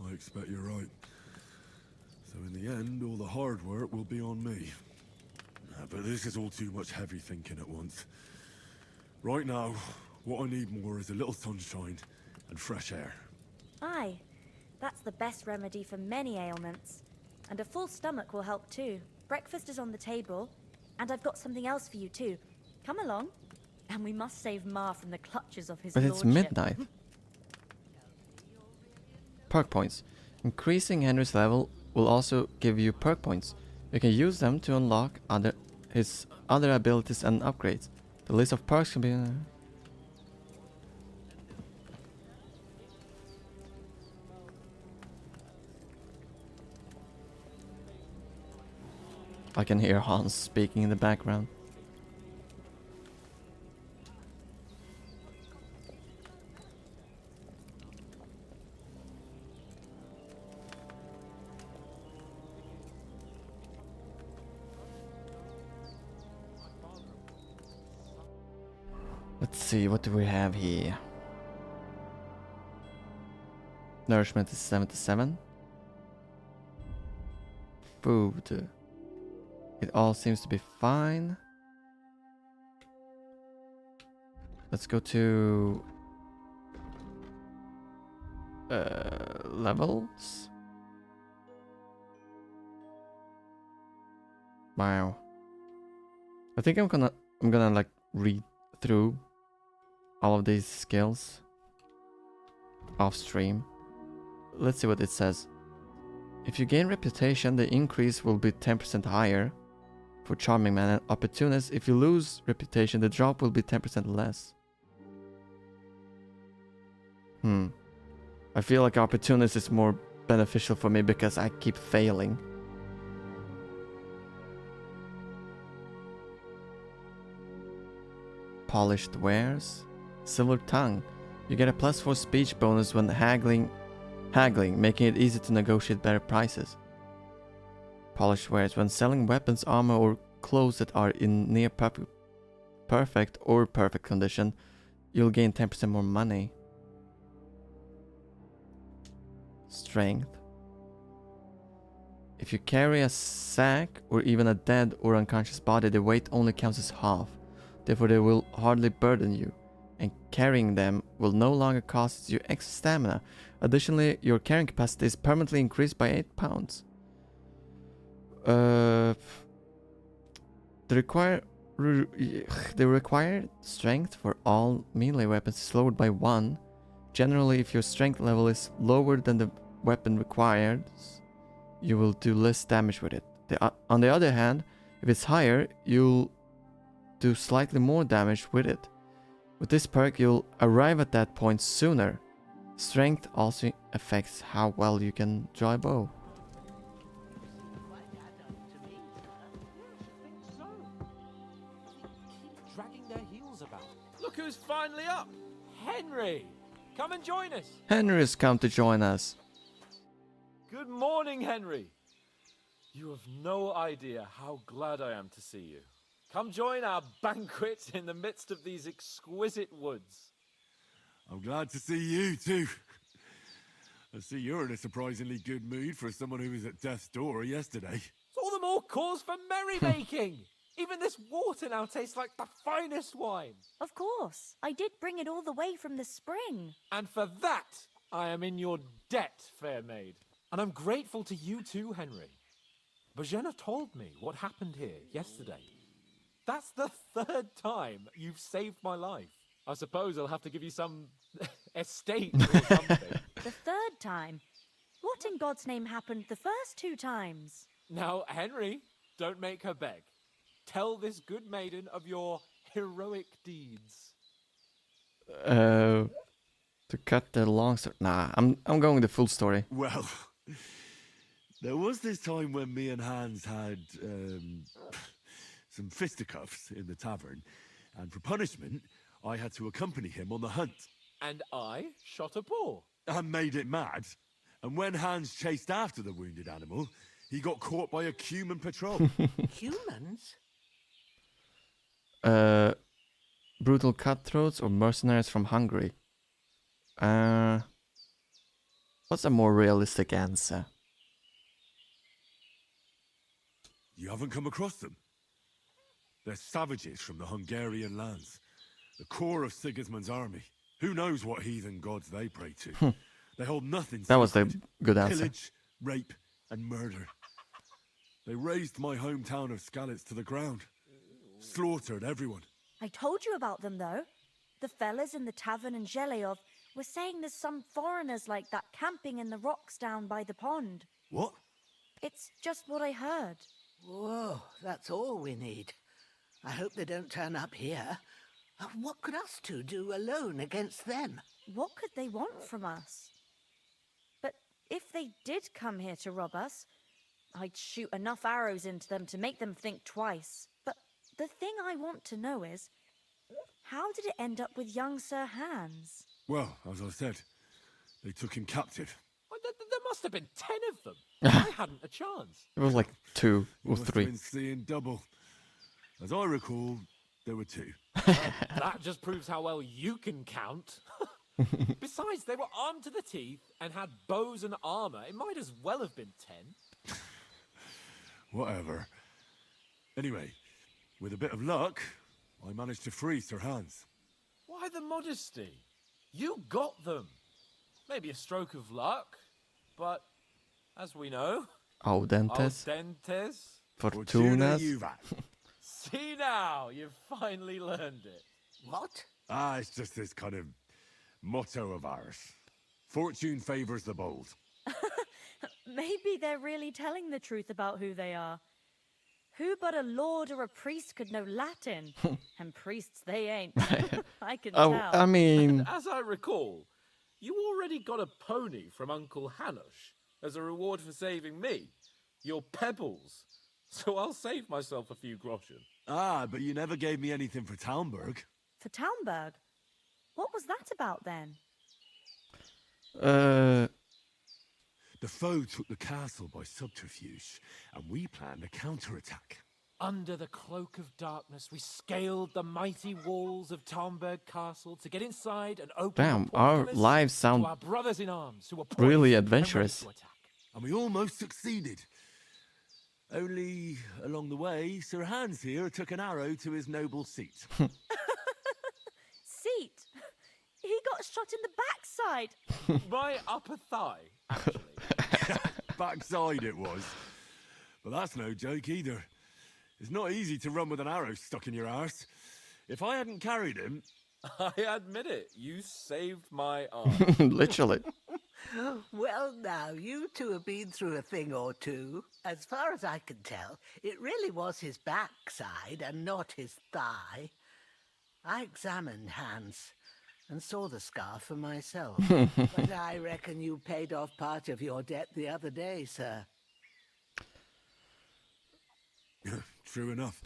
I expect you're right. So in the end, all the hard work will be on me. But this is all too much heavy thinking at once. Right now, what I need more is a little sunshine and fresh air. Aye, that's the best remedy for many ailments. And a full stomach will help too. Breakfast is on the table, and I've got something else for you too. Come along, and we must save Ma from the clutches of his But lordship. it's midnight. Perk points. Increasing Henry's level will also give you perk points. You can use them to unlock his other abilities and upgrades. The list of perks can be... I can hear Hans speaking in the background. Let's see, what do we have here? Nourishment is 77. Food. It all seems to be fine. Let's go to levels. Wow. I think I'm gonna like read through all of these skills off stream. Let's see what it says. If you gain reputation, the increase will be 10% higher for charming man and opportunist. If you lose reputation, the drop will be 10% less. I feel like opportunist is more beneficial for me because I keep failing. Polished wares. Silver tongue. You get a +4 speech bonus when haggling, making it easy to negotiate better prices. Polished wares. When selling weapons, armor, or clothes that are in near perfect or perfect condition, you'll gain 10% more money. Strength. If you carry a sack or even a dead or unconscious body, the weight only counts as half. Therefore, they will hardly burden you, and carrying them will no longer cost you extra stamina. Additionally, your carrying capacity is permanently increased by 8 pounds. The required strength for all melee weapons is lowered by 1. Generally, if your strength level is lower than the weapon requires, you will do less damage with it. On the other hand, if it's higher, you'll do slightly more damage with it. With this perk, you'll arrive at that point sooner. Strength also affects how well you can draw a bow. Keep dragging their heels about. Look who's finally up! Henry! Come and join us! Henry has come to join us. Good morning, Henry! You have no idea how glad I am to see you. Come join our banquet in the midst of these exquisite woods. I'm glad to see you too. I see you're in a surprisingly good mood for someone who was at death's door yesterday. It's all the more cause for merrymaking! Even this water now tastes like the finest wine. Of course. I did bring it all the way from the spring. And for that, I am in your debt, fair maid. And I'm grateful to you too, Henry. Bajena told me what happened here yesterday. That's the 3rd time you've saved my life. I suppose I'll have to give you some estate or something. The 3rd time? What in God's name happened the first 2 times? Now, Henry, don't make her beg. Tell this good maiden of your heroic deeds. To cut the long story. Nah, I'm going the full story. Well, there was this time when me and Hans had some fisticuffs in the tavern, and for punishment, I had to accompany him on the hunt. And I shot a boar. And made it mad. And when Hans chased after the wounded animal, he got caught by a human patrol. Humans? Brutal cutthroats or mercenaries from Hungary. What's a more realistic answer? You haven't come across them? They're savages from the Hungarian lands. The core of Sigismund's army. Who knows what heathen gods they pray to? They hold nothing. That was the sacred. good answer. Pillage, rape, and murder. They razed my hometown of Skalitz to the ground. Slaughtered everyone. I told you about them, though. The fellas in the tavern in Zheleov were saying there's some foreigners like that camping in the rocks down by the pond. What? It's just what I heard. Whoa, that's all we need. I hope they don't turn up here. What could us two do alone against them? What could they want from us? But if they did come here to rob us, I'd shoot enough arrows into them to make them think twice. But the thing I want to know is, how did it end up with young Sir Hans? Well, as I said, they took him captive. Well, there must have been 10 of them. I hadn't a chance. It was like 2 or Must have 3. been seeing double. As I recall, there were 2. That just proves how well you can count. Besides, they were armed to the teeth and had bows and armor. It might as well have been 10. Whatever. Anyway, with a bit of luck, I managed to free Sir Hans. Why the modesty? You got them. Maybe a stroke of luck, but as we know, Audentes. audentes Fortunas. See now, you've finally learned it. What? Ah, it's just this kind of motto of ours. Fortune favors the bold. Maybe they're really telling the truth about who they are. Who but a lord or a priest could know Latin? And priests they ain't. I can tell. I mean... As I recall, you already got a pony from Uncle Hanush as a reward for saving me. Your pebbles. So I'll save myself a few groschen. Ah, but you never gave me anything for Talmberg. For Talmberg? What was that about then? The foe took the castle by subterfuge, and we planned a counterattack. Under the cloak of darkness, we scaled the mighty walls of Talmberg Castle to get inside and open Damn, the our portcullis lives to sound our brothers in arms who were really poised and ready adventurous. to attack. And we almost succeeded. Only, along the way, Sir Hans here took an arrow to his noble seat. Seat? He got shot in the backside. My upper thigh, actually. Backside it was. But that's no joke either. It's not easy to run with an arrow stuck in your arse. If I hadn't carried him... I admit it, you saved my arm. Literally. Well, now, you two have been through a thing or two. As far as I can tell, it really was his backside and not his thigh. I examined Hans and saw the scar for myself. But I reckon you paid off part of your debt the other day, sir. True enough.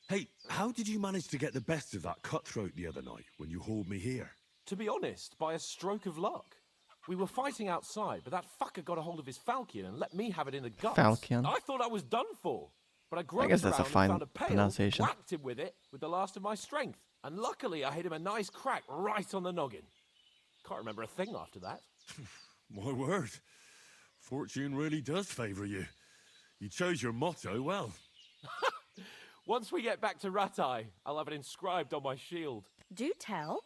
Hey, how did you manage to get the best of that cutthroat the other night when you hauled me here? To be honest, by a stroke of luck. We were fighting outside, but that fucker got a hold of his falchion and let me have it in the guts. Falchion? I thought I was done for. But I groped guess that's a around and fine found a pail, pronunciation. whacked him with it with the last of my strength. And luckily I hit him a nice crack right on the noggin. Can't remember a thing after that. My word. Fortune really does favour you. You chose your motto well. Once we get back to Ratai, I'll have it inscribed on my shield. Do tell.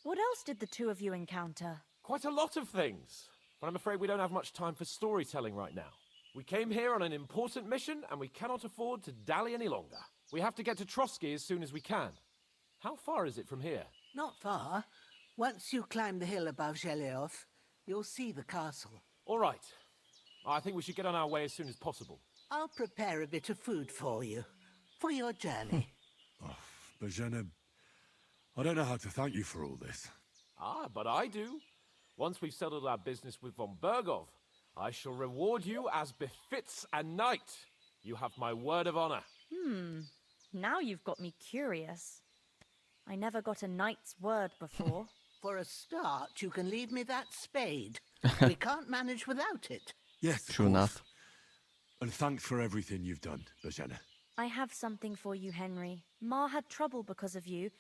What else did the two of you encounter? Quite a lot of things. But I'm afraid we don't have much time for storytelling right now. We came here on an important mission, and we cannot afford to dally any longer. We have to get to Trotsky as soon as we can. How far is it from here? Not far. Once you climb the hill above Zheleov, you'll see the castle. All right. I think we should get on our way as soon as possible. I'll prepare a bit of food for you, for your journey. But Jenna, I don't know how to thank you for all this. Ah, but I do. Once we've settled our business with von Bergov, I shall reward you as befits a knight. You have my word of honor. Now you've got me curious. I never got a knight's word before. For a start, you can leave me that spade. We can't manage without it. Yes, True enough. And thanks for everything you've done, Bajana. I have something for you, Henry. Ma had trouble because of you,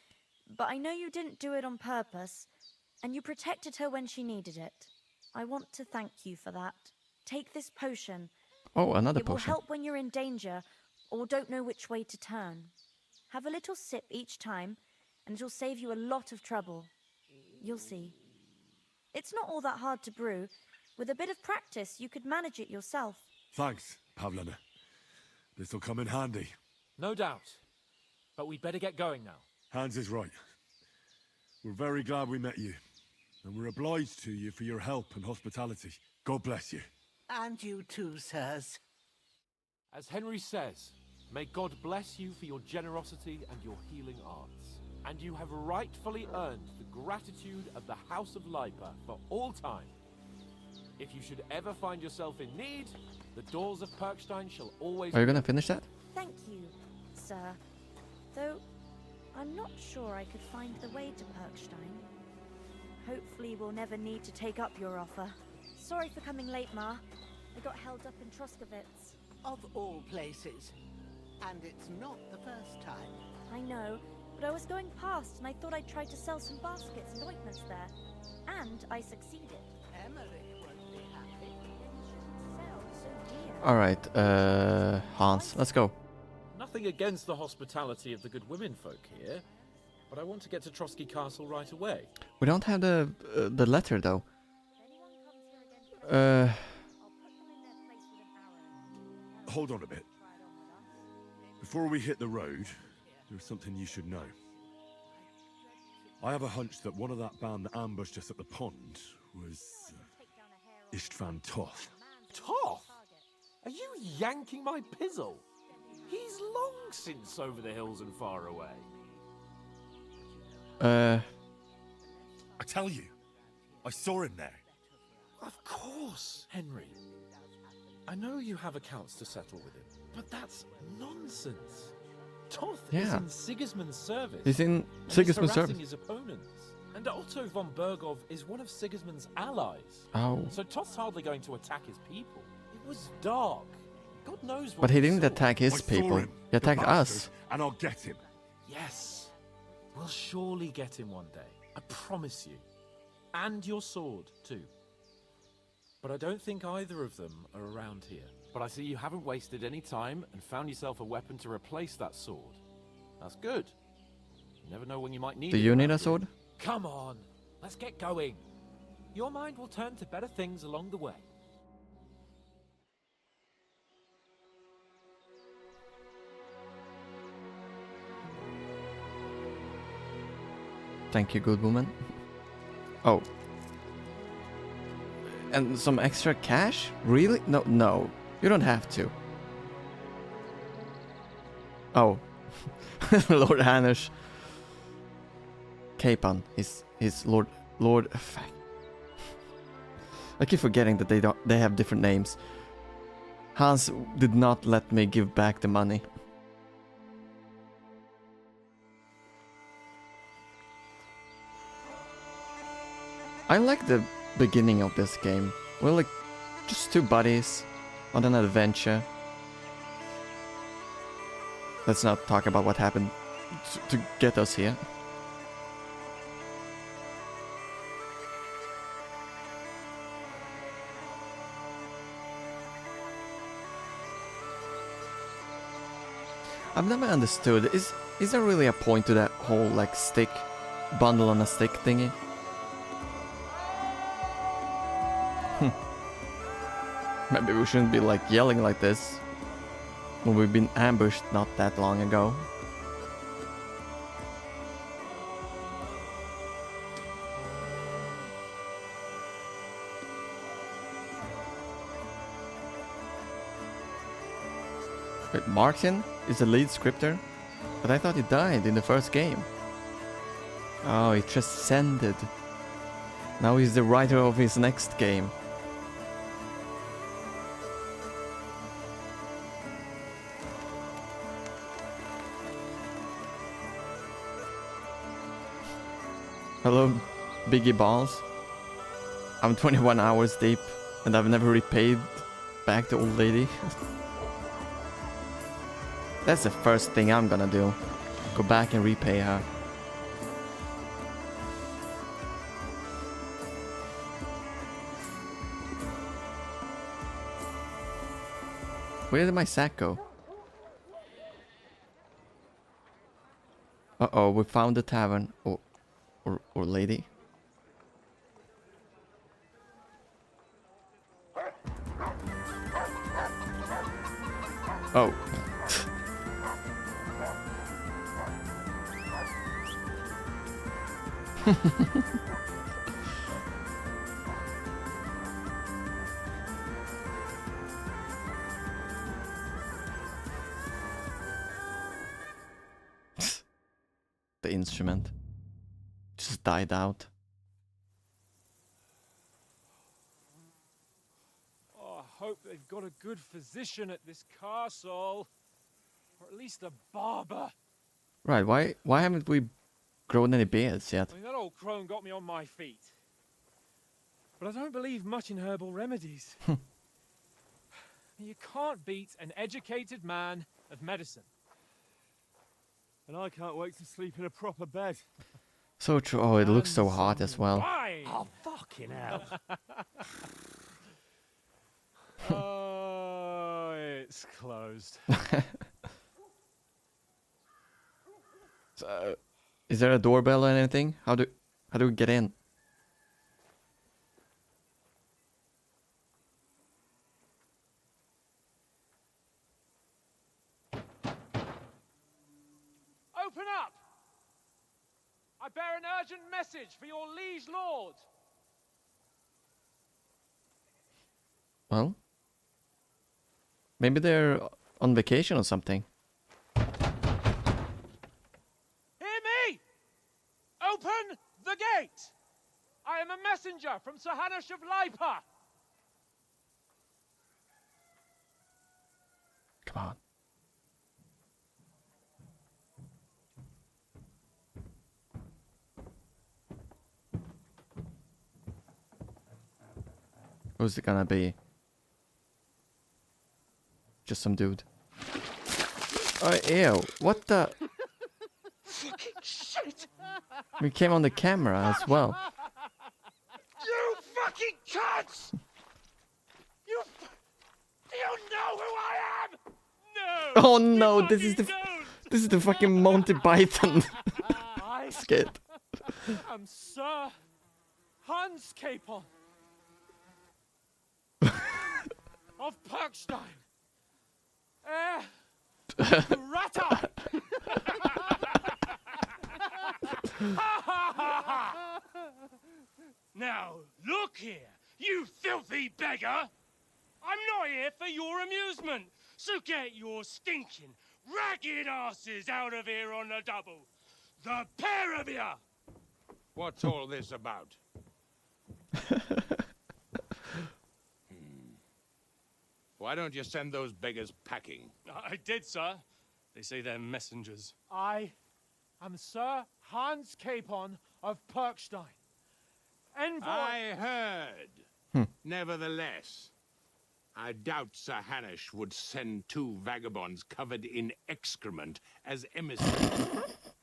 but I know you didn't do it on purpose, and you protected her when she needed it. I want to thank you for that. Take this potion. Oh, another It will potion. help when you're in danger or don't know which way to turn. Have a little sip each time, and it'll save you a lot of trouble. You'll see. It's not all that hard to brew. With a bit of practice, you could manage it yourself. Thanks, Pavlana. This'll come in handy. No doubt. But we'd better get going now. Hans is right. We're very glad we met you. And we're obliged to you for your help and hospitality. God bless you. And you too, sirs. As Henry says, may God bless you for your generosity and your healing arts. And you have rightfully earned the gratitude of the House of Lipa for all time. If you should ever find yourself in need, the doors of Perkstein shall always... Are you gonna finish that? Thank you, sir. Though, I'm not sure I could find the way to Perkstein. Hopefully we'll never need to take up your offer. Sorry for coming late, Ma. I got held up in Troskowitz. Of all places. And it's not the first time. I know, but I was going past and I thought I'd try to sell some baskets and ointments there. And I succeeded. Emmerich won't be happy. Sell so dear. Alright, Hans, let's go. Nothing against the hospitality of the good women folk here, but I want to get to Trotsky Castle right away. We don't have the letter though. If anyone comes here again, I'll put them in their place with an arrow. hold on a bit. Before we hit the road, there's something you should know. I have a hunch that one of that band that ambushed us at the pond was Istvan Toth. Toth? Are you yanking my pizzle? He's long since over the hills and far away. I tell you, I saw him there. Of course, Henry. I know you have accounts to settle with him, but that's nonsense. Toth is Yeah. in Sigismund's service. He's in and Sigismund's he's harassing service. his opponents. And Otto von Bergov is one of Sigismund's allies. Oh. So Toth's hardly going to attack his people. It was dark. God knows what But he we didn't saw. attack his people. He attacked us. And I'll get him. Yes. We'll surely get him one day. I promise you. And your sword, too. But I don't think either of them are around here. But I see you haven't wasted any time and found yourself a weapon to replace that sword. That's good. You never know when you might need Do it. you need a around sword? here. Come on. Let's get going. Your mind will turn to better things along the way. Thank you, good woman. Oh. And some extra cash? Really? No, no. You don't have to. Oh. Lord Hanish. Capon. His Lord... Fuck. I keep forgetting that they have different names. Hans did not let me give back the money. I like the beginning of this game. We're like just two buddies on an adventure. Let's not talk about what happened to get us here. I've never understood, is there really a point to that whole like stick, bundle on a stick thingy? Maybe we shouldn't be like yelling like this when we've been ambushed not that long ago. Wait, Martin is the lead scripter? But I thought he died in the first game. Oh, he transcended. Now he's the writer of his next game. Hello, Biggie Balls. I'm 21 hours deep and I've never repaid back the old lady. That's the first thing I'm gonna do. Go back and repay her. Where did my sack go? Uh-oh, we found the tavern. Or lady. Oh. The instrument just died out. Oh, I hope they've got a good physician at this castle. Or at least a barber. Right, why haven't we grown any beards yet? I mean, that old crone got me on my feet. But I don't believe much in herbal remedies. You can't beat an educated man of medicine. And I can't wait to sleep in a proper bed. So true. Oh, it looks so hot as well. Why? Oh, fucking hell. Oh, it's closed. So, is there a doorbell or anything? How do we get in? Open up! I bear an urgent message for your liege lord. Well, maybe they're on vacation or something. Hear me! Open the gate! I am a messenger from Sir Hanush of Lipa. Come on. Who's it gonna be? Just some dude. Oh, ew. What the? Fucking shit! We came on the camera as well. You fucking cunts! You know who I am? No! Oh no, this is the fucking Monty Python skit. I'm Sir Hans Capon of Perkstein. Rata! Now, look here, you filthy beggar! I'm not here for your amusement, so get your stinking, ragged asses out of here on the double. The pair of you! What's all this about? Why don't you send those beggars packing? I did, sir. They say they're messengers. I am Sir Hans Capon of Perkstein. Envoy... I heard. Nevertheless, I doubt Sir Hanush would send two vagabonds covered in excrement as emissaries.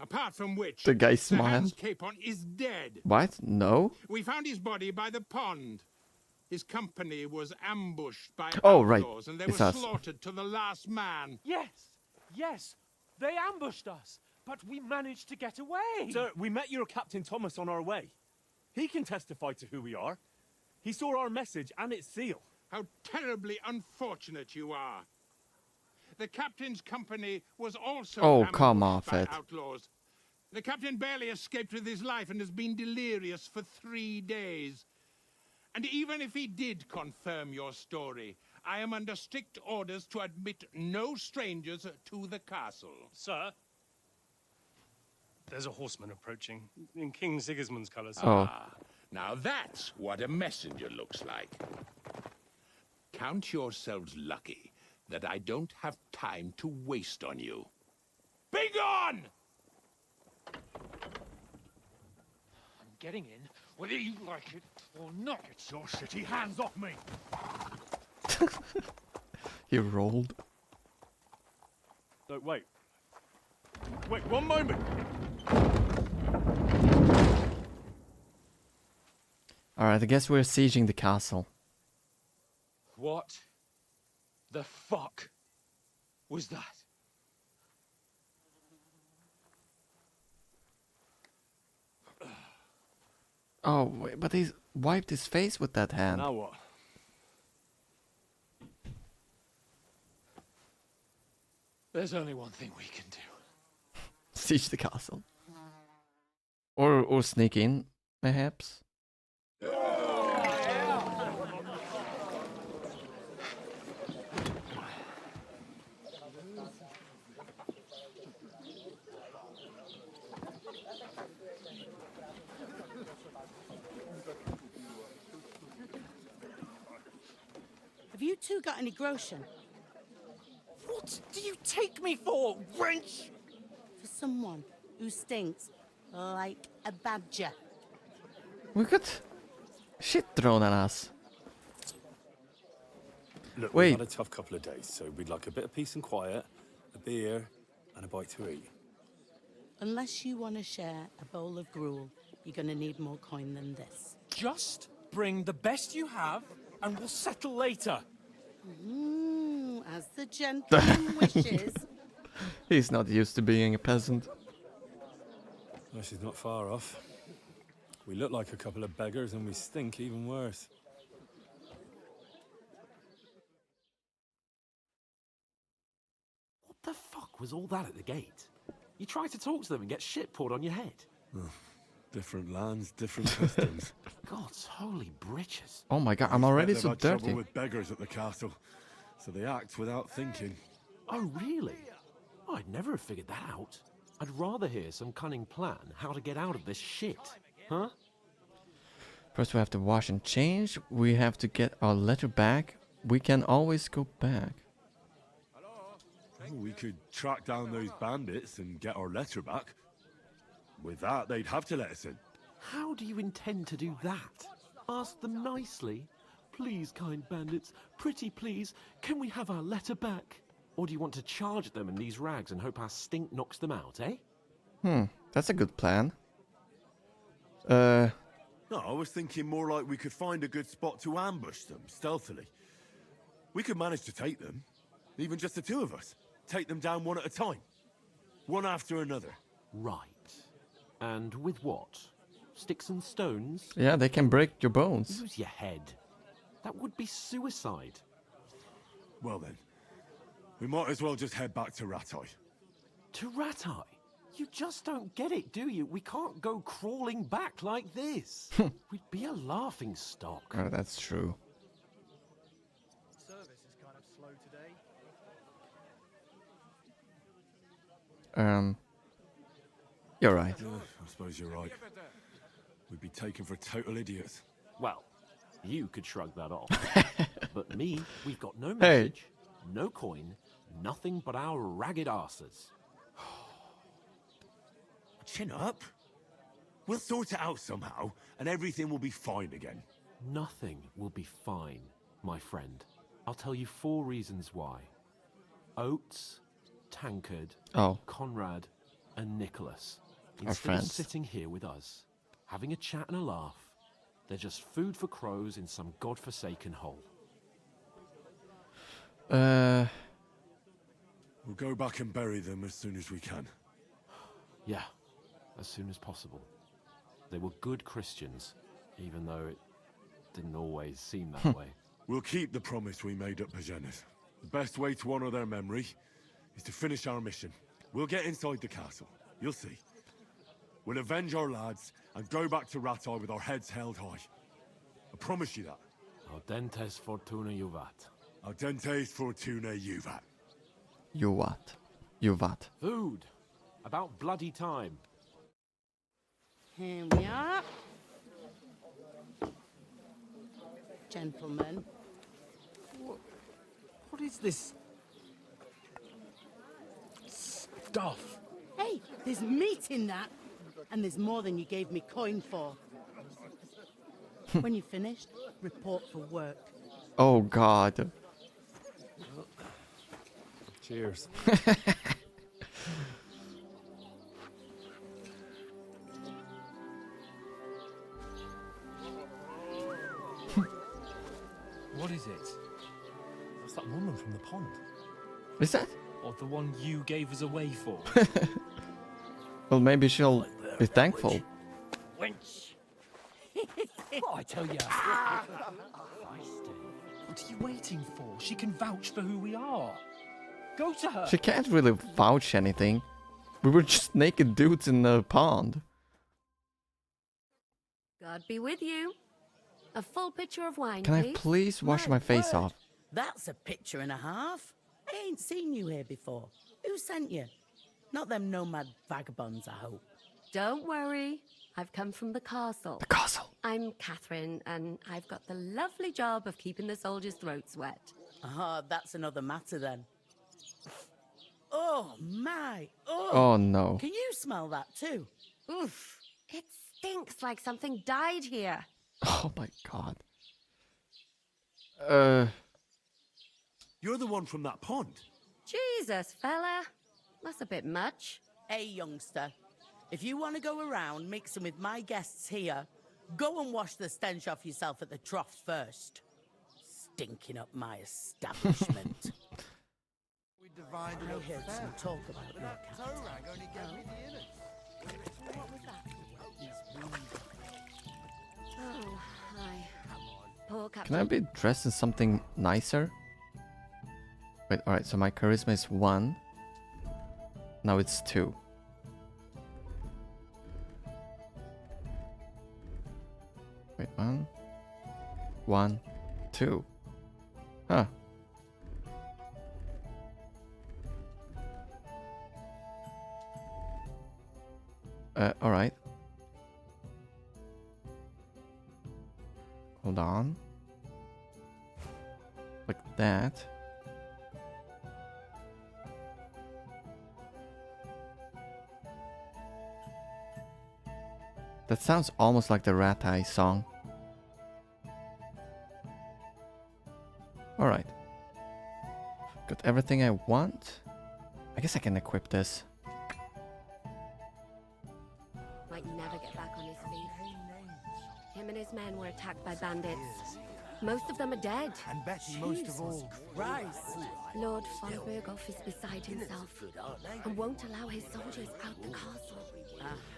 Apart from which, The guy Sir Hans smiled. Capon is dead. What? No? We found his body by the pond. His company was ambushed by Oh, right. outlaws, and they It's were us. slaughtered to the last man. Yes, they ambushed us, but we managed to get away. Sir, we met your Captain Thomas on our way. He can testify to who we are. He saw our message and its seal. How terribly unfortunate you are. The captain's company was also Oh, ambushed come off by it. outlaws. The captain barely escaped with his life and has been delirious for 3 days. And even if he did confirm your story, I am under strict orders to admit no strangers to the castle. Sir, there's a horseman approaching in King Sigismund's colours. Oh. Now that's what a messenger looks like. Count yourselves lucky that I don't have time to waste on you. Be gone! I'm getting in, whether you like it or not. Get your shitty hands off me! He rolled. No, wait. Wait, one moment! Alright, I guess we're sieging the castle. What the fuck was that? Oh, wait, but he wiped his face with that hand. Now what? There's only one thing we can do. Siege the castle. Or sneak in, perhaps. Have you two got any groschen? What do you take me for, wench? For someone who stinks like a badger. We got shit thrown at us. Look, Wait. we've had a tough couple of days, so we'd like a bit of peace and quiet, a beer, and a bite to eat. Unless you want to share a bowl of gruel, you're going to need more coin than this. Just bring the best you have, and we'll settle later. As the gentleman wishes. He's not used to being a peasant. Well, she's not far off. We look like a couple of beggars, and we stink even worse. What the fuck was all that at the gate? You try to talk to them and get shit poured on your head. Different lands, different customs. God's holy britches. Oh my god, I I'm expect already they've so had trouble dirty. with beggars at the castle, so they act without thinking. Oh, really? I'd never have figured that out. I'd rather hear some cunning plan how to get out of this shit. Huh? First we have to wash and change. We have to get our letter back. We can always go back. We could track down those bandits and get our letter back. With that, they'd have to let us in. How do you intend to do that? Ask them nicely. Please, kind bandits, pretty please, can we have our letter back? Or do you want to charge them in these rags and hope our stink knocks them out, eh? That's a good plan. No, I was thinking more like we could find a good spot to ambush them, stealthily. We could manage to take them, even just the two of us. Take them down one at a time. One after another. Right. And with what? Sticks and stones? Yeah, they can break your bones. Use your head. That would be suicide. Well then, we might as well just head back to Ratai. To Ratai? You just don't get it, do you? We can't go crawling back like this. We'd be a laughing stock. Oh, that's true. Service is kind of slow today. You're right. I suppose you're right. We'd be taken for total idiots. Well, you could shrug that off. But me, we've got no message, no coin, nothing but our ragged arses. Chin up. We'll sort it out somehow, and everything will be fine again. Nothing will be fine, my friend. I'll tell you 4 reasons why. Oates, Tankard, Conrad, and Nicholas. Instead of friends. sitting here with us, having a chat and a laugh, they're just food for crows in some godforsaken hole. We'll go back and bury them as soon as we can. Yeah, as soon as possible. They were good Christians, even though it didn't always seem that way. We'll keep the promise we made at Pagenes. The best way to honor their memory is to finish our mission. We'll get inside the castle. You'll see. We'll avenge our lads and go back to Ratai with our heads held high. I promise you that. Audentes fortuna juvat. Audentes fortuna juvat. You what? You what? Food. About bloody time. Here we are. Gentlemen. What is this stuff? Hey, there's meat in that. And there's more than you gave me coin for. When you're finished, report for work. Oh god. Cheers. What is it? That's that woman from the pond. Is that? Or the one you gave us away for. Well, maybe she'll be thankful. Wench! What I tell you? What are you waiting for? She can vouch for who we are. Go to her. She can't really vouch anything. We were just naked dudes in the pond. God be with you. A full pitcher of wine, Can I please. please wash my face off? That's a picture and a half. I ain't seen you here before. Who sent you? Not them nomad vagabonds, I hope. Don't worry. I've come from the castle. The castle. I'm Catherine, and I've got the lovely job of keeping the soldiers' throats wet. Ah, that's another matter then. Oh, my. Oh, no. Can you smell that too? Oof. It stinks like something died here. Oh my god. You're the one from that pond. Jesus, fella. That's a bit much. Hey, youngster. If you want to go around mixing with my guests here, go and wash the stench off yourself at the trough first. Stinking up my establishment. We divided I up heard fair. some talk about But your that capital. toe rag only gave me the innards. What was that? Oh, hi. Poor Captain. Can I be dressed in something nicer? Wait, alright, so my charisma is 1. Now it's 2. Wait, 1, 2. Huh. Alright. Hold on. Like that. That sounds almost like the Rat Eye song. Alright. Got everything I want. I guess I can equip this. Might never get back on his feet. Him and his men were attacked by bandits. Most of them are dead. And Betty most of all. Christ. Lord von Berghoff is beside himself and won't allow his soldiers out the castle.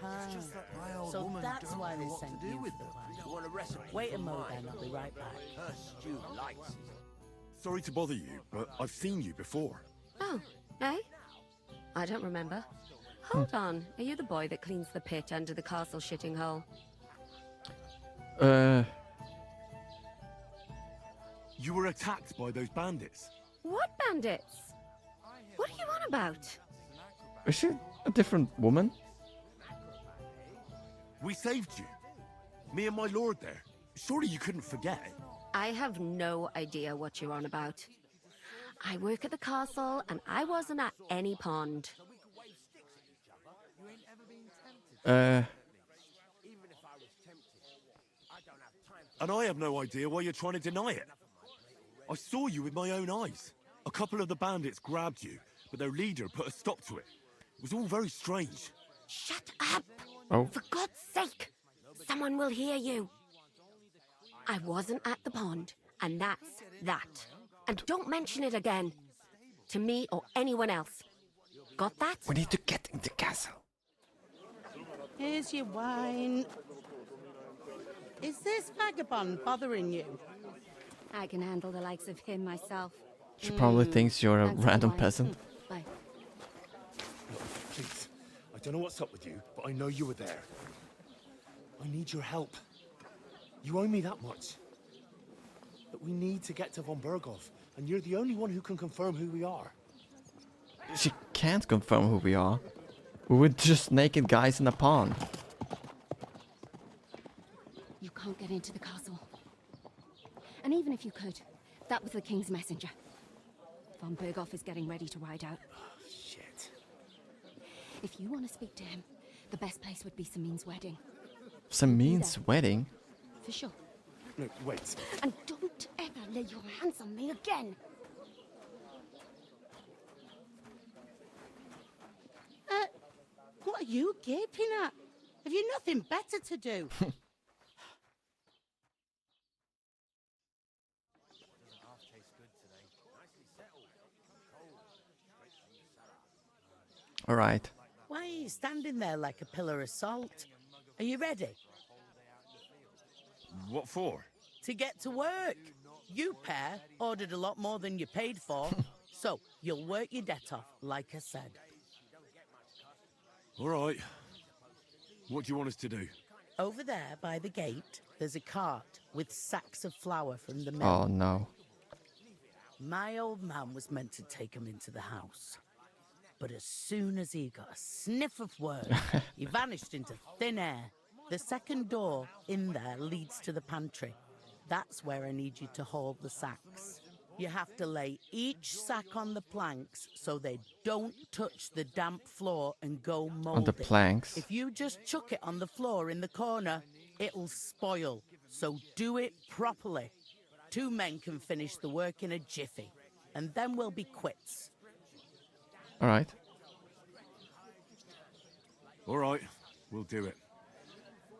Aha. So that's why they sent you for the plan. Wait a moment then, I'll be right back. Sorry to bother you, but I've seen you before. Oh, eh? I don't remember. Hold on, are you the boy that cleans the pit under the castle shitting hole? You were attacked by those bandits. What bandits? What are you on about? Is she a different woman? We saved you. Me and my lord there. Surely you couldn't forget. I have no idea what you're on about. I work at the castle and I wasn't at any pond. And I have no idea why you're trying to deny it. I saw you with my own eyes. A couple of the bandits grabbed you, but their leader put a stop to it. It was all very strange. Shut up! Oh. For God's sake! Someone will hear you. I wasn't at the pond, and that's that. And don't mention it again. To me or anyone else. Got that? We need to get in the castle. Here's your wine. Is this vagabond bothering you? I can handle the likes of him myself. She probably thinks you're a Thanks for the random wine. peasant. Bye. Please, I don't know what's up with you, but I know you were there. I need your help. You owe me that much. But we need to get to von Berghoff, and you're the only one who can confirm who we are. She can't confirm who we are. We were just naked guys in a pond. You can't get into the castle. And even if you could, that was the king's messenger. Von Berghoff is getting ready to ride out. Shit. If you want to speak to him, the best place would be Samin's wedding. Samin's wedding? For sure. No, wait. And don't ever lay your hands on me again. What are you gaping at? Have you nothing better to do? All right. Why are you standing there like a pillar of salt? Are you ready? What for? To get to work. You pair ordered a lot more than you paid for, so you'll work your debt off, like I said. All right. What do you want us to do? Over there by the gate, there's a cart with sacks of flour from the mill. Oh no. My old man was meant to take 'em into the house. But as soon as he got a sniff of word, he vanished into thin air. The second door in there leads to the pantry. That's where I need you to haul the sacks. You have to lay each sack on the planks so they don't touch the damp floor and go moldy. On the planks? If you just chuck it on the floor in the corner, it'll spoil. So do it properly. 2 men can finish the work in a jiffy, and then we'll be quits. All right. All right, we'll do it.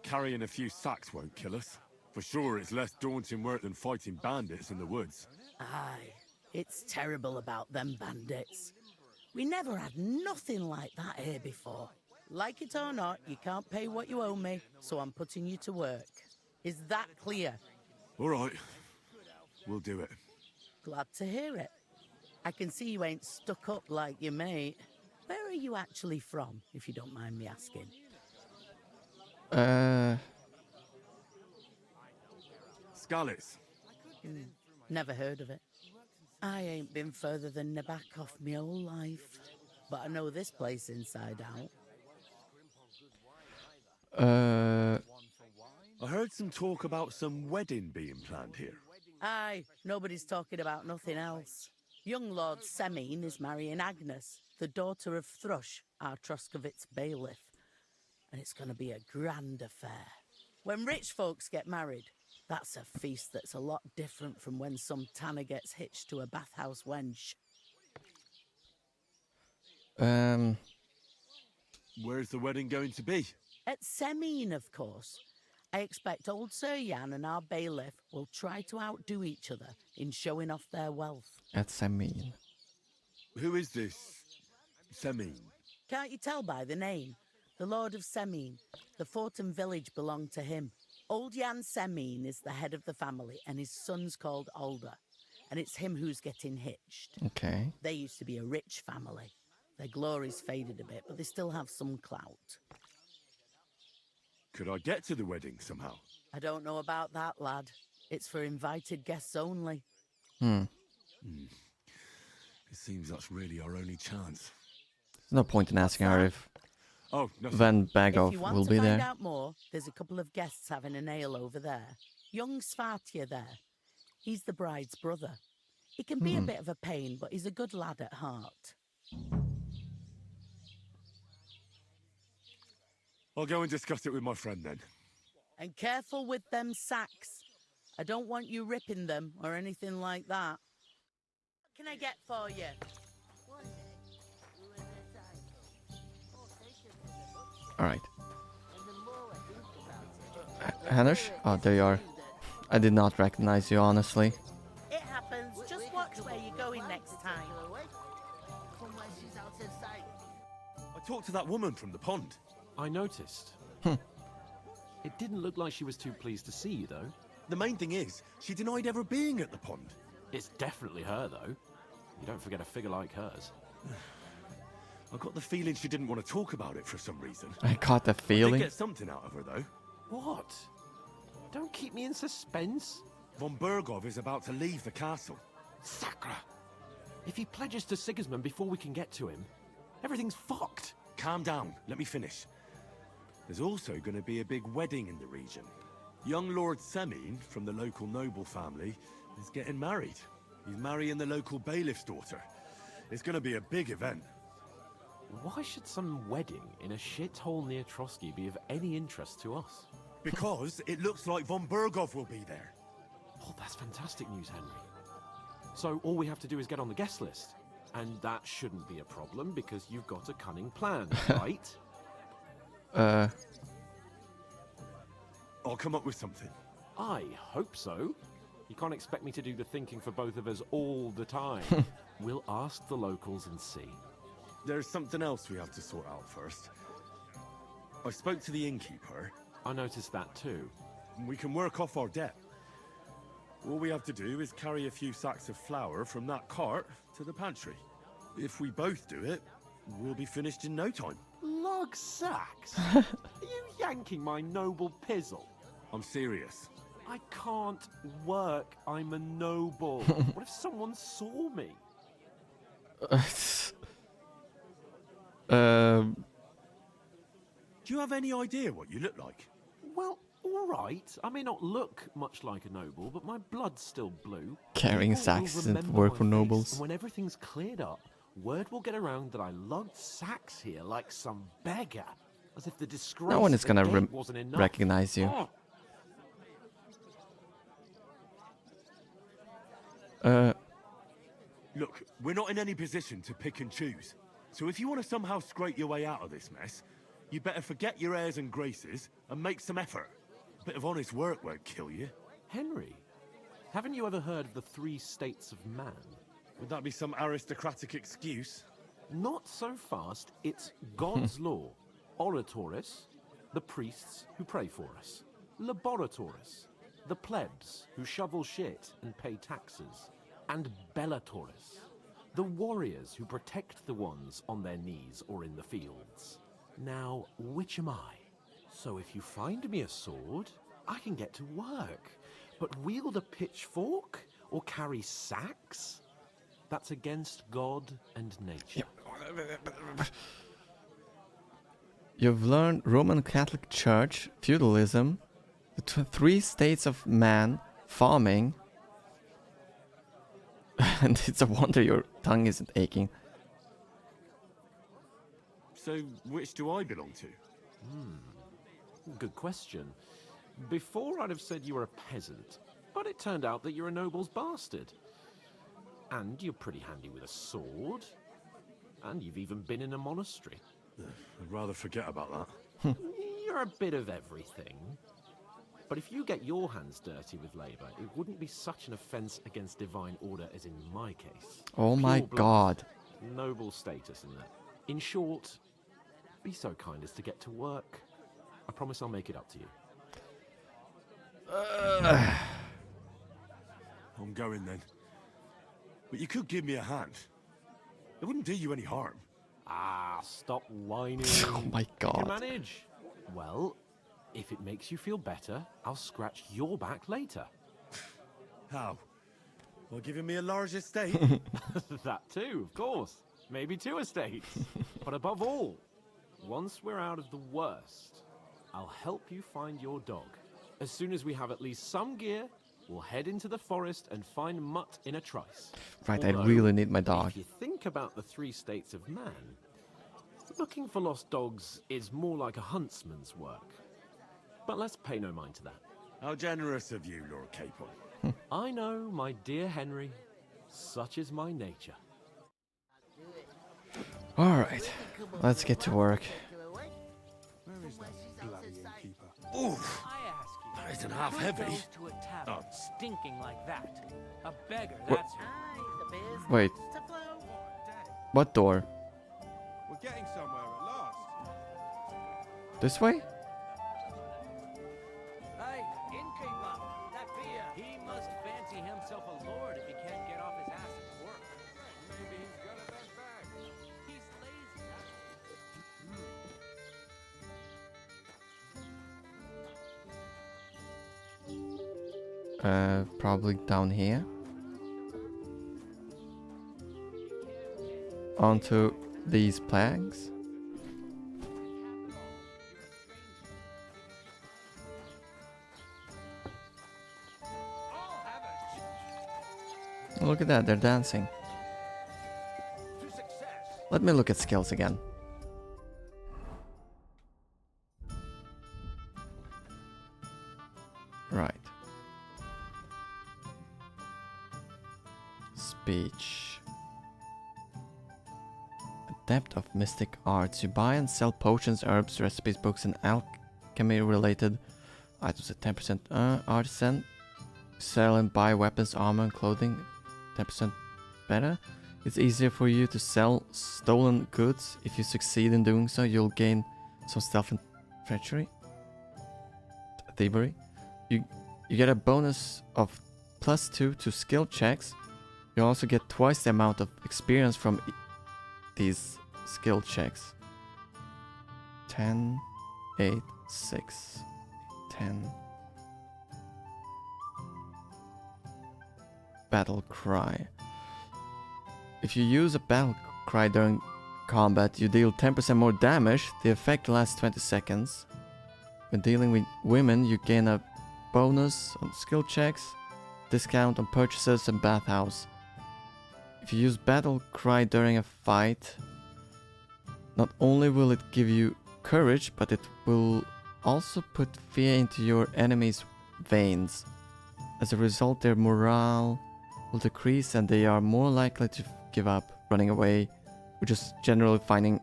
Carrying a few sacks won't kill us. For sure, it's less daunting work than fighting bandits in the woods. Aye, it's terrible about them bandits. We never had nothing like that here before. Like it or not, you can't pay what you owe me, so I'm putting you to work. Is that clear? All right, we'll do it. Glad to hear it. I can see you ain't stuck up like your mate. Where are you actually from, if you don't mind me asking? Skalitz. Never heard of it. I ain't been further than Nabakov my whole life, but I know this place inside out. I heard some talk about some wedding being planned here. Aye, nobody's talking about nothing else. Young Lord Semine is marrying Agnes, the daughter of Thrush, our Troskovitz bailiff. And it's going to be a grand affair. When rich folks get married, that's a feast that's a lot different from when some tanner gets hitched to a bathhouse wench. Where's the wedding going to be? At Semine, of course. I expect old Sir Jan and our bailiff will try to outdo each other in showing off their wealth. That's mean. Who is this Semine? Can't you tell by the name? The Lord of Semine. The fort and village belong to him. Old Jan Semine is the head of the family, and his son's called Alder. And it's him who's getting hitched. Okay. They used to be a rich family. Their glory's faded a bit, but they still have some clout. Could I get to the wedding somehow? I don't know about that, lad. It's for invited guests only. It seems that's really our only chance. There's no point in asking her if nothing. Van If Bagov you want will to be find there. out more, there's a couple of guests having an ale over there. Young Svartje there. He's the bride's brother. He can be a bit of a pain, but he's a good lad at heart. I'll go and discuss it with my friend then. And careful with them sacks. I don't want you ripping them or anything like that. What can I get for you? Alright. Hanush? Oh, there you are. I did not recognize you, honestly. It happens. Just watch where you're going next time. I talked to that woman from the pond. I noticed. It didn't look like she was too pleased to see you, though. The main thing is, she denied ever being at the pond. It's definitely her, though. You don't forget a figure like hers. I got the feeling she didn't want to talk about it for some reason. I got the I did feeling. get something out of her, though. What? Don't keep me in suspense. Von Bergov is about to leave the castle. Sacra! If he pledges to Sigismund before we can get to him, everything's fucked. Calm down. Let me finish. There's also going to be a big wedding in the region. Young Lord Semine, from the local noble family, is getting married. He's marrying the local bailiff's daughter. It's going to be a big event. Why should some wedding in a shithole near Trotsky be of any interest to us? Because it looks like Von Bergov will be there. Oh, that's fantastic news, Henry. So all we have to do is get on the guest list. And that shouldn't be a problem because you've got a cunning plan, right? I'll come up with something. I hope so. You can't expect me to do the thinking for both of us all the time. We'll ask the locals and see. There's something else we have to sort out first. I spoke to the innkeeper. I noticed that too. We can work off our debt. All we have to do is carry a few sacks of flour from that cart to the pantry. If we both do it, we'll be finished in no time. Log sacks? Are you yanking my noble pizzle? I'm serious. I can't work. I'm a noble. What if someone saw me? Do you have any idea what you look like? Well, all right. I may not look much like a noble, but my blood's still blue. Carrying People sacks will isn't remember work my for face, nobles. And when everything's cleared up, word will get around that I lugged sacks here like some beggar. As if the disgrace No one is of gonna the dead wasn't enough. recognize you. Look, we're not in any position to pick and choose. So if you want to somehow scrape your way out of this mess, you better forget your airs and graces and make some effort. A bit of honest work won't kill you. Henry, haven't you ever heard of the 3 states of man? Would that be some aristocratic excuse? Not so fast. It's God's law. Oratoris, the priests who pray for us. Laboratoris, the plebs who shovel shit and pay taxes. And Bellatoris, the warriors who protect the ones on their knees or in the fields. Now, which am I? So if you find me a sword, I can get to work. But wield a pitchfork or carry sacks? That's against God and nature. You've learned Roman Catholic Church, feudalism, the three states of man, farming, and it's a wonder your tongue isn't aching. So, which do I belong to? Good question. Before I'd have said you were a peasant, but it turned out that you're a noble's bastard. And you're pretty handy with a sword. And you've even been in a monastery. I'd rather forget about that. You're a bit of everything. But if you get your hands dirty with labor, it wouldn't be such an offense against divine order as in my case. Oh my Pure blood, god. Noble status in that. In short, be so kind as to get to work. I promise I'll make it up to you. I'm going then. But you could give me a hand. It wouldn't do you any harm. Ah, stop whining. Oh my You god. can manage. Well, if it makes you feel better, I'll scratch your back later. How? Well, giving me a large estate? That too, of course. Maybe 2 estates. But above all, once we're out of the worst, I'll help you find your dog. As soon as we have at least some gear, we'll head into the forest and find Mutt in a trice. Right, I Although, really need my dog. If you think about the 3 states of man, looking for lost dogs is more like a huntsman's work. But let's pay no mind to that. How generous of you, Lord Capon. I know, my dear Henry, such is my nature. Alright, let's get to work. Where is that bloody innkeeper? Oof! I ask you, That isn't half heavy. goes to a tavern stinking like that? A beggar, What? that's who. Wait. What door? We're getting somewhere at last. This way? Hey, innkeeper, that beer. He must fancy himself a lord if he can't get off his ass at work. Maybe he's got a bad bag. He's lazy, Probably down here. Onto these planks. Look at that, they're dancing. Let me look at skills again. Right. Speech. Adept of mystic arts. You buy and sell potions, herbs, recipes, books, and alchemy related items at 10%. Artisan. Sell and buy weapons, armor, and clothing. 10% better. It's easier for you to sell stolen goods. If you succeed in doing so, you'll gain some stealth and treachery. Thievery. You get a bonus of +2 to skill checks. You also get twice the amount of experience from these skill checks. 10, 8, 6, 10. Battle cry. If you use a battle cry during combat, you deal 10% more damage. The effect lasts 20 seconds. When dealing with women, you gain a bonus on skill checks, discount on purchases, and bathhouse. If you use battle cry during a fight, not only will it give you courage, but it will also put fear into your enemies' veins. As a result, their morale will decrease and they are more likely to give up, running away, or just generally finding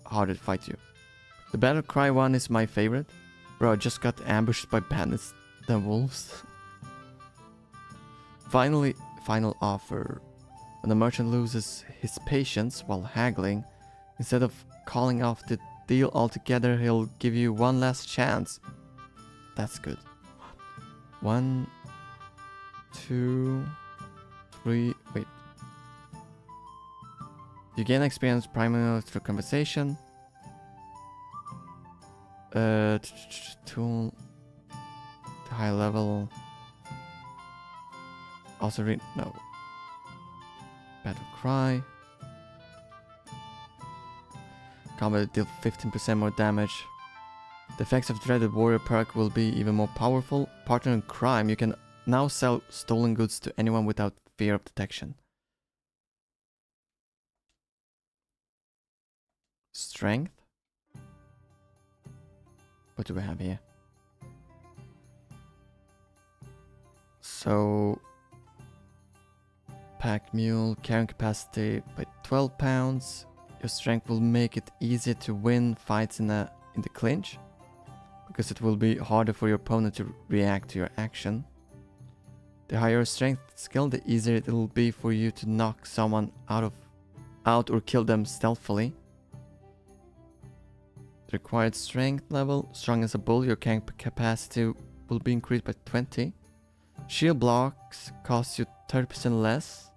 harder to fight you. The battle cry one is my favorite. Bro, I just got ambushed by bandits than wolves. Finally, final offer. When the merchant loses his patience while haggling, instead of calling off the deal altogether, he'll give you one last chance. That's good. 1, 2, 3, wait. You gain experience primarily through conversation. Tool, high level. also read no. Battle cry. Combat deal 15% more damage. The effects of Dreaded Warrior perk will be even more powerful. Partner in crime, you can now sell stolen goods to anyone without fear of detection. Strength. What do we have here? So, pack mule, carrying capacity by 12 pounds. Your strength will make it easier to win fights in the clinch, because it will be harder for your opponent to react to your action. The higher your strength skill, the easier it will be for you to knock someone out or kill them stealthily. The required strength level, strong as a bull, your carrying capacity will be increased by 20. Shield blocks cost you 30% less.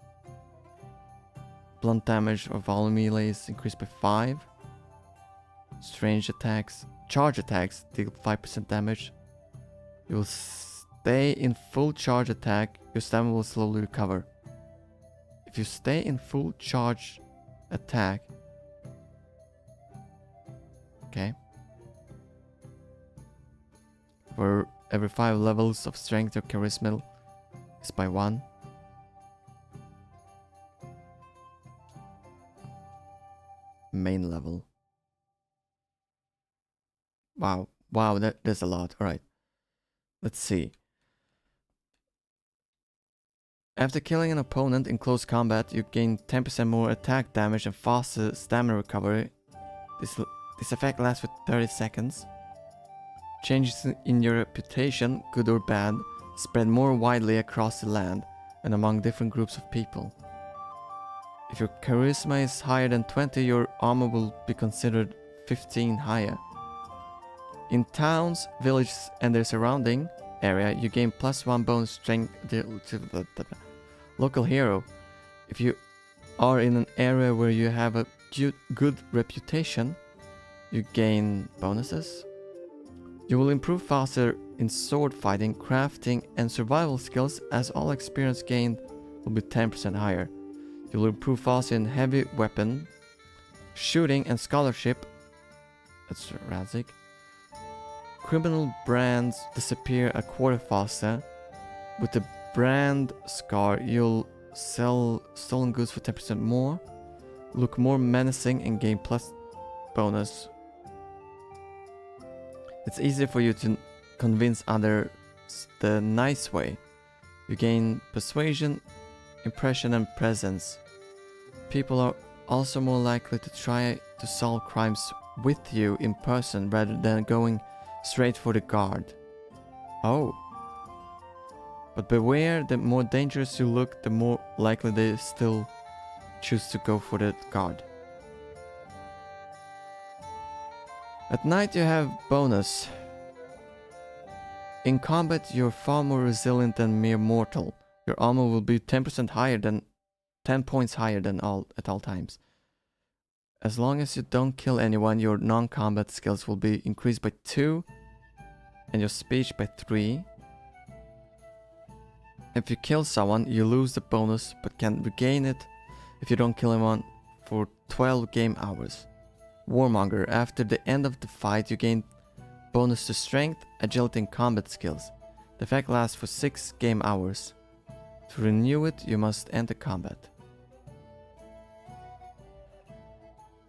Blunt damage of all melees increased by 5. Strange attacks, charge attacks deal 5% damage. You will stay in full charge attack, your stamina will slowly recover. If you stay in full charge attack, okay, for every 5 levels of strength, your charisma is by 1. Main level. Wow, there's a lot. Alright, let's see. After killing an opponent in close combat, you gain 10% more attack damage and faster stamina recovery. This effect lasts for 30 seconds. Changes in your reputation, good or bad, spread more widely across the land and among different groups of people. If your charisma is higher than 20, your armor will be considered 15 higher. In towns, villages and their surrounding area, you gain +1 bonus strength to the local hero. If you are in an area where you have a good reputation, you gain bonuses. You will improve faster in sword fighting, crafting and survival skills, as all experience gained will be 10% higher. You will improve faster in heavy weapon, shooting and scholarship. That's Razik. Criminal brands disappear a quarter faster. With the brand scar, you'll sell stolen goods for 10% more, look more menacing and gain plus bonus. It's easier for you to convince others the nice way. You gain persuasion, impression and presence. People are also more likely to try to solve crimes with you in person rather than going straight for the guard. Oh. But beware, the more dangerous you look, the more likely they still choose to go for the guard. At night you have bonus. In combat you're far more resilient than mere mortal. Your armor will be 10% higher than 10 points higher than at all times. As long as you don't kill anyone, your non-combat skills will be increased by 2 and your speech by 3. If you kill someone, you lose the bonus but can regain it if you don't kill anyone for 12 game hours. Warmonger, after the end of the fight you gain bonus to strength, agility and combat skills. The effect lasts for 6 game hours. To renew it, you must enter combat.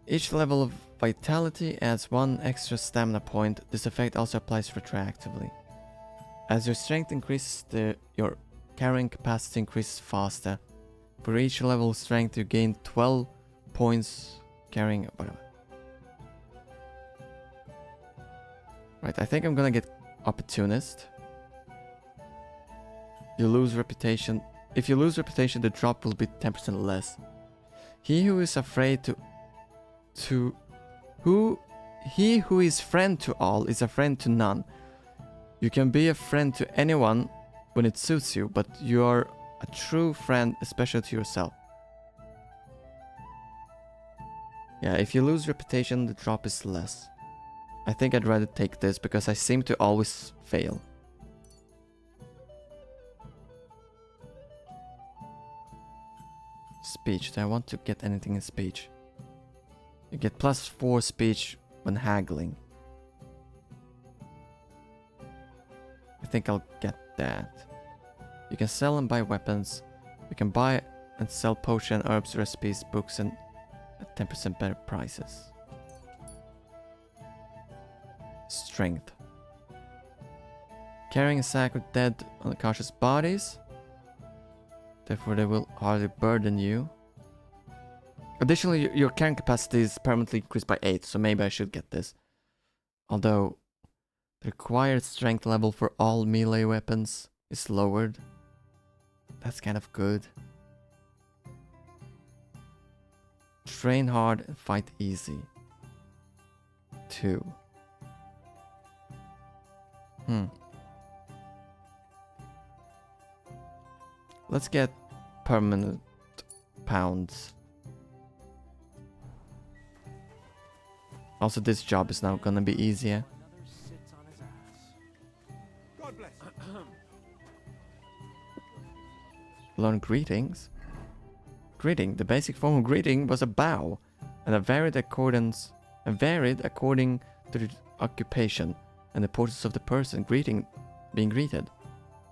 Each level of vitality adds 1 extra stamina point. This effect also applies retroactively. As your strength increases, your carrying capacity increases faster. For each level of strength, you gain 12 points carrying. Whatever. Right, I think I'm gonna get Opportunist. You lose reputation. If you lose reputation, the drop will be 10% less. He who is afraid he who is friend to all is a friend to none. You can be a friend to anyone when it suits you, but you are a true friend especially to yourself. Yeah, if you lose reputation, the drop is less. I think I'd rather take this because I seem to always fail. speech. Do I want to get anything in speech? You get +4 speech when haggling. I think I'll get that. You can sell and buy weapons. You can buy and sell potion, herbs, recipes, books, and at 10% better prices. Strength. Carrying a sack with dead, unconscious bodies. Therefore, they will hardly burden you. Additionally, your carrying capacity is permanently increased by 8, so maybe I should get this. Although, the required strength level for all melee weapons is lowered. That's kind of good. Train hard and fight easy. 2. Let's get permanent pounds. Also, this job is now gonna be easier. God bless. Learn greetings. Greeting. The basic form of greeting was a bow, and varied according to the occupation and the importance of the person being greeted.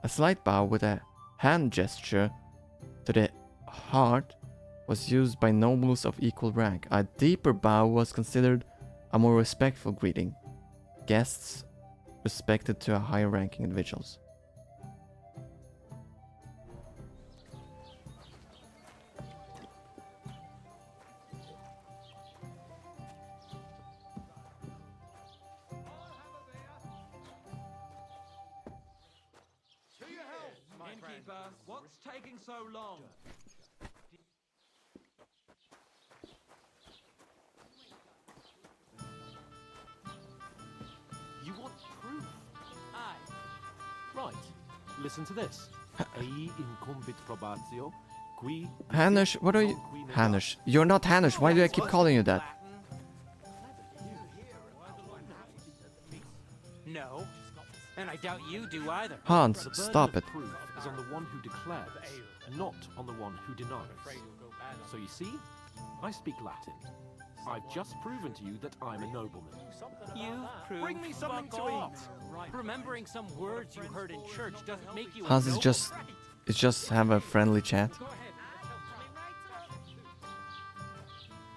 A slight bow with a hand gesture to the heart was used by nobles of equal rank. A deeper bow was considered a more respectful greeting. Guests respected to a higher ranking individuals. What's taking so long? You want proof? Aye. Right. Listen to this. Ei incumbit probatio, qui... Hanush, what are you? Hanush. You're not Hanush. Why do I keep calling you that? No. And I doubt you do either. Hans, stop it. Proof is on the one who declares, not on the one who denies. So you see, I speak Latin. I've just proven to you that I'm a nobleman. You prove Bring me something to eat. Remembering some words you heard in church doesn't make you Hans a is noble. just have a friendly chat.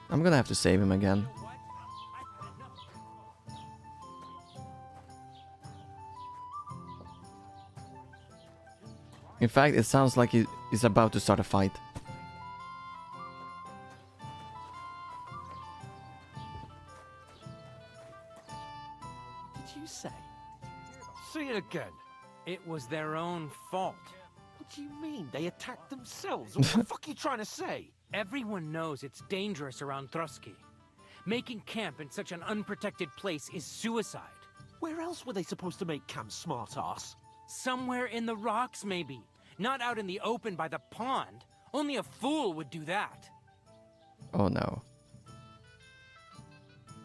I'm gonna have to save him again. In fact, it sounds like he's about to start a fight. What did you say? Say it again. It was their own fault. What do you mean? They attacked themselves? What the fuck are you trying to say? Everyone knows it's dangerous around Trotsky. Making camp in such an unprotected place is suicide. Where else were they supposed to make camp, smart-ass? Somewhere in the rocks, maybe. Not out in the open by the pond. Only a fool would do that. Oh no.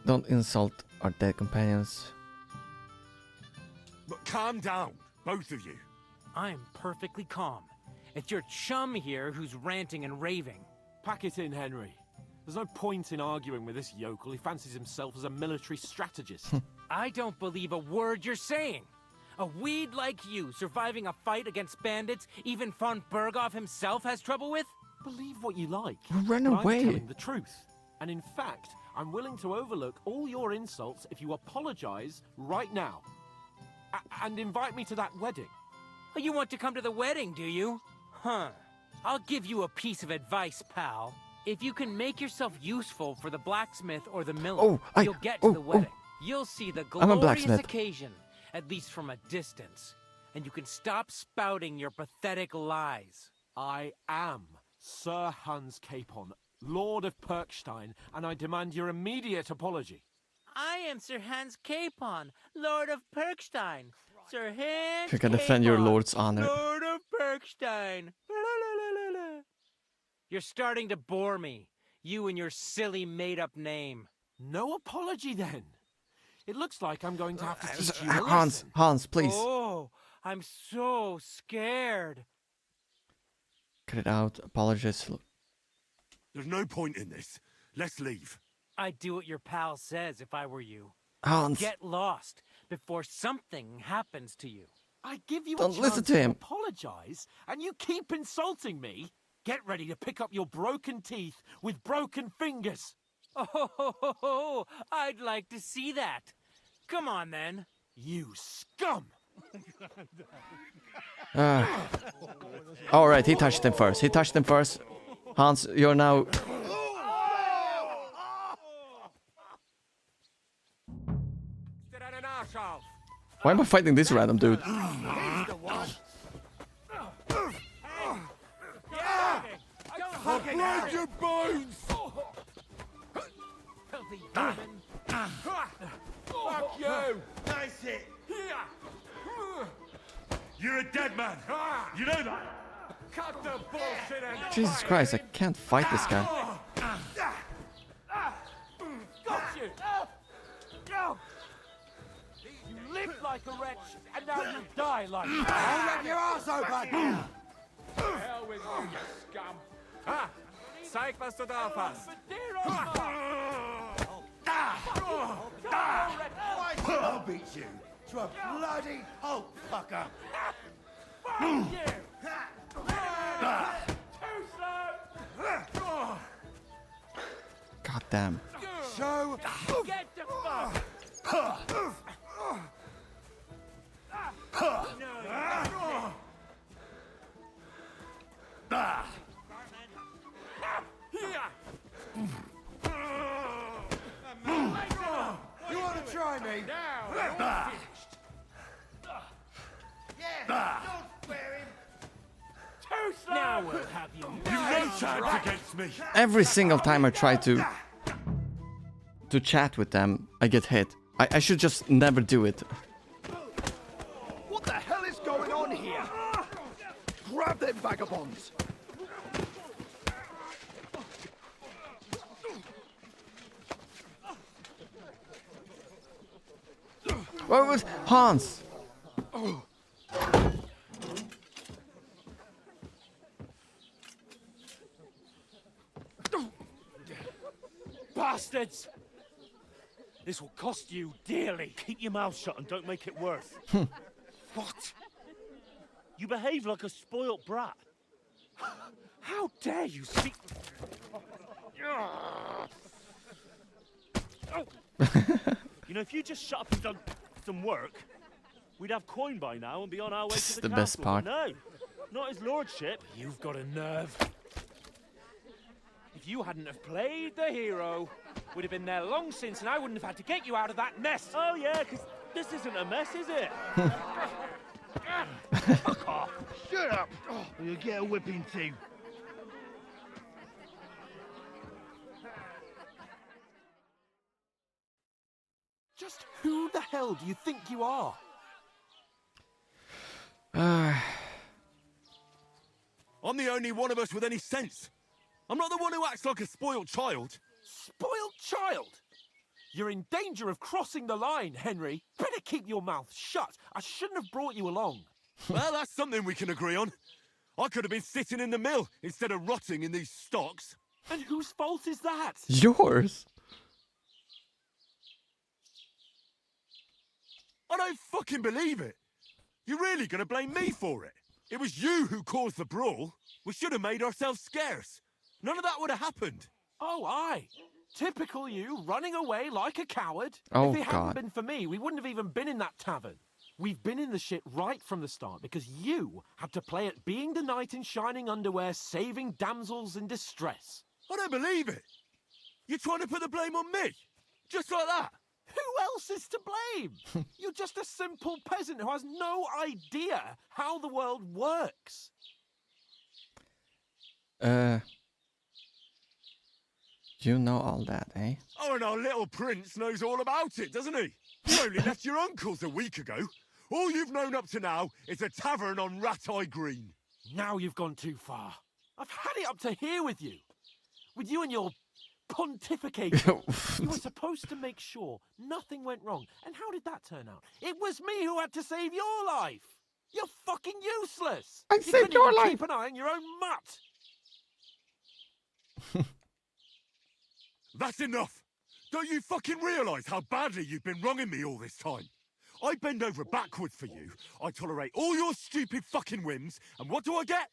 Don't insult our dead companions. But calm down, both of you. I'm perfectly calm. It's your chum here who's ranting and raving. Pack it in, Henry. There's no point in arguing with this yokel. He fancies himself as a military strategist. I don't believe a word you're saying. A weed like you surviving a fight against bandits even von Berghoff himself has trouble with? Believe what you like. Run but away. I'm telling the truth. And in fact, I'm willing to overlook all your insults if you apologize right now. And invite me to that wedding. Oh, you want to come to the wedding, do you? Huh. I'll give you a piece of advice, pal. If you can make yourself useful for the blacksmith or the miller, you'll get to the wedding. You'll see the I'm a glorious blacksmith. occasion, at least from a distance. And you can stop spouting your pathetic lies. I am Sir Hans Capon, Lord of Perkstein, and I demand your immediate apology. I am Sir Hans Capon, Lord of Perkstein. Sir Hans You can defend your lord's honor. Lord of Perkstein. You're starting to bore me. You and your silly made-up name. No apology, then. It looks like I'm going to have to teach you a lesson. Hans, please. Oh, I'm so scared. Cut it out. Apologize. There's no point in this. Let's leave. I'd do what your pal says if I were you. Hans. Get lost before something happens to you. I give you Don't a listen chance to him. apologize, and you keep insulting me. Get ready to pick up your broken teeth with broken fingers. Oh, I'd like to see that. Come on, then. You scum! All right, he touched him first. He touched him first. Hans, you're now... Why am I fighting this random dude? I'll break your bones! Filthy demon. Fuck you! Nice hit. You're a dead man. You know that? Cut the bullshit and Jesus Christ, I can't fight this guy. Got you! You lived like a wretch, and now you die like one. I'll rip your ass open! Hell with you, you scum! Zeig, was du drauf hast. I'll beat you to a bloody pulp, fucker. God damn. So, Get the fuck! you want to try me? Yeah, don't spare him. Too slow! Now we'll have you. You've no chance against me. Every single time I try to chat with them, I get hit. I should just never do it. What the hell is going on here? Grab them vagabonds! What was Hans? Bastards! This will cost you dearly. Keep your mouth shut and don't make it worse. What? You behave like a spoilt brat. How dare you speak? You know, if you just shut up and done some work, we'd have coin by now and be on our way This to is the the best castle. part. But no, not his lordship. You've got a nerve. If you hadn't have played the hero, we'd have been there long since, and I wouldn't have had to get you out of that mess. Oh yeah, because this isn't a mess, is it? Fuck off. Shut up. Or you'll get a whipping too. Just who the hell do you think you are? I'm the only one of us with any sense. I'm not the one who acts like a spoiled child. Spoiled child? You're in danger of crossing the line, Henry. Better keep your mouth shut. I shouldn't have brought you along. Well, that's something we can agree on. I could have been sitting in the mill instead of rotting in these stocks. And whose fault is that? Yours. I don't fucking believe it. You're really gonna blame me for it? It was you who caused the brawl. We should have made ourselves scarce. None of that would have happened. Oh, aye. Typical you, running away like a coward. Oh, if it hadn't God. been for me, we wouldn't have even been in that tavern. We've been in the shit right from the start because you had to play at being the knight in shining underwear, saving damsels in distress. I don't believe it. You're trying to put the blame on me? Just like that? Who else is to blame? You're just a simple peasant who has no idea how the world works. You know all that, eh? Oh, and our little prince knows all about it, doesn't he? You only left your uncle's a week ago. All you've known up to now is a tavern on Rat-Eye Green. Now you've gone too far. I've had it up to here with you. With you and your pontificating. You were supposed to make sure nothing went wrong. And how did that turn out? It was me who had to save your life. You're fucking useless. I You saved couldn't your even life. Keep an eye on your own mutt. That's enough! Don't you fucking realise how badly you've been wronging me all this time? I bend over backwards for you. I tolerate all your stupid fucking whims, and what do I get?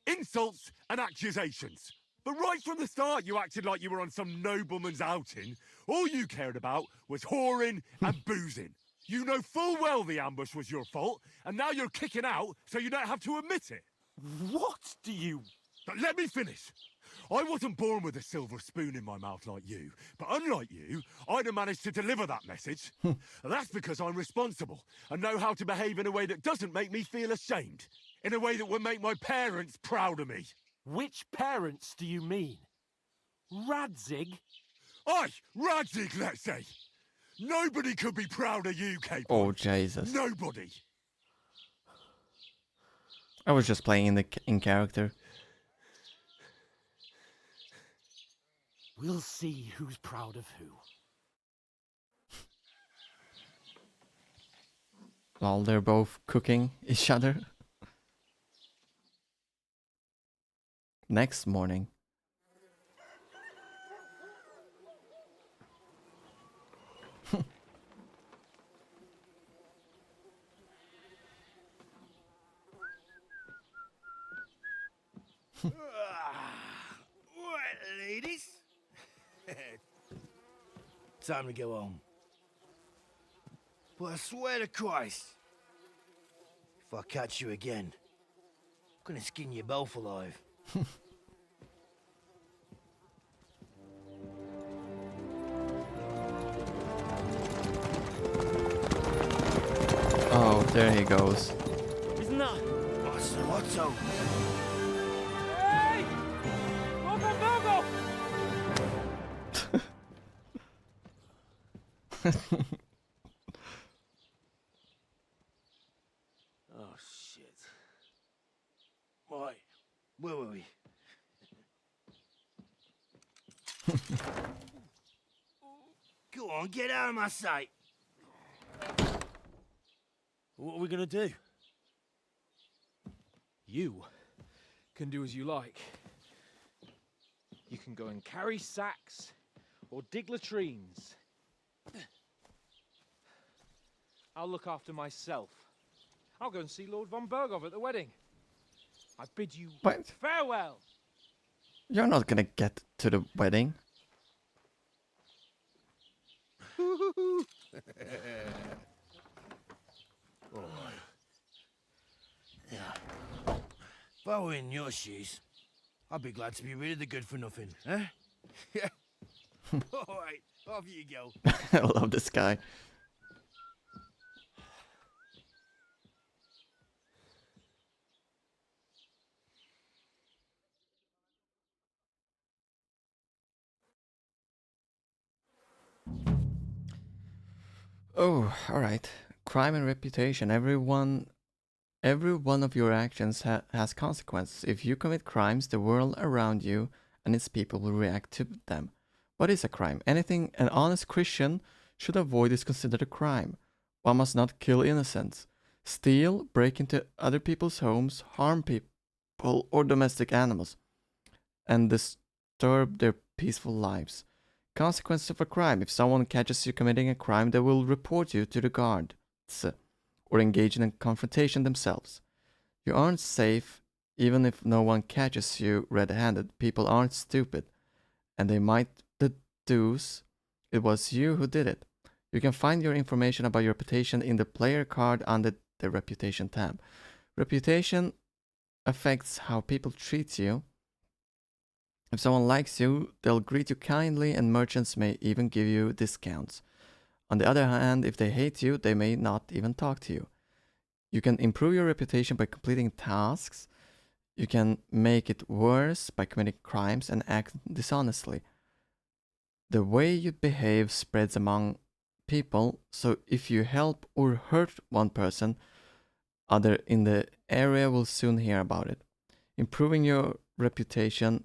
Insults and accusations. But right from the start, you acted like you were on some nobleman's outing. All you cared about was whoring and boozing. You know full well the ambush was your fault, and now you're kicking out so you don't have to admit it. What do you... But let me finish. I wasn't born with a silver spoon in my mouth like you, but unlike you, I'd have managed to deliver that message. That's because I'm responsible and know how to behave in a way that doesn't make me feel ashamed. In a way that would make my parents proud of me. Which parents do you mean? Radzig? Aye, Radzig, let's say. Nobody could be proud of you, Cape. Oh, Jesus. Nobody. I was just playing in character. We'll see who's proud of who. While they're both cooking each other. Next morning. Right, ladies. Time to go home. But I swear to Christ, if I catch you again, I'm gonna skin you both alive. Oh, there he goes. Isn't that? Otto. Hey! Go! Oh, shit. Right, where were we? Go on, get out of my sight. What are we gonna do? You can do as you like. You can go and carry sacks or dig latrines. I'll look after myself. I'll go and see Lord von Bergov at the wedding. I bid you What? farewell. You're not gonna get to the wedding. Yeah. If I were in your shoes, I'd be glad to be rid of the good for nothing, eh? Yeah. All right, off you go. I love this guy. Oh, alright. Crime and reputation. Every one of your actions has consequences. If you commit crimes, the world around you and its people will react to them. What is a crime? Anything an honest Christian should avoid is considered a crime. One must not kill innocents, steal, break into other people's homes, harm people or domestic animals, and disturb their peaceful lives. Consequences of a crime. If someone catches you committing a crime, they will report you to the guards or engage in a confrontation themselves. You aren't safe even if no one catches you red-handed. People aren't stupid, and they might deduce it was you who did it. You can find your information about your reputation in the player card under the Reputation tab. Reputation affects how people treat you. If someone likes you, they'll greet you kindly, and merchants may even give you discounts. On the other hand, if they hate you, they may not even talk to you. You can improve your reputation by completing tasks. You can make it worse by committing crimes and act dishonestly. The way you behave spreads among people, so if you help or hurt one person, other in the area will soon hear about it. Improving your reputation.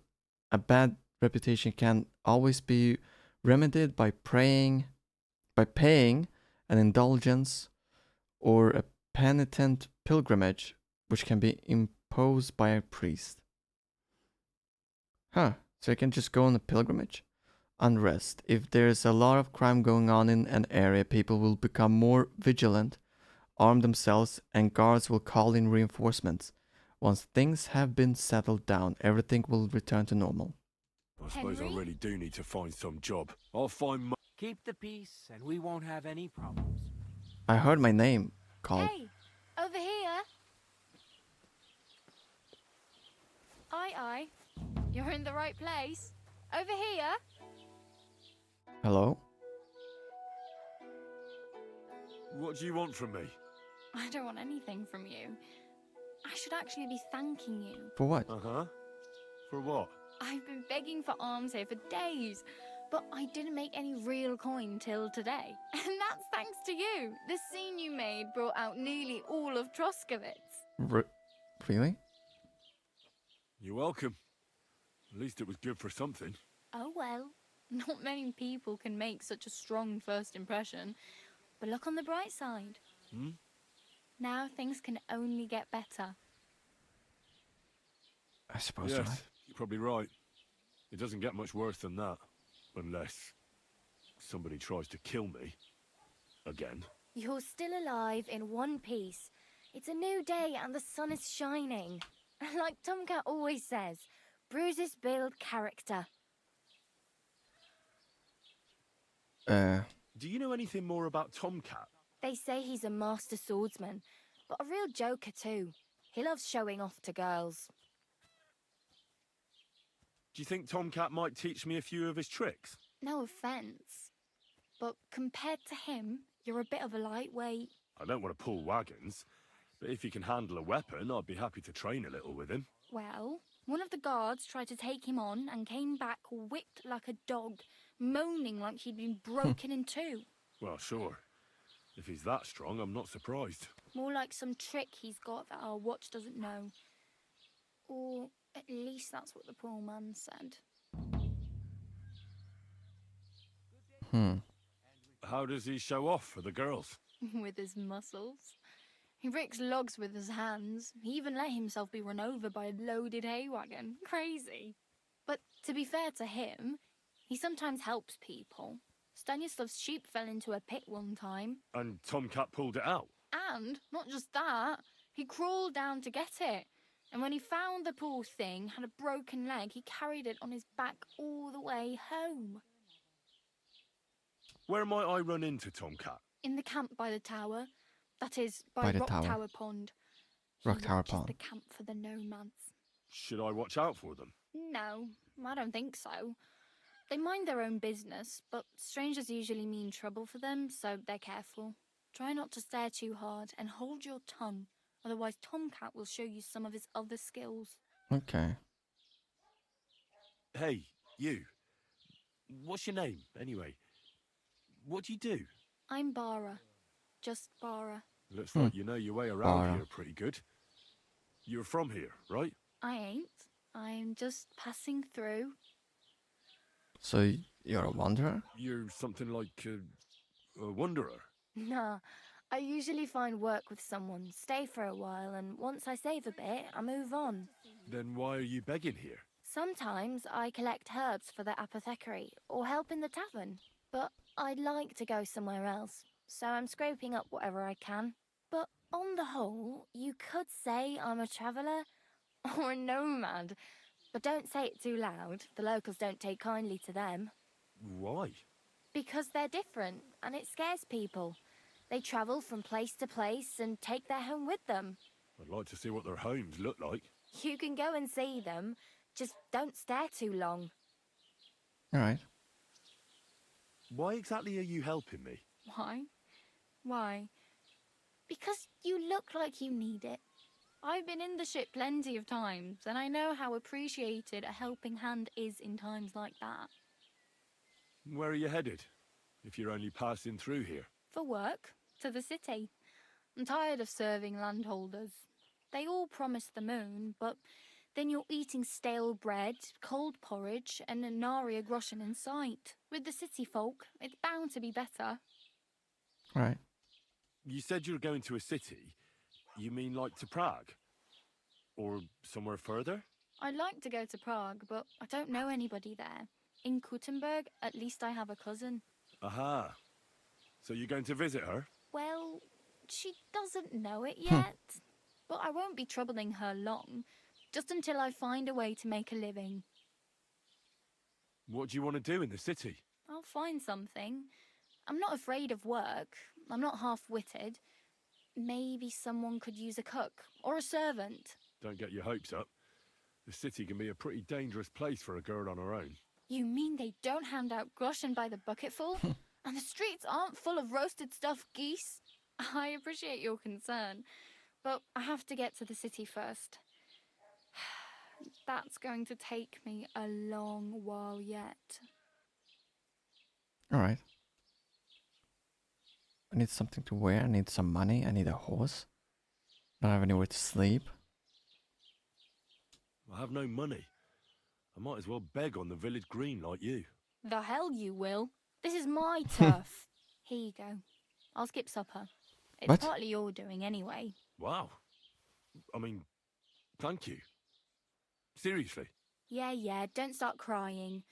A bad reputation can always be remedied by paying an indulgence or a penitent pilgrimage, which can be imposed by a priest. Huh, so you can just go on a pilgrimage? unrest. If there's a lot of crime going on in an area, people will become more vigilant, arm themselves, and guards will call in reinforcements. Once things have been settled down, everything will return to normal. I suppose I Henry? really do need to find some job. I'll find my... Keep the peace, and we won't have any problems. I heard my name called. Hey, over here. Aye. You're in the right place. Over here. Hello? What do you want from me? I don't want anything from you. I should actually be thanking you. For what? Uh-huh. For what? I've been begging for alms here for days, but I didn't make any real coin till today. And that's thanks to you. The scene you made brought out nearly all of Troskowitz. Really? You're welcome. At least it was good for something. Oh well, not many people can make such a strong first impression. But look on the bright side. Hmm? Now things can only get better. I suppose Yes, so. you're probably right. It doesn't get much worse than that. Unless somebody tries to kill me. Again. You're still alive in one piece. It's a new day and the sun is shining. Like Tomcat always says, bruises build character. Do you know anything more about Tomcat? They say he's a master swordsman, but a real joker too. He loves showing off to girls. Do you think Tomcat might teach me a few of his tricks? No offense, but compared to him, you're a bit of a lightweight. I don't want to pull wagons, but if he can handle a weapon, I'd be happy to train a little with him. Well, one of the guards tried to take him on and came back whipped like a dog, moaning like he'd been broken in two. Well, sure. If he's that strong, I'm not surprised. More like some trick he's got that our watch doesn't know. Or at least that's what the poor man said. How does he show off for the girls? With his muscles. He ricks logs with his hands. He even let himself be run over by a loaded hay wagon. Crazy. But to be fair to him, he sometimes helps people. Stanislav's sheep fell into a pit one time. And Tomcat pulled it out? And not just that, he crawled down to get it. And when he found the poor thing had a broken leg, he carried it on his back all the way home. Where might I run into Tomcat? In the camp by the tower. That is, By by the Rock tower. Tower Pond. Rock He Tower watches Pond. the camp for the nomads. Should I watch out for them? No, I don't think so. They mind their own business, but strangers usually mean trouble for them, so they're careful. Try not to stare too hard and hold your tongue, otherwise Tomcat will show you some of his other skills. Okay. Hey, you. What's your name, anyway? What do you do? I'm Bara. Just Bara. Looks like you know your way around Bara. here pretty good. You're from here, right? I ain't. I'm just passing through. So you're a wanderer? You're something like a wanderer. Nah, I usually find work with someone, stay for a while, and once I save a bit, I move on. Then why are you begging here? Sometimes I collect herbs for the apothecary, or help in the tavern. But I'd like to go somewhere else, so I'm scraping up whatever I can. But on the whole, you could say I'm a traveller, or a nomad. But don't say it too loud, the locals don't take kindly to them. Why? Because they're different, and it scares people. They travel from place to place and take their home with them. I'd like to see what their homes look like. You can go and see them, just don't stare too long. Alright. Why exactly are you helping me? Why? Why? Because you look like you need it. I've been in the ship plenty of times, and I know how appreciated a helping hand is in times like that. Where are you headed? If you're only passing through here. For work, to the city. I'm tired of serving landholders. They all promise the moon, but then you're eating stale bread, cold porridge, and a nary groschen in sight. With the city folk, it's bound to be better. Right. You said you're going to a city. You mean like to Prague? Or somewhere further? I'd like to go to Prague, but I don't know anybody there. In Kuttenberg, at least I have a cousin. Aha. So you're going to visit her? Well, she doesn't know it yet. But I won't be troubling her long. Just until I find a way to make a living. What do you want to do in the city? I'll find something. I'm not afraid of work. I'm not half-witted. Maybe someone could use a cook or a servant. Don't get your hopes up. The city can be a pretty dangerous place for a girl on her own. You mean they don't hand out groschen by the bucketful? And the streets aren't full of roasted stuffed geese? I appreciate your concern, but I have to get to the city first. That's going to take me a long while yet. Alright. I need something to wear, I need some money, I need a horse. I don't have anywhere to sleep. I have no money. I might as well beg on the village green like you. The hell you will. This is my turf. Here you go. I'll skip supper. It's What? partly your doing anyway. Wow. I mean, thank you. Seriously. Yeah, don't start crying.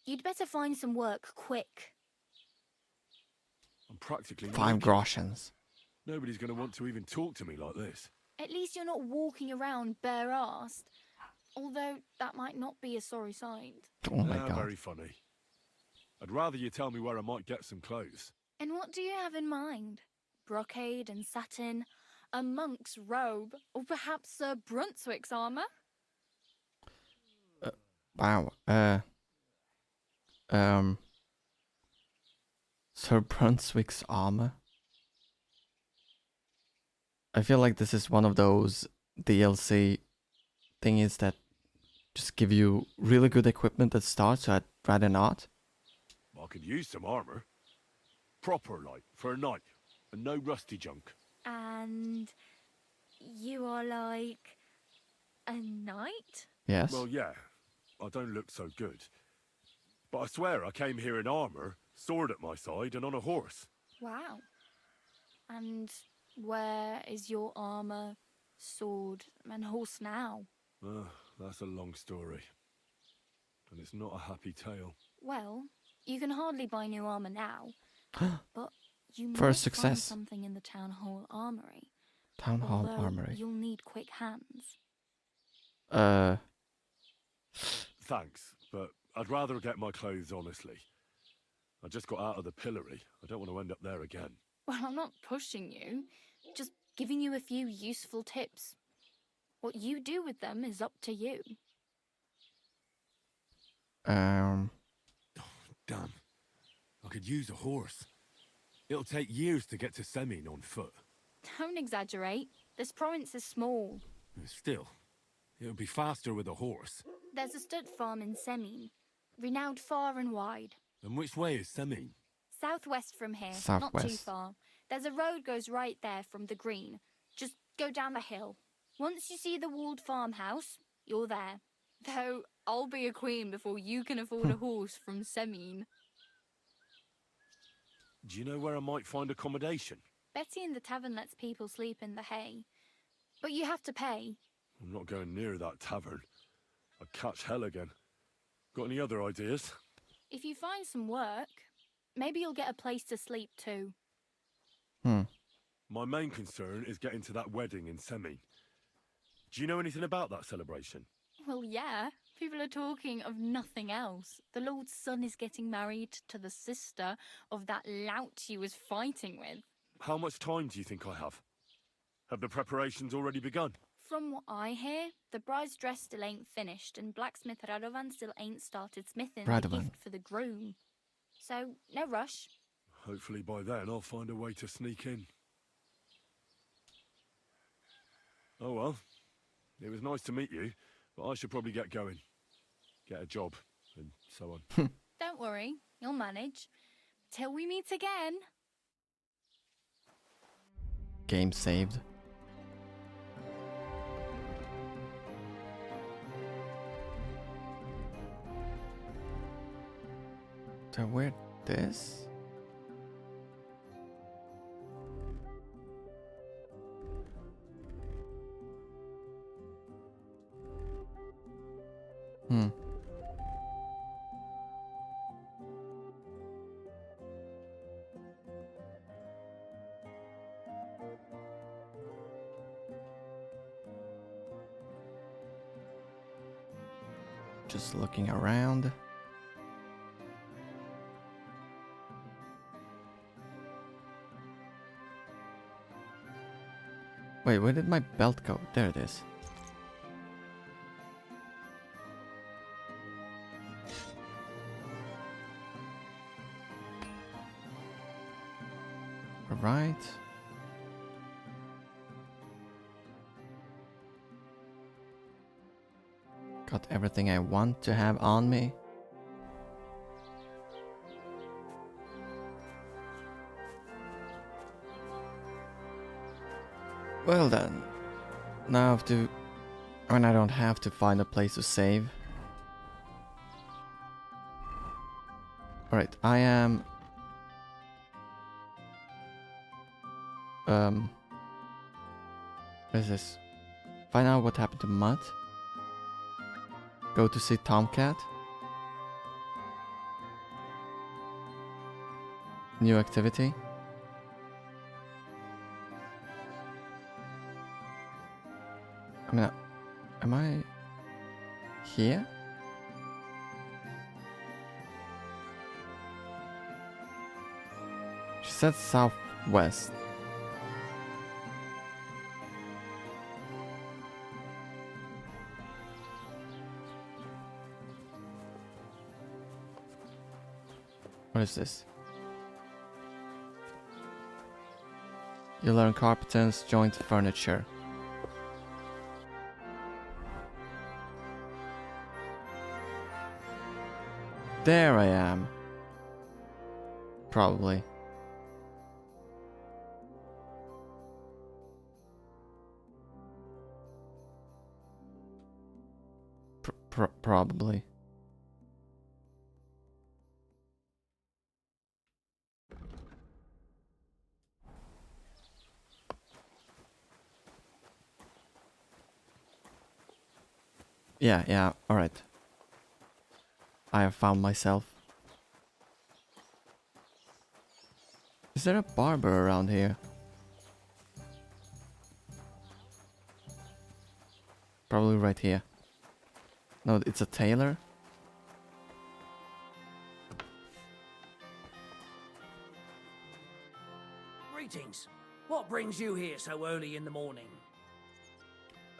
You'd better find some work quick. I'm practically 5 naked. groschens. Nobody's going to want to even talk to me like this. At least you're not walking around bare-assed. Although that might not be a sorry sight. Oh my god. Very funny. I'd rather you tell me where I might get some clothes. And what do you have in mind? Brocade and satin? A monk's robe? Or perhaps Sir Brunswick's armour? Wow. Sir Brunswick's armor. I feel like this is one of those DLC thingies that just give you really good equipment at start, so I'd rather not. I could use some armor. Proper, like, for a night. And no rusty junk. And you are like a knight? Yes. Well, yeah. I don't look so good. But I swear I came here in armor, sword at my side, and on a horse. Wow. And where is your armour, sword, and horse now? That's a long story. And it's not a happy tale. Well, you can hardly buy new armour now. But you might First find success. something in the town hall armory. Town Hall Although Armory. You'll need quick hands. Thanks, but I'd rather get my clothes honestly. I just got out of the pillory. I don't want to end up there again. Well, I'm not pushing you. Just giving you a few useful tips. What you do with them is up to you. Damn. I could use a horse. It'll take years to get to Semin on foot. Don't exaggerate. This province is small. Still, it would be faster with a horse. There's a stud farm in Semin, renowned far and wide. And which way is Semin? Southwest from here, not too Southwest. far. There's a road goes right there from the green. Just go down the hill. Once you see the walled farmhouse, you're there. Though I'll be a queen before you can afford a horse from Semin. Do you know where I might find accommodation? Betty in the tavern lets people sleep in the hay. But you have to pay. I'm not going near that tavern. I'd catch hell again. Got any other ideas? If you find some work, maybe you'll get a place to sleep too. My main concern is getting to that wedding in Semin. Do you know anything about that celebration? Well, yeah. People are talking of nothing else. The Lord's son is getting married to the sister of that lout he was fighting with. How much time do you think I have? Have the preparations already begun? From what I hear, the bride's dress still ain't finished, and blacksmith Radovan still ain't started smithing the Radovan. gift for the groom. So, no rush. Hopefully by then I'll find a way to sneak in. Oh well, it was nice to meet you, but I should probably get going. Get a job, and so on. Don't worry, you'll manage. Till we meet again. Game saved. So where this? Just looking around. Wait, where did my belt go? There it is. Alright. Got everything I want to have on me. Well then, now I have to... I mean, I don't have to find a place to save. Alright, I am... What is this? Find out what happened to Mutt. Go to see Tomcat. New activity. I mean, am I here? She said southwest. What is this? You learn competence, joint furniture. There I am. Probably. Probably. Yeah, alright. I have found myself. Is there a barber around here? Probably right here. No, it's a tailor. Greetings. What brings you here so early in the morning?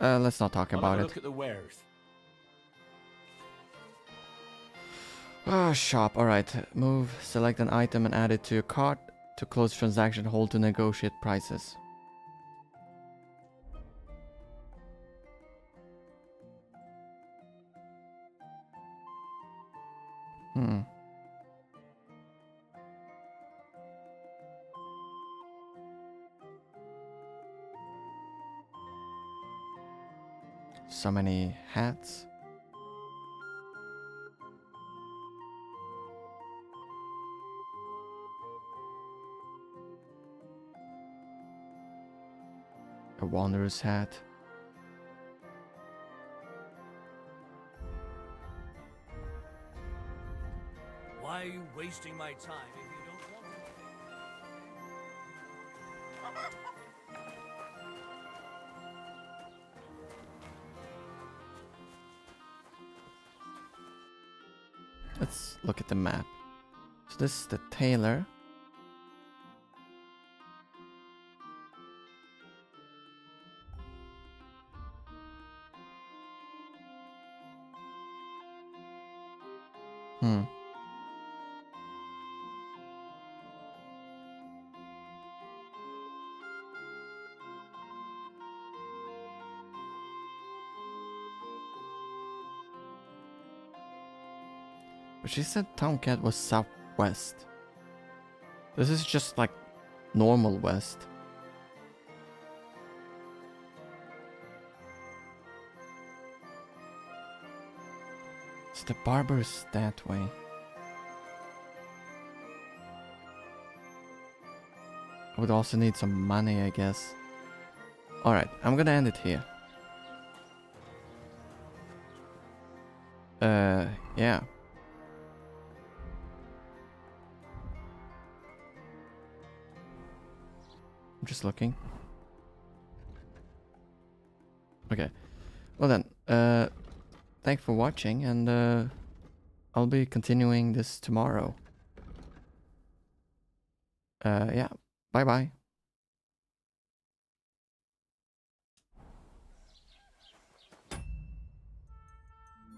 Let's not talk I'll about have a it. look at the wares. Ah, shop. Alright. Move, select an item and add it to your cart. To close transaction, hold to negotiate prices. So many hats. A wanderer's hat. Why are you wasting my time if you don't want Let's look at the map. So this is the tailor. But she said Tomcat was southwest. This is just like normal west. So the barber's that way. I would also need some money, I guess. Alright, I'm gonna end it here. Yeah. I'm just looking. Okay. Well then, thanks for watching, and I'll be continuing this tomorrow. Yeah, bye bye.